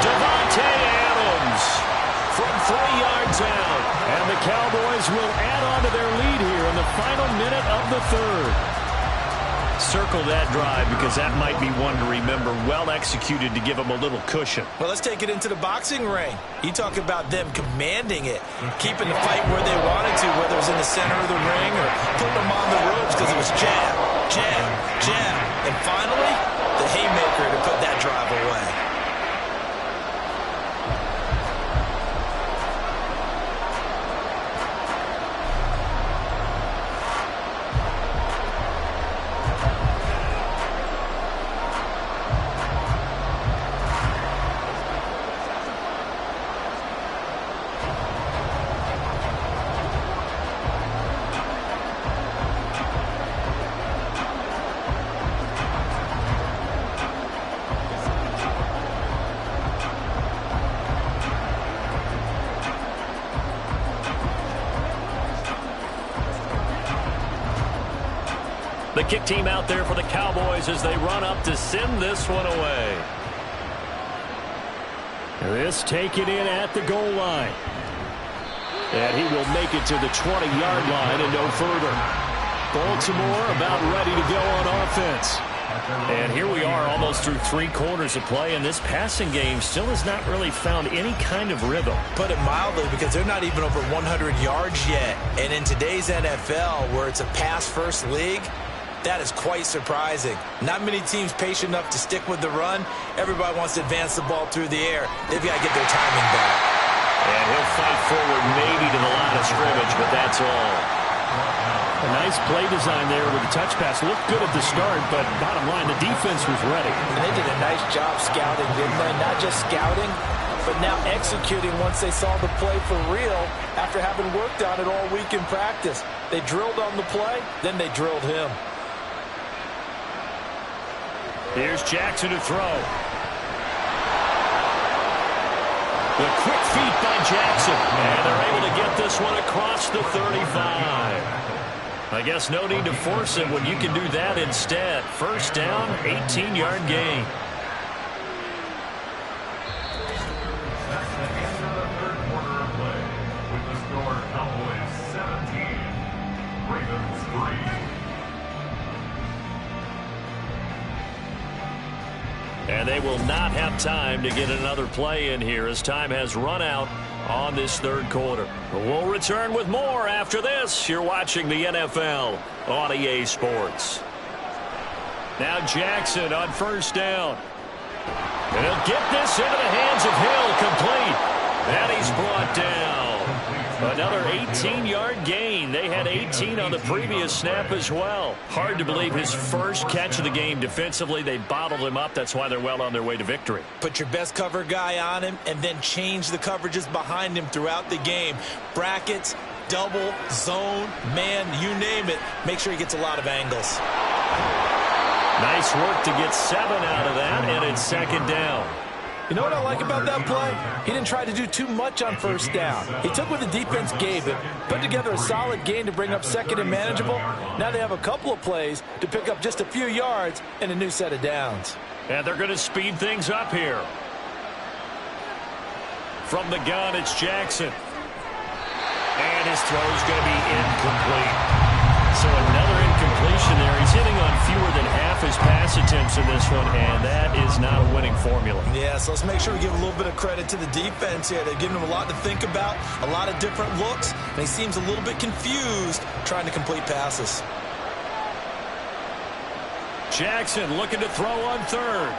Devontae Adams from 3 yards out. And the Cowboys will add on to their lead here in the final minute of the 3rd. circle that drive because that might be one to remember. Well executed to give them a little cushion. Well, let's take it into the boxing ring. You talk about them commanding it, keeping the fight where they wanted to, whether it was in the center of the ring or putting them on the ropes because it was jab, jab, jab. And finally, the haymaker to put that drive away. The kick team out there for the Cowboys as they run up to send this one away. This taken in at the goal line. And he will make it to the 20-yard line and no further. Baltimore about ready to go on offense. And here we are almost through 3 quarters of play, and this passing game still has not really found any kind of rhythm. Put it mildly, because they're not even over 100 yards yet. And in today's NFL, where it's a pass-first league, that is quite surprising. Not many teams patient enough to stick with the run. Everybody wants to advance the ball through the air. They've got to get their timing back. And he'll fight forward maybe to the line of scrimmage, but that's all. A nice play design there with the touch pass. Looked good at the start, but bottom line, the defense was ready. And they did a nice job scouting, didn't they? Not just scouting, but now executing once they saw the play for real after having worked on it all week in practice. They drilled on the play, then they drilled him. Here's Jackson to throw. The quick feet by Jackson. And they're able to get this one across the 35. I guess no need to force it when you can do that instead. First down, 18-yard gain. That's the end of the third quarter of play. With the score Cowboys 17, Ravens 3. And they will not have time to get another play in here as time has run out on this third quarter. We'll return with more after this. You're watching the NFL on EA Sports. Now Jackson on first down. And he'll get this into the hands of Hill, complete. And he's brought down. Another 18-yard gain. They had 18 on the previous snap as well. Hard to believe his first catch of the game defensively. They bottled him up. That's why they're well on their way to victory. Put your best cover guy on him and then change the coverages behind him throughout the game. Brackets, double, zone, man, you name it. Make sure he gets a lot of angles. Nice work to get 7 out of that, and it's second down. You know what I like about that play? He didn't try to do too much on first down. He took what the defense gave him, put together a solid gain to bring up second and manageable. Now they have a couple of plays to pick up just a few yards and a new set of downs. And they're going to speed things up here. From the gun, it's Jackson. And his throw's going to be incomplete. So another incompletion there. He's hitting on fewer than half his pass attempts in this one, and that is not a winning formula. Yeah, so let's make sure we give a little bit of credit to the defense here. They've given him a lot to think about, a lot of different looks, and he seems a little bit confused trying to complete passes. Jackson looking to throw on third.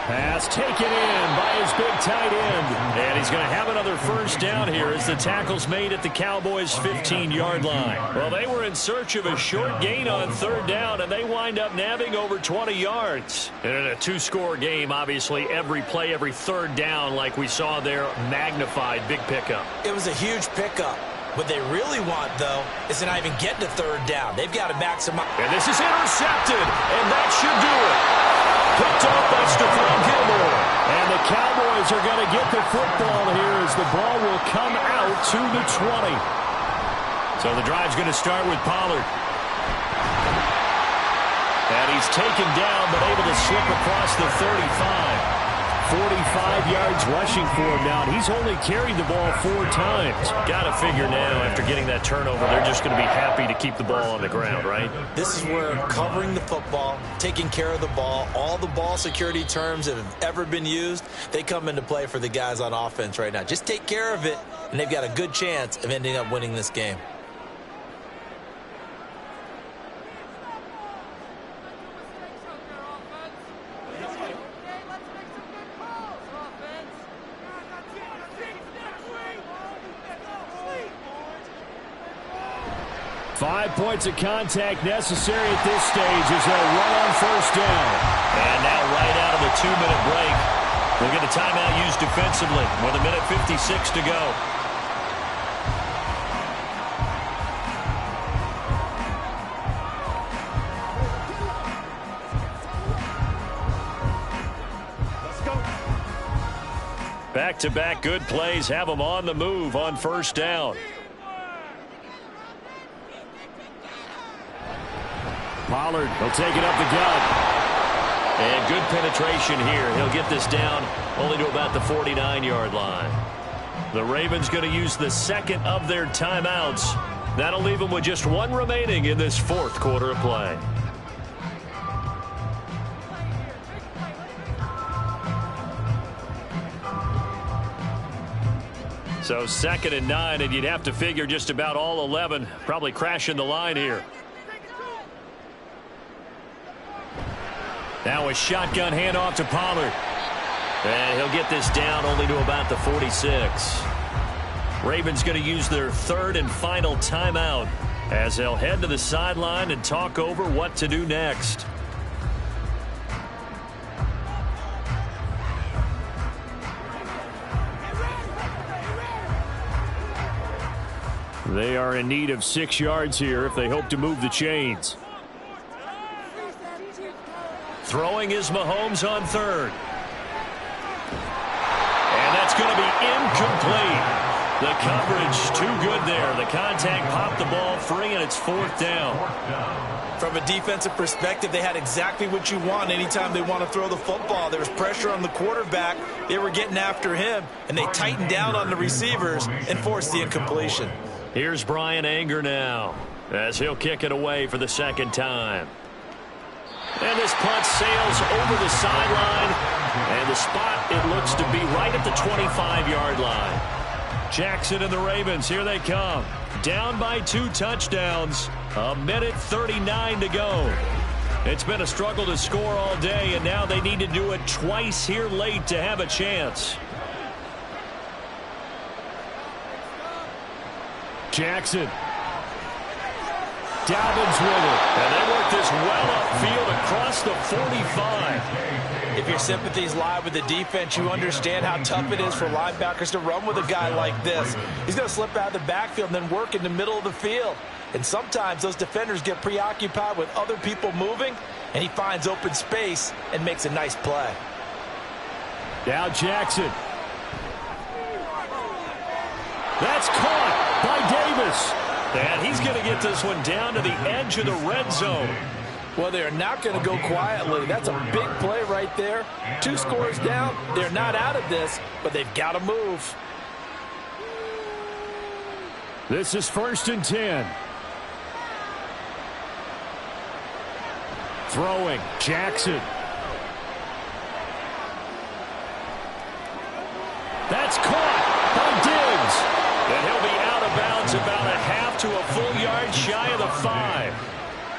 Pass taken in by his big tight end. And he's going to have another first down here as the tackle's made at the Cowboys' 15-yard line. Well, they were in search of a short gain on third down, and they wind up nabbing over 20 yards. And in a 2-score game, obviously, every play, every third down, like we saw there, magnified, big pickup. It was a huge pickup. What they really want, though, is to not even get to third down. They've got to maximize. And this is intercepted, and that should do it. Picked off by Stephon Gilmore. And the Cowboys are going to get the football here as the ball will come out to the 20. So the drive's going to start with Pollard. And he's taken down but able to slip across the 35. 45 yards rushing for him now, and he's only carried the ball 4 times. Got to figure now, after getting that turnover, they're just going to be happy to keep the ball on the ground, right? This is where covering the football, taking care of the ball, all the ball security terms that have ever been used, they come into play for the guys on offense right now. Just take care of it, and they've got a good chance of ending up winning this game. Five points of contact necessary at this stage as they'll run on first down. And now right out of the 2-minute break, we'll get a timeout used defensively with 1:56 to go. Let's go. Back-to-back good plays have them on the move on first down. Pollard will take it up the gut. And good penetration here. He'll get this down only to about the 49-yard line. The Ravens going to use the second of their timeouts. That'll leave them with just 1 remaining in this 4th quarter of play. So 2nd and 9, and you'd have to figure just about all 11 probably crashing the line here. Now a shotgun handoff to Pollard. And he'll get this down only to about the 46. Ravens going to use their 3rd and final timeout as they'll head to the sideline and talk over what to do next. They are in need of 6 yards here if they hope to move the chains. Throwing is Mahomes on 3rd. And that's going to be incomplete. The coverage too good there. The contact popped the ball free, and it's 4th down. From a defensive perspective, they had exactly what you want anytime they want to throw the football. There was pressure on the quarterback. They were getting after him, and they tightened down on the receivers and forced the incompletion. Here's Brian Anger now as he'll kick it away for the 2nd time. And this punt sails over the sideline. And the spot, it looks to be right at the 25-yard line. Jackson and the Ravens, here they come. Down by 2 touchdowns. 1:39 to go. It's been a struggle to score all day, and now they need to do it twice here late to have a chance. Jackson. Dobbins with it. And they work this well upfield across the 45. If your sympathies lie with the defense, you understand how tough it is for linebackers to run with a guy like this. He's going to slip out of the backfield and then work in the middle of the field. And sometimes those defenders get preoccupied with other people moving, and he finds open space and makes a nice play. Now Jackson. That's caught by Davis. And he's going to get this one down to the edge of the red zone. Well, they're not going to go quietly. That's a big play right there. 2 scores down. They're not out of this, but they've got to move. This is 1st and 10. Throwing. Jackson. That's caught by Diggs. And he'll be out of bounds about a half to a full yard shy of the 5.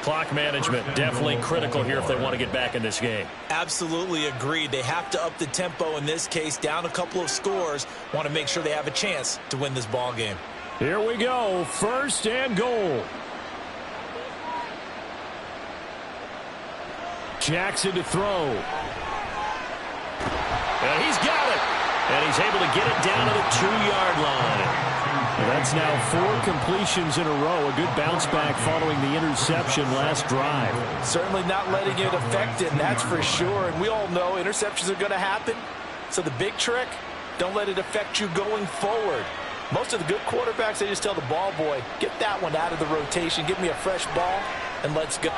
Clock management definitely critical here if they want to get back in this game. Absolutely agreed. They have to up the tempo in this case, down a couple of scores. Want to make sure they have a chance to win this ball game. Here we go. 1st and goal. Jackson to throw. And he's got it. And he's able to get it down to the 2-yard line. That's now 4 completions in a row. A good bounce back following the interception last drive. Certainly not letting it affect it, that's for sure. And we all know interceptions are going to happen. So the big trick, don't let it affect you going forward. Most of the good quarterbacks, they just tell the ball boy, get that one out of the rotation, give me a fresh ball, and let's go.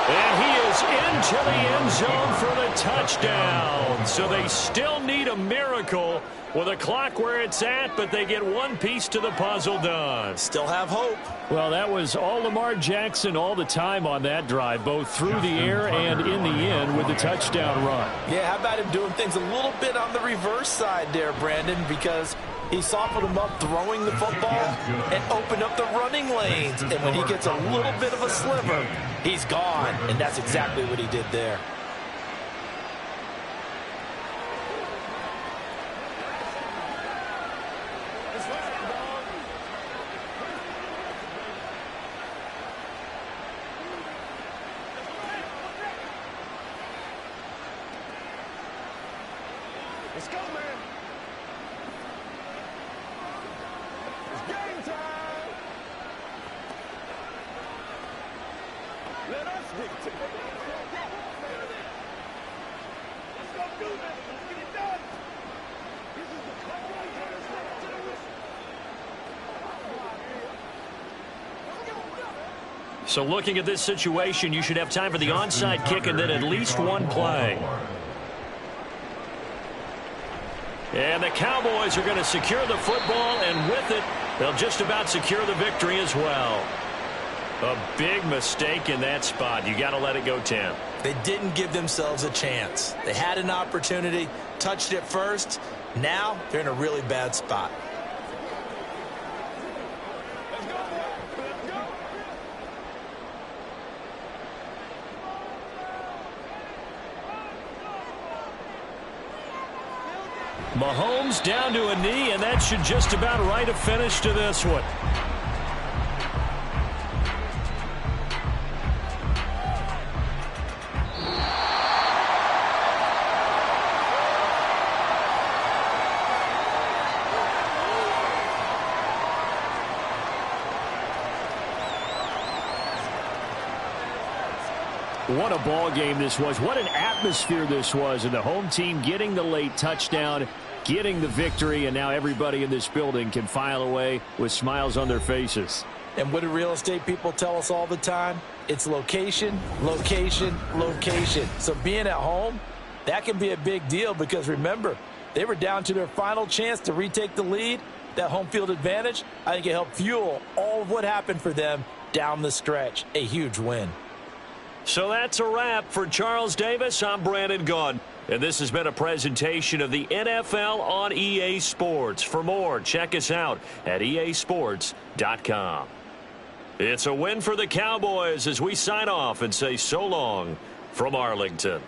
And he is into the end zone for the touchdown. So they still need a miracle with a clock where it's at, but they get one piece to the puzzle done. Still have hope. Well, that was all Lamar Jackson all the time on that drive, both through the air and in the end with the touchdown run. Yeah, how about him doing things a little bit on the reverse side there, Brandon, because he softened him up throwing the football and opened up the running lanes. And when he gets a little bit of a sliver, he's gone. And that's exactly what he did there. Let's go, man. It's game time. Let us dictate. Let's go do this. Let's get it done. This is the call. To the whistle. So looking at this situation, you should have time for the onside kick and then at least one play. And the Cowboys are going to secure the football, and with it, they'll just about secure the victory as well. A big mistake in that spot. You got to let it go 10. They didn't give themselves a chance. They had an opportunity, touched it first. Now they're in a really bad spot. Mahomes down to a knee, and that should just about write a finish to this one. What a ball game this was. What an atmosphere this was. And the home team getting the late touchdown, getting the victory, and now everybody in this building can file away with smiles on their faces. And what do real estate people tell us all the time? It's location, location, location. So being at home, that can be a big deal because, remember, they were down to their final chance to retake the lead. That home field advantage, I think it helped fuel all of what happened for them down the stretch. A huge win. So that's a wrap for Charles Davis. I'm Brandon Gunn. And this has been a presentation of the NFL on EA Sports. For more, check us out at easports.com. It's a win for the Cowboys as we sign off and say so long from Arlington.